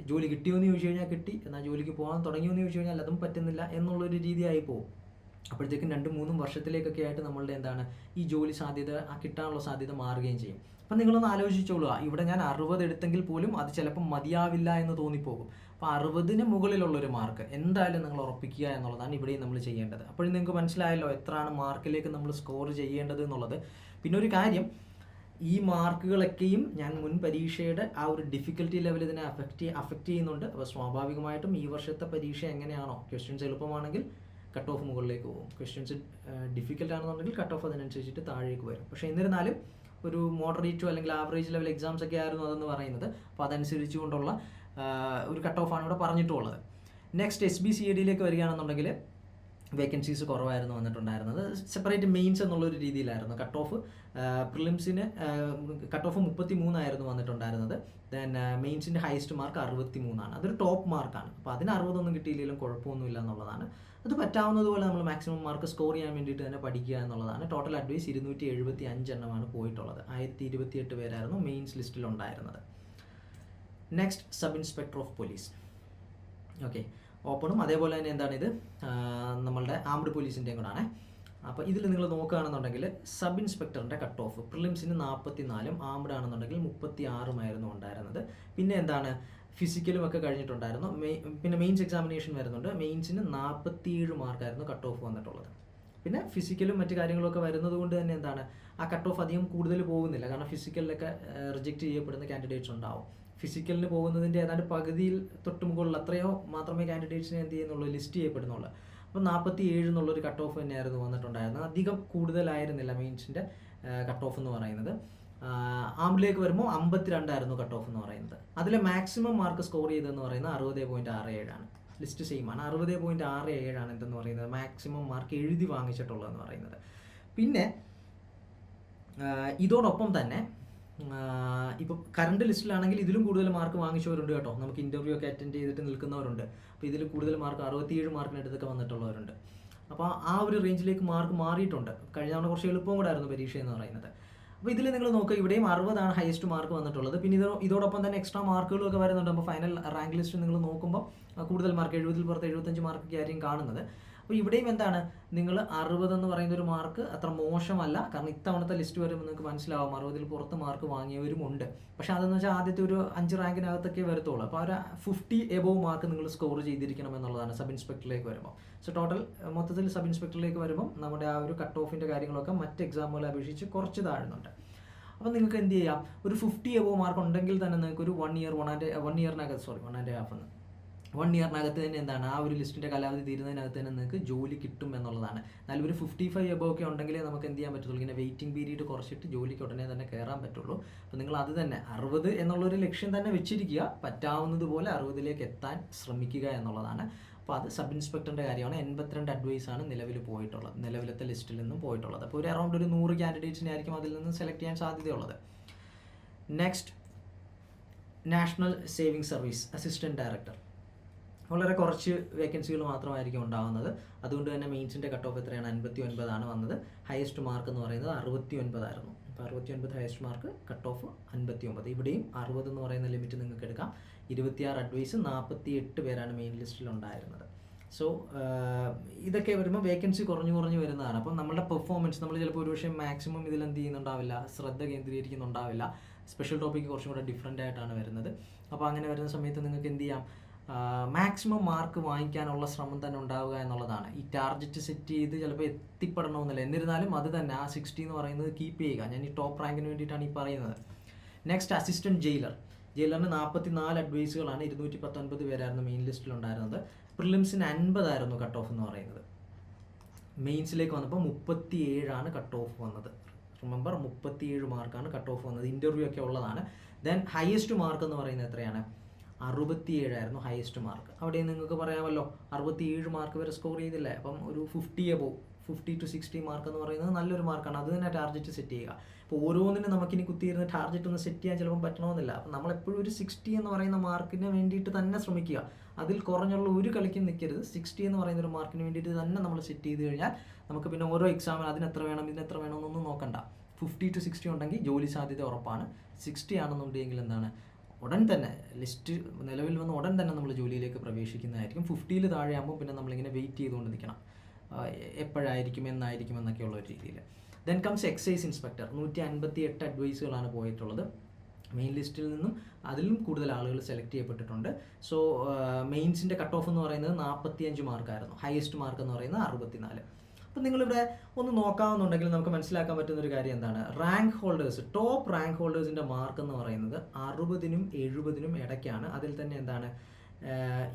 ജോലി കിട്ടിയോ എന്ന് ചോദിച്ചു കഴിഞ്ഞാൽ കിട്ടി, എന്നാൽ ജോലിക്ക് പോകാൻ തുടങ്ങിയോ എന്ന് ചോദിച്ചു കഴിഞ്ഞാൽ അതും പറ്റുന്നില്ല എന്നുള്ളൊരു രീതിയായി പോകും. അപ്പോഴത്തേക്കും 2-3 വർഷത്തിലേക്കൊക്കെ ആയിട്ട് നമ്മളുടെ എന്താണ് ഈ ജോലി സാധ്യത കിട്ടാനുള്ള സാധ്യത മാറുകയും ചെയ്യും. അപ്പം നിങ്ങളൊന്ന് ആലോചിച്ചോളുക, ഇവിടെ ഞാൻ 60 എടുത്തെങ്കിൽ പോലും അത് ചിലപ്പം മതിയാവില്ല എന്ന് തോന്നിപ്പോകും. അപ്പോൾ 60-ന് മുകളിലുള്ളൊരു മാർക്ക് എന്തായാലും നിങ്ങൾ ഉറപ്പിക്കുക എന്നുള്ളതാണ് ഇവിടെയും നമ്മൾ ചെയ്യേണ്ടത്. അപ്പോഴും നിങ്ങൾക്ക് മനസ്സിലായല്ലോ എത്രയാണ് മാർക്കിലേക്ക് നമ്മൾ സ്കോർ ചെയ്യേണ്ടത് എന്നുള്ളത്. പിന്നെ ഒരു കാര്യം, ഈ മാർക്കുകളൊക്കെയും ഞാൻ മുൻ പരീക്ഷയുടെ ആ ഒരു ഡിഫിക്കൽട്ടി ലെവൽ ഇതിനെ അഫക്റ്റ് ചെയ്യുന്നുണ്ട്. അപ്പോൾ സ്വാഭാവികമായിട്ടും ഈ വർഷത്തെ പരീക്ഷ എങ്ങനെയാണോ ക്വസ്റ്റ്യൻസ് എളുപ്പമാണെങ്കിൽ കട്ട് ഓഫ് മുകളിലേക്ക് പോകും. ക്വസ്റ്റ്യൻസ് ഡിഫിക്കൽട്ട് ആണെന്നുണ്ടെങ്കിൽ കട്ട് ഓഫ് അതിനനുസരിച്ചിട്ട് താഴേക്ക് വരും. പക്ഷേ എന്നിരുന്നാലും ഒരു മോഡറേറ്റോ അല്ലെങ്കിൽ ആവറേജ് ലെവൽ എക്സാംസ് ഒക്കെ ആയിരുന്നു അതെന്ന് പറയുന്നത്. അപ്പോൾ അതനുസരിച്ചുകൊണ്ടുള്ള ഒരു കട്ട് ഓഫാണ് ഇവിടെ പറഞ്ഞിട്ടുള്ളത്. നെക്സ്റ്റ് SBCADയിലേക്ക് വരികയാണെന്നുണ്ടെങ്കിൽ വേക്കൻസീസ് കുറവായിരുന്നു വന്നിട്ടുണ്ടായിരുന്നത്. സെപ്പറേറ്റ് മെയിൻസ് എന്നുള്ളൊരു രീതിയിലായിരുന്നു. കട്ട് ഓഫ് പ്രിലിംസിന് കട്ട് ഓഫ് 33 ആയിരുന്നു വന്നിട്ടുണ്ടായിരുന്നത്. ദെൻ മെയിൻസിൻ്റെ ഹയസ്റ്റ് മാർക്ക് 63 അതൊരു ടോപ്പ് മാർക്കാണ്. അപ്പോൾ അതിന് 60 കിട്ടിയില്ലെങ്കിലും കുഴപ്പമൊന്നുമില്ല എന്നുള്ളതാണ്. അത് പറ്റാവുന്നതുപോലെ നമ്മൾ മാക്സിമം മാർക്ക് സ്കോർ ചെയ്യാൻ വേണ്ടിയിട്ട് തന്നെ പഠിക്കുക എന്നുള്ളതാണ്. ടോട്ടൽ അഡ്വൈസ് 275 എണ്ണമാണ് പോയിട്ടുള്ളത്. 1028 പേരായിരുന്നു മെയിൻസ് ലിസ്റ്റിലുണ്ടായിരുന്നത്. Next sub inspector of police. Okay, ഓപ്പണും അതേപോലെ തന്നെ എന്താണിത് നമ്മളുടെ ആംഡ് പോലീസിൻ്റെയും കൂടാണ്. അപ്പോൾ ഇതിൽ നിങ്ങൾ നോക്കുകയാണെന്നുണ്ടെങ്കിൽ സബ് ഇൻസ്പെക്ടറിൻ്റെ കട്ട് ഓഫ് പ്രിലിംസിന് 44, ആംഡ് ആണെന്നുണ്ടെങ്കിൽ 36 ഉണ്ടായിരുന്നത്. പിന്നെ എന്താണ് ഫിസിക്കലും ഒക്കെ കഴിഞ്ഞിട്ടുണ്ടായിരുന്നു. പിന്നെ മെയിൻസ് എക്സാമിനേഷൻ വരുന്നുണ്ട്. മെയിൻസിന് 47 മാർക്കായിരുന്നു കട്ട് ഓഫ് വന്നിട്ടുള്ളത്. പിന്നെ ഫിസിക്കലും മറ്റു കാര്യങ്ങളൊക്കെ വരുന്നത് കൊണ്ട് തന്നെ എന്താണ് ആ കട്ട് ഓഫ് അധികം കൂടുതൽ പോകുന്നില്ല. കാരണം ഫിസിക്കലിലൊക്കെ റിജക്റ്റ് ചെയ്യപ്പെടുന്ന കാൻഡിഡേറ്റ്സ് ഉണ്ടാവും. ഫിസിക്കലിന് പോകുന്നതിൻ്റെ ഏതാണ്ട് പകുതിയിൽ തൊട്ട് മുകളിൽ അത്രയോ മാത്രമേ കാൻഡിഡേറ്റ്സിനെ എന്ത് ചെയ്യുന്നുള്ളൂ, ലിസ്റ്റ് ചെയ്യപ്പെടുന്നുള്ളൂ. അപ്പോൾ 47 എന്നുള്ളൊരു കട്ട് ഓഫ് തന്നെയായിരുന്നു വന്നിട്ടുണ്ടായിരുന്നത്. അധികം കൂടുതലായിരുന്നില്ല മെയിൻസിൻ്റെ കട്ട് ഓഫ് എന്ന് പറയുന്നത്. ആംഡിലേക്ക് വരുമ്പോൾ 52 ആയിരുന്നു കട്ട് ഓഫ് എന്ന് പറയുന്നത്. അതിലെ മാക്സിമം മാർക്ക് സ്കോർ ചെയ്തതെന്ന് പറയുന്നത് 60.67 ലിസ്റ്റ് സെയിം ആണ്. 60.67 എന്തെന്ന് പറയുന്നത് മാക്സിമം മാർക്ക് എഴുതി വാങ്ങിച്ചിട്ടുള്ളതെന്ന് പറയുന്നത്. പിന്നെ ഇതോടൊപ്പം തന്നെ ഇപ്പോൾ കറണ്ട് ലിസ്റ്റിലാണെങ്കിൽ ഇതിലും കൂടുതൽ മാർക്ക് വാങ്ങിച്ചവരുണ്ട് കേട്ടോ. നമുക്ക് ഇൻ്റർവ്യൂ ഒക്കെ അറ്റൻഡ് ചെയ്തിട്ട് നിൽക്കുന്നവരുണ്ട്. അപ്പോൾ ഇതിൽ കൂടുതൽ മാർക്ക് 67 മാർക്കിനടുത്തൊക്കെ വന്നിട്ടുള്ളവരുണ്ട്. അപ്പോൾ ആ ഒരു റേഞ്ചിലേക്ക് മാർക്ക് മാറിയിട്ടുണ്ട്. കഴിഞ്ഞ തവണ കുറച്ച് എളുപ്പവും കൂടെ ആയിരുന്നു പരീക്ഷ എന്ന് പറയുന്നത്. അപ്പോൾ ഇതിൽ നിങ്ങൾ നോക്കുക, ഇവിടെയും 60 ഹയസ്റ്റ് മാർക്ക് വന്നിട്ടുള്ളത്. പിന്നെ ഇതോടൊപ്പം തന്നെ എക്സ്ട്രാ മാർക്കുകളൊക്കെ വരുന്നുണ്ട്. അപ്പോൾ ഫൈനൽ റാങ്ക് ലിസ്റ്റ് നിങ്ങൾ നോക്കുമ്പോൾ കൂടുതൽ മാർക്ക് 70 പുറത്ത് 75 മാർക്കൊക്കെ ആയിരിക്കും കാണുന്നത്. അപ്പോൾ ഇവിടെയും എന്താണ് നിങ്ങൾ 60 എന്ന് പറയുന്ന ഒരു മാർക്ക് അത്ര മോശമല്ല. കാരണം ഇത്തവണത്തെ ലിസ്റ്റ് വരുമ്പോൾ നിങ്ങൾക്ക് മനസ്സിലാവും 60 പുറത്ത് മാർക്ക് വാങ്ങിയവരുമുണ്ട്. പക്ഷേ അതെന്ന് വെച്ചാൽ ആദ്യത്തെ ഒരു 5 റാങ്കിനകത്തൊക്കെ വരത്തുള്ളൂ. അപ്പോൾ ഒരു 50 എബോവ് മാർക്ക് നിങ്ങൾ സ്കോർ ചെയ്തിരിക്കണം എന്നുള്ളതാണ് സബ് ഇൻസ്പെക്ടറിലേക്ക് വരുമ്പോൾ. സോ ടോട്ടൽ മൊത്തത്തിൽ സബ് ഇൻസ്പെക്ടറിലേക്ക് വരുമ്പോൾ നമ്മുടെ ആ ഒരു കട്ട് ഓഫിൻ്റെ കാര്യങ്ങളൊക്കെ മറ്റ് എക്സാമുകളെ അപേക്ഷിച്ച് കുറച്ച് താഴുന്നുണ്ട്. അപ്പോൾ നിങ്ങൾക്ക് എന്ത് ചെയ്യാം, ഒരു 50 എബോവ് മാർക്ക് ഉണ്ടെങ്കിൽ തന്നെ നിങ്ങൾക്ക് ഒരു 1 ഇയറിനകത്ത് തന്നെ എന്താണ് ആ ഒരു ലിസ്റ്റിൻ്റെ കാലാവധി തീരുന്നതിനകത്ത് തന്നെ നിങ്ങൾക്ക് ജോലി കിട്ടും എന്നുള്ളതാണ്. എന്നാലും ഒരു 55 എബോവ് ഒക്കെ ഉണ്ടെങ്കിലേ നമുക്ക് എന്ത് ചെയ്യാൻ പറ്റുള്ളൂ, ഇങ്ങനെ വെയിറ്റിംഗ് പീരീഡ് കുറച്ചിട്ട് ജോലിക്ക് ഉടനെ തന്നെ കയറാൻ പറ്റുള്ളൂ. അപ്പോൾ നിങ്ങൾ അത് തന്നെ 60 എന്നുള്ളൊരു ലക്ഷ്യം തന്നെ വെച്ചിരിക്കുക. പറ്റാവുന്നതുപോലെ 60ലേക്ക് എത്താൻ ശ്രമിക്കുക എന്നുള്ളതാണ്. അപ്പോൾ അത് സബ് ഇൻസ്പെക്ടറിൻ്റെ കാര്യമാണ്. 82 അഡ്വൈസാണ് നിലവിൽ പോയിട്ടുള്ളത്, നിലവിലത്തെ ലിസ്റ്റിൽ നിന്നും പോയിട്ടുള്ളത്. അപ്പോൾ ഒരു അറൗണ്ട് ഒരു 100 കാൻഡിഡേറ്റ്സിനെ ആയിരിക്കും അതിൽ നിന്ന് സെലക്ട് ചെയ്യാൻ സാധ്യതയുള്ളത്. Next national saving service assistant director. വളരെ കുറച്ച് വേക്കൻസികൾ മാത്രമായിരിക്കും ഉണ്ടാകുന്നത്. അതുകൊണ്ട് തന്നെ മെയിൻസിൻ്റെ കട്ട് ഓഫ് എത്രയാണ്, 59 വന്നത്. ഹയസ്റ്റ് മാർക്ക് എന്ന് പറയുന്നത് 69 ആയിരുന്നു. അപ്പോൾ 69 ഹയസ്റ്റ് മാർക്ക്, കട്ട് ഓഫ് 59. ഇവിടെയും 60 എന്ന് പറയുന്ന ലിമിറ്റ് നിങ്ങൾക്ക് എടുക്കാം. 26 അഡ്വൈസ്, 48 പേരാണ് മെയിൻ ലിസ്റ്റിൽ ഉണ്ടായിരുന്നത്. സോ ഇതൊക്കെ വരുമ്പോൾ വേക്കൻസി കുറഞ്ഞു വരുന്നതാണ്. അപ്പം നമ്മുടെ പെർഫോമൻസ് നമ്മൾ ചിലപ്പോൾ ഒരുപക്ഷെ മാക്സിമം ഇതിൽ എന്ത് ചെയ്യുന്നുണ്ടാവില്ല, ശ്രദ്ധ കേന്ദ്രീകരിക്കുന്നുണ്ടാവില്ല. സ്പെഷ്യൽ ടോപ്പിക്ക് കുറച്ചും കൂടെ ഡിഫറൻ്റ് ആയിട്ടാണ് വരുന്നത്. അപ്പോൾ അങ്ങനെ വരുന്ന സമയത്ത് നിങ്ങൾക്ക് എന്ത് ചെയ്യാം, മാക്സിമം മാർക്ക് വാങ്ങിക്കാനുള്ള ശ്രമം തന്നെ ഉണ്ടാവുക എന്നുള്ളതാണ്. ഈ ടാർഗറ്റ് സെറ്റ് ചെയ്ത് ചിലപ്പോൾ എത്തിപ്പെടണമെന്നില്ല. എന്നിരുന്നാലും അത് തന്നെ ആ 60 എന്ന് പറയുന്നത് കീപ്പ് ചെയ്യുക. ഞാൻ ഈ ടോപ്പ് റാങ്കിന് വേണ്ടിയിട്ടാണ് ഈ പറയുന്നത്. Next assistant ജയിലറിന് 44 അഡ്വൈസുകളാണ്. 219 പേരായിരുന്നു മെയിൻ ലിസ്റ്റിലുണ്ടായിരുന്നത്. പ്രിലിംസിന് 50 ആയിരുന്നു കട്ട് ഓഫ് എന്ന് പറയുന്നത്. മെയിൻസിലേക്ക് വന്നപ്പോൾ 37 കട്ട് ഓഫ് വന്നത്. റിമെമ്പർ 37 മാർക്കാണ് കട്ട് ഓഫ് വന്നത്. ഇൻ്റർവ്യൂ ഒക്കെ ഉള്ളതാണ്. ദെൻ ഹയസ്റ്റ് മാർക്ക് എന്ന് പറയുന്നത് എത്രയാണ്, 67 ആയിരുന്നു ഹയസ്റ്റ് മാർക്ക്. അവിടെ നിങ്ങൾക്ക് പറയാമല്ലോ 67 മാർക്ക് വരെ സ്കോർ ചെയ്തില്ലേ. അപ്പം ഒരു 50 എബോവ് 50 to 60 മാർക്ക് എന്ന് പറയുന്നത് നല്ലൊരു മാർക്കാണ്. അത് തന്നെ ടാർഗറ്റ് സെറ്റ് ചെയ്യുക. അപ്പോൾ ഓരോന്നിനും നമുക്കിനി കുത്തിയിരുന്ന ടാർഗറ്റ് ഒന്ന് സെറ്റ് ചെയ്യാൻ ചിലപ്പം പറ്റണമെന്നില്ല. അപ്പം നമ്മളെപ്പോഴും ഒരു 60 എന്ന് പറയുന്ന മാർക്കിന് വേണ്ടിയിട്ട് തന്നെ ശ്രമിക്കുക. അതിൽ കുറഞ്ഞുള്ള ഒരു കളിക്കും നിൽക്കരുത്. 60 എന്ന് പറയുന്ന ഒരു മാർക്കിന് വേണ്ടിയിട്ട് തന്നെ നമ്മൾ സെറ്റ് ചെയ്ത് കഴിഞ്ഞാൽ നമുക്ക് പിന്നെ ഓരോ എക്സാമിന് അതിനെത്ര വേണം ഇതിനെത്ര വേണം എന്നൊന്നും നോക്കണ്ട. 50 to 60 ഉണ്ടെങ്കിൽ ജോലി സാധ്യത ഉറപ്പാണ്. 60 ആണെന്നുണ്ടെങ്കിൽ എന്താണ്, ഉടൻ തന്നെ ലിസ്റ്റ് നിലവിൽ വന്ന് ഉടൻ തന്നെ നമ്മൾ ജോലിയിലേക്ക് പ്രവേശിക്കുന്നതായിരിക്കും. 50ൽ താഴെ ആകുമ്പോൾ പിന്നെ നമ്മളിങ്ങനെ വെയിറ്റ് ചെയ്തുകൊണ്ട് നിൽക്കണം, എപ്പോഴായിരിക്കും എന്നായിരിക്കും എന്നൊക്കെയുള്ള ഒരു രീതിയിൽ. Then comes excise inspector. 158 അഡ്വൈസുകളാണ് പോയിട്ടുള്ളത്. മെയിൻ ലിസ്റ്റിൽ നിന്നും അതിലും കൂടുതൽ ആളുകൾ സെലക്ട് ചെയ്യപ്പെട്ടിട്ടുണ്ട്. സോ മെയിൻസിൻ്റെ കട്ട് ഓഫ് എന്ന് പറയുന്നത് 45 മാർക്കായിരുന്നു. ഹയസ്റ്റ് മാർക്ക് എന്ന് പറയുന്നത് 64. അപ്പോൾ നിങ്ങളിവിടെ ഒന്ന് നോക്കാവുന്നുണ്ടെങ്കിൽ നമുക്ക് മനസ്സിലാക്കാൻ പറ്റുന്നൊരു കാര്യം എന്താണ്, റാങ്ക് ഹോൾഡേഴ്സ്, ടോപ്പ് റാങ്ക് ഹോൾഡേഴ്സിൻ്റെ മാർക്ക് എന്ന് പറയുന്നത് 60നും 70നും ഇടയ്ക്കാണ്. അതിൽ തന്നെ എന്താണ്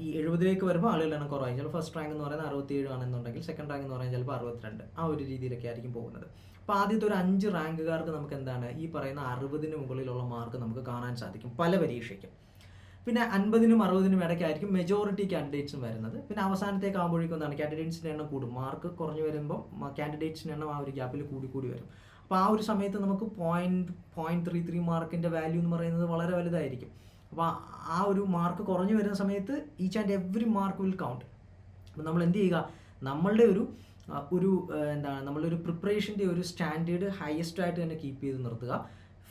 ഈ 70ലേക്ക് വരുമ്പോൾ ആളുകളുടെ എണ്ണം കുറവായി. ചിലപ്പോൾ ഫസ്റ്റ് റാങ്ക് എന്ന് പറയുന്നത് 67 ആണെന്നുണ്ടെങ്കിൽ സെക്കൻഡ് റാങ്ക് എന്ന് പറയുന്നത് ചിലപ്പോൾ 62, ആ ഒരു രീതിയിലൊക്കെ ആയിരിക്കും പോകുന്നത്. അപ്പോൾ ആദ്യത്തെ ഒരു 5 റാങ്കുകാർക്ക് നമുക്ക് എന്താണ് ഈ പറയുന്ന 60-ന് മുകളിലുള്ള മാർക്ക് നമുക്ക് കാണാൻ സാധിക്കും പല പരീക്ഷയ്ക്കും. പിന്നെ 50-നും 60-നും ഇടയ്ക്കായിരിക്കും മെജോറിറ്റി കാൻഡിഡേറ്റ്സും വരുന്നത്. പിന്നെ അവസാനത്തേക്ക് ആകുമ്പോഴേക്കും എന്താണ് കാൻഡിഡേറ്റ്സിൻ്റെ എണ്ണം കൂടും. മാർക്ക് കുറഞ്ഞു വരുമ്പോൾ കാൻഡിഡേറ്റ്സിൻ്റെ എണ്ണം ആ ഒരു ഗ്യാപ്പിൽ കൂടി വരും. അപ്പോൾ ആ ഒരു സമയത്ത് നമുക്ക് 0.33 മാർക്കിൻ്റെ വാല്യൂ എന്ന് പറയുന്നത് വളരെ വലുതായിരിക്കും. അപ്പോൾ ആ ഒരു മാർക്ക് കുറഞ്ഞു വരുന്ന സമയത്ത് each and every mark will count. അപ്പോൾ നമ്മൾ എന്ത് ചെയ്യുക, നമ്മളുടെ എന്താണ് നമ്മളുടെ ഒരു പ്രിപ്പറേഷൻ്റെ ഒരു സ്റ്റാൻഡേർഡ് ഹയസ്റ്റ് ആയിട്ട് തന്നെ കീപ്പ് ചെയ്ത് നിർത്തുക.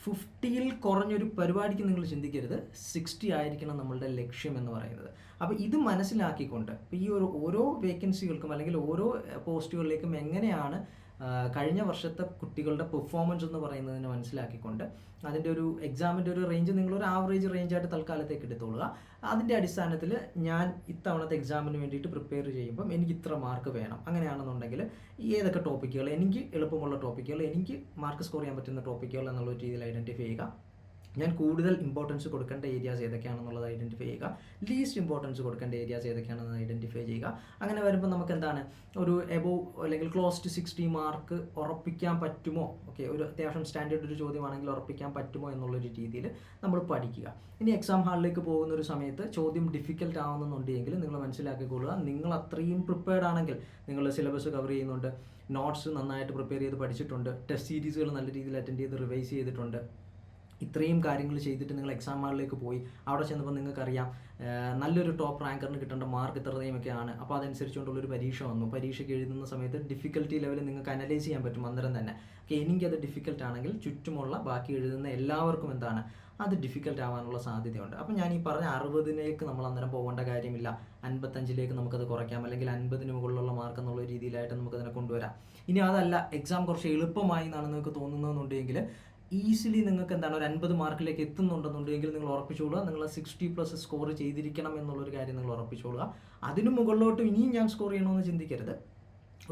50-ൽ കുറഞ്ഞൊരു പരിപാടിക്ക് നിങ്ങൾ ചിന്തിക്കരുത്, 60 ആയിരിക്കണം നമ്മളുടെ ലക്ഷ്യം എന്ന് പറയുന്നത്. അപ്പോൾ ഇത് മനസ്സിലാക്കിക്കൊണ്ട് ഇപ്പോൾ ഈ ഓരോ വേക്കൻസികൾക്കും അല്ലെങ്കിൽ ഓരോ പോസ്റ്റുകളിലേക്കും എങ്ങനെയാണ് കഴിഞ്ഞ വർഷത്തെ കുട്ടികളുടെ പെർഫോമൻസ് എന്ന് പറയുന്നതിനെ മനസ്സിലാക്കിക്കൊണ്ട് അതിൻ്റെ ഒരു എക്സാമിൻ്റെ ഒരു റേഞ്ച് നിങ്ങളൊരു ആവറേജ് റേഞ്ചായിട്ട് തൽക്കാലത്തേക്ക് എടുത്തോളുക. അതിൻ്റെ അടിസ്ഥാനത്തിൽ ഞാൻ ഇത്തവണത്തെ എക്സാമിന് വേണ്ടിയിട്ട് പ്രിപ്പയർ ചെയ്യുമ്പം എനിക്ക് ഇത്ര മാർക്ക് വേണം, അങ്ങനെയാണെന്നുണ്ടെങ്കിൽ ഏതൊക്കെ ടോപ്പിക്കുകൾ എനിക്ക് എളുപ്പമുള്ള ടോപ്പിക്കുകൾ, എനിക്ക് മാർക്ക് സ്കോർ ചെയ്യാൻ പറ്റുന്ന ടോപ്പിക്കുകൾ എന്നുള്ള രീതിയിൽ ഐഡൻറ്റിഫൈ ചെയ്യുക. ഞാൻ കൂടുതൽ ഇമ്പോർട്ടൻസ് കൊടുക്കേണ്ട ഏരിയാസ് ഏതൊക്കെയാണെന്നുള്ളത് ഐഡൻറ്റിഫൈ ചെയ്യുക, ലീസ്റ്റ് ഇമ്പോർട്ടൻസ് കൊടുക്കേണ്ട ഏരിയാസ് ഏതൊക്കെയാണെന്ന് ഐഡൻറ്റിഫൈ ചെയ്യുക. അങ്ങനെ വരുമ്പോൾ നമുക്ക് എന്താണ് ഒരു എബോവ് അല്ലെങ്കിൽ ക്ലോസ് ടു 60 മാർക്ക് ഉറപ്പിക്കാൻ പറ്റുമോ, ഓക്കെ, ഒരു അത്യാവശ്യം സ്റ്റാൻഡേർഡ് ഒരു ചോദ്യമാണെങ്കിൽ ഉറപ്പിക്കാൻ പറ്റുമോ എന്നുള്ളൊരു രീതിയിൽ നമ്മൾ പഠിക്കുക. ഇനി എക്സാം ഹാളിലേക്ക് പോകുന്ന ഒരു സമയത്ത് ചോദ്യം ഡിഫിക്കൽട്ട് ആവുന്നുണ്ടെങ്കിൽ നിങ്ങൾ മനസ്സിലാക്കിക്കൊള്ളുക, നിങ്ങൾ അത്രയും പ്രിപ്പയർഡ് ആണെങ്കിൽ, നിങ്ങൾ സിലബസ് കവർ ചെയ്യുന്നുണ്ട്, നോട്ട്സ് നന്നായിട്ട് പ്രിപ്പയർ ചെയ്ത് പഠിച്ചിട്ടുണ്ട്, ടെസ്റ്റ് സീരീസുകൾ നല്ല രീതിയിൽ അറ്റൻഡ് ചെയ്ത് റിവൈസ് ചെയ്തിട്ടുണ്ട്, ഇത്രയും കാര്യങ്ങൾ ചെയ്തിട്ട് നിങ്ങൾ എക്സാം ഹാളിലേക്ക് പോയി അവിടെ ചെന്നപ്പോൾ നിങ്ങൾക്കറിയാം നല്ലൊരു ടോപ്പ് റാങ്കറിന് കിട്ടേണ്ട മാർക്ക് ഇത്രയുമൊക്കെയാണ്. അപ്പോൾ അതനുസരിച്ചുകൊണ്ടുള്ളൊരു പരീക്ഷ വന്നു. പരീക്ഷയ്ക്ക് എഴുതുന്ന സമയത്ത് ഡിഫിക്കൽട്ടി ലെവൽ നിങ്ങൾക്ക് അനലൈസ് ചെയ്യാൻ പറ്റും അന്നേരം തന്നെ. ഓക്കെ, എനിക്കത് ഡിഫിക്കൽട്ട് ആണെങ്കിൽ ചുറ്റുമുള്ള ബാക്കി എഴുതുന്ന എല്ലാവർക്കും എന്താണ് അത് ഡിഫിക്കൽട്ട് ആവാനുള്ള സാധ്യതയുണ്ട്. അപ്പോൾ ഞാൻ ഈ പറഞ്ഞ 60-ലേക്ക് നമ്മൾ അന്നേരം പോകേണ്ട കാര്യമില്ല, 55-ലേക്ക് നമുക്കത് കുറയ്ക്കാം, അല്ലെങ്കിൽ 50-ന് മുകളിലുള്ള മാർക്ക് എന്നുള്ള രീതിയിലായിട്ട് നമുക്കതിനെ കൊണ്ടുവരാം. ഇനി അതല്ല എക്സാം കുറച്ച് എളുപ്പമായി എന്നാണ് നിങ്ങൾക്ക് തോന്നുന്നതെന്നുണ്ടെങ്കിൽ ഈസിലി നിങ്ങൾക്ക് എന്താണ് ഒരു 50 മാർക്കിലേക്ക് എത്തുന്നുണ്ടെന്നുണ്ടെങ്കിൽ നിങ്ങൾ ഉറപ്പിച്ചോളുക, നിങ്ങൾ 60+ സ്കോർ ചെയ്തിരിക്കണം എന്നുള്ളൊരു കാര്യം നിങ്ങൾ ഉറപ്പിച്ചോളുക. അതിനു മുകളിലോട്ട് ഇനിയും ഞാൻ സ്കോർ ചെയ്യണമെന്ന് ചിന്തിക്കരുത്.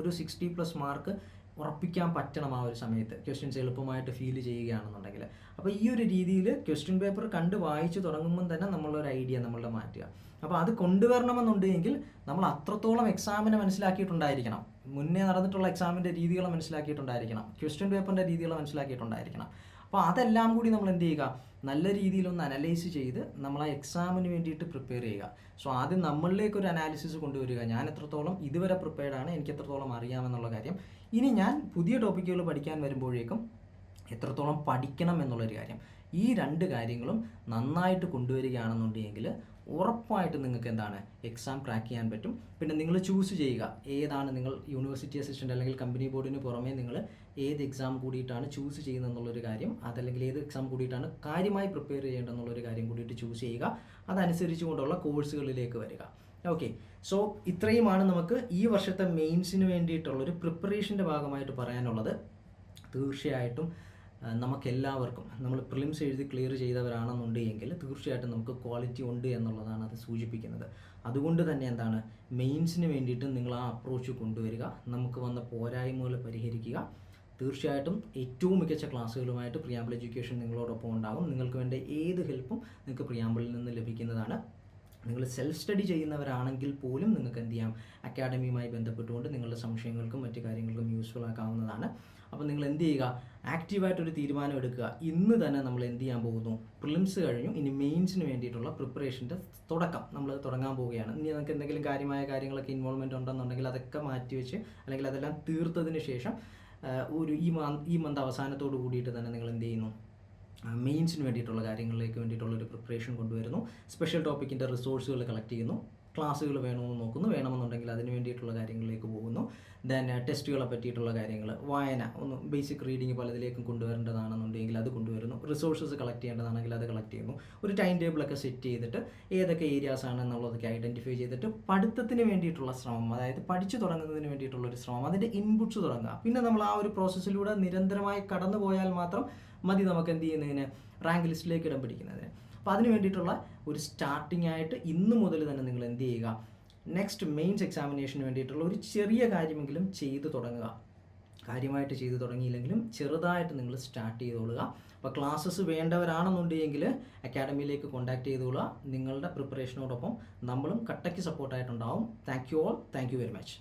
ഒരു 60+ മാർക്ക് ഉറപ്പിക്കാൻ പറ്റണം ആ ഒരു സമയത്ത്, ക്വസ്റ്റ്യൻസ് എളുപ്പമായിട്ട് ഫീൽ ചെയ്യുകയാണെന്നുണ്ടെങ്കിൽ. അപ്പോൾ ഈ ഒരു രീതിയിൽ ക്വസ്റ്റ്യൻ പേപ്പർ കണ്ട് വായിച്ച് തുടങ്ങുമ്പം തന്നെ നമ്മളൊരു ഐഡിയ നമ്മളുടെ മാറ്റുക. അപ്പോൾ അത് കൊണ്ടുവരണമെന്നുണ്ടെങ്കിൽ നമ്മൾ അത്രത്തോളം എക്സാമിനെ മനസ്സിലാക്കിയിട്ടുണ്ടായിരിക്കണം, മുന്നേ നടന്നിട്ടുള്ള എക്സാമിൻ്റെ രീതികൾ മനസ്സിലാക്കിയിട്ടുണ്ടായിരിക്കണം, ക്വസ്റ്റ്യൻ പേപ്പറിൻ്റെ രീതികൾ മനസ്സിലാക്കിയിട്ടുണ്ടായിരിക്കണം. അപ്പോൾ അതെല്ലാം കൂടി നമ്മൾ എന്ത് ചെയ്യുക, നല്ല രീതിയിലൊന്ന് അനലൈസ് ചെയ്ത് നമ്മൾ ആ എക്സാമിന് വേണ്ടിയിട്ട് പ്രിപ്പയർ ചെയ്യുക. സോ ആദ്യം നമ്മളിലേക്ക് ഒരു അനാലിസിസ് കൊണ്ടുവരിക, ഞാൻ എത്രത്തോളം ഇതുവരെ പ്രിപ്പയർഡാണ്, എനിക്ക് എത്രത്തോളം അറിയാമെന്നുള്ള കാര്യം. ഇനി ഞാൻ പുതിയ ടോപ്പിക്കുകൾ പഠിക്കാൻ വരുമ്പോഴേക്കും എത്രത്തോളം പഠിക്കണം എന്നുള്ളൊരു കാര്യം. ഈ 2 കാര്യങ്ങളും നന്നായിട്ട് കൊണ്ടുവരികയാണെന്നുണ്ടെങ്കിൽ ഉറപ്പായിട്ട് നിങ്ങൾക്ക് എന്താണ് എക്സാം ക്രാക്ക് ചെയ്യാൻ പറ്റും. പിന്നെ നിങ്ങൾ ചൂസ് ചെയ്യുക ഏതാണ് നിങ്ങൾ യൂണിവേഴ്സിറ്റി അസിസ്റ്റൻ്റ് അല്ലെങ്കിൽ കമ്പനി ബോർഡിന് പുറമേ നിങ്ങൾ ഏത് എക്സാം കൂടിയിട്ടാണ് ചൂസ് ചെയ്യുന്നത് എന്നുള്ളൊരു കാര്യം, അതല്ലെങ്കിൽ ഏത് എക്സാം കൂടിയിട്ടാണ് കാര്യമായി പ്രിപ്പയർ ചെയ്യേണ്ടതെന്നുള്ളൊരു കാര്യം കൂടിയിട്ട് ചൂസ് ചെയ്യുക. അതനുസരിച്ച് കൊണ്ടുള്ള കോഴ്സുകളിലേക്ക് വരിക. ഓക്കെ, സോ ഇത്രയുമാണ് നമുക്ക് ഈ വർഷത്തെ മെയിൻസിന് വേണ്ടിയിട്ടുള്ളൊരു പ്രിപ്പറേഷൻ്റെ ഭാഗമായിട്ട് പറയാനുള്ളത്. തീർച്ചയായിട്ടും നമുക്കെല്ലാവർക്കും നമ്മൾ പ്രിലിംസ് എഴുതി ക്ലിയർ ചെയ്തവരാണെന്നുണ്ടെങ്കിൽ തീർച്ചയായിട്ടും നമുക്ക് ക്വാളിറ്റി ഉണ്ട് എന്നുള്ളതാണ് അത് സൂചിപ്പിക്കുന്നത്. അതുകൊണ്ട് തന്നെ എന്താണ് മെയിൻസിന് വേണ്ടിയിട്ട് നിങ്ങൾ ആ അപ്രോച്ച് കൊണ്ടുവരിക, നമുക്ക് വന്ന പോരായ്മകൾ പരിഹരിക്കുക. തീർച്ചയായിട്ടും ഏറ്റവും മികച്ച ക്ലാസ്സുകളുമായിട്ട് പ്രിയാമ്പിൾ എഡ്യൂക്കേഷൻ നിങ്ങളോടൊപ്പം ഉണ്ടാകും. നിങ്ങൾക്ക് വേണ്ട ഏത് ഹെൽപ്പും നിങ്ങൾക്ക് പ്രിയാമ്പിളിൽ നിന്ന് ലഭിക്കുന്നതാണ്. നിങ്ങൾ സെൽഫ് സ്റ്റഡി ചെയ്യുന്നവരാണെങ്കിൽ പോലും നിങ്ങൾക്ക് എന്ത് ചെയ്യാം, അക്കാഡമിയുമായി ബന്ധപ്പെട്ടുകൊണ്ട് നിങ്ങളുടെ സംശയങ്ങൾക്കും മറ്റു കാര്യങ്ങൾക്കും യൂസ്ഫുൾ ആക്കാവുന്നതാണ്. അപ്പോൾ നിങ്ങൾ എന്ത് ചെയ്യുക, ആക്റ്റീവായിട്ടൊരു തീരുമാനം എടുക്കുക. ഇന്ന് തന്നെ നമ്മൾ എന്ത് ചെയ്യാൻ പോകുന്നു, പ്രിലിംസ് കഴിഞ്ഞു, ഇനി മെയിൻസിന് വേണ്ടിയിട്ടുള്ള പ്രിപ്പറേഷൻ്റെ തുടക്കം നമ്മൾ തുടങ്ങാൻ പോവുകയാണ്. ഇനി നിങ്ങൾക്ക് എന്തെങ്കിലും കാര്യമായ കാര്യങ്ങളൊക്കെ ഇൻവോൾവ്മെൻറ്റ് ഉണ്ടെന്നുണ്ടെങ്കിൽ അതൊക്കെ മാറ്റിവെച്ച് അല്ലെങ്കിൽ അതെല്ലാം തീർത്തതിന് ശേഷം ഈ മന്ത് അവസാനത്തോട് കൂടിയിട്ട് തന്നെ നിങ്ങൾ എന്ത് ചെയ്യുന്നു, മെയിൻസിന് വേണ്ടിയിട്ടുള്ള കാര്യങ്ങളിലേക്ക് വേണ്ടിയിട്ടുള്ളൊരു പ്രിപ്പറേഷൻ കൊണ്ടുവരുന്നു. സ്പെഷ്യൽ ടോപ്പിക്കിൻ്റെ റിസോഴ്സുകൾ കളക്ട് ചെയ്യുന്നു, ക്ലാസ്സുകൾ വേണമെന്ന് നോക്കുന്നു, വേണമെന്നുണ്ടെങ്കിൽ അതിന് വേണ്ടിയിട്ടുള്ള കാര്യങ്ങളിലേക്ക് പോകുന്നു. ദെൻ ടെസ്റ്റുകളെ പറ്റിയിട്ടുള്ള കാര്യങ്ങൾ, വായന, ഒന്ന് ബേസിക് റീഡിങ് പലതിലേക്കും കൊണ്ടുവരേണ്ടതാണെന്നുണ്ടെങ്കിൽ അത് കൊണ്ടുവരുന്നു. റിസോഴ്സസ് കളക്ട് ചെയ്യേണ്ടതാണെങ്കിൽ അത് കളക്ട് ചെയ്യുന്നു. ഒരു ടൈം ടേബിളൊക്കെ സെറ്റ് ചെയ്തിട്ട് ഏതൊക്കെ ഏരിയാസ് ആണെന്നുള്ളതൊക്കെ ഐഡൻറ്റിഫൈ ചെയ്തിട്ട് പഠിത്തത്തിന് വേണ്ടിയിട്ടുള്ള ശ്രമം, അതായത് പഠിച്ചു തുടങ്ങുന്നതിന് വേണ്ടിയിട്ടുള്ളൊരു ശ്രമം, അതിൻ്റെ ഇൻപുട്സ് തുടങ്ങുക. പിന്നെ നമ്മൾ ആ ഒരു പ്രോസസ്സിലൂടെ നിരന്തരമായി കടന്നു പോയാൽ മാത്രം മതി നമുക്ക് എന്ത് ചെയ്യുന്നതിന്, റാങ്ക് ലിസ്റ്റിലേക്ക് ഇടം പിടിക്കുന്നതിന്. അപ്പോൾ അതിന് വേണ്ടിയിട്ടുള്ള ഒരു സ്റ്റാർട്ടിംഗ് ആയിട്ട് ഇന്ന് മുതൽ തന്നെ നിങ്ങൾ എന്ത് ചെയ്യുക, നെക്സ്റ്റ് മെയിൻസ് എക്സാമിനേഷന് വേണ്ടിയിട്ടുള്ള ഒരു ചെറിയ കാര്യമെങ്കിലും ചെയ്തു തുടങ്ങുക. കാര്യമായിട്ട് ചെയ്തു തുടങ്ങിയില്ലെങ്കിലും ചെറുതായിട്ട് നിങ്ങൾ സ്റ്റാർട്ട് ചെയ്തോളുക. അപ്പോൾ ക്ലാസ്സസ് വേണ്ടവരാണെന്നുണ്ടെങ്കിൽ അക്കാഡമിയിലേക്ക് കോൺടാക്ട് ചെയ്തോളുക. നിങ്ങളുടെ പ്രിപ്പറേഷനോടൊപ്പം നമ്മളും കട്ടയ്ക്ക് സപ്പോർട്ടായിട്ടുണ്ടാവും. Thank you all. Thank you very much.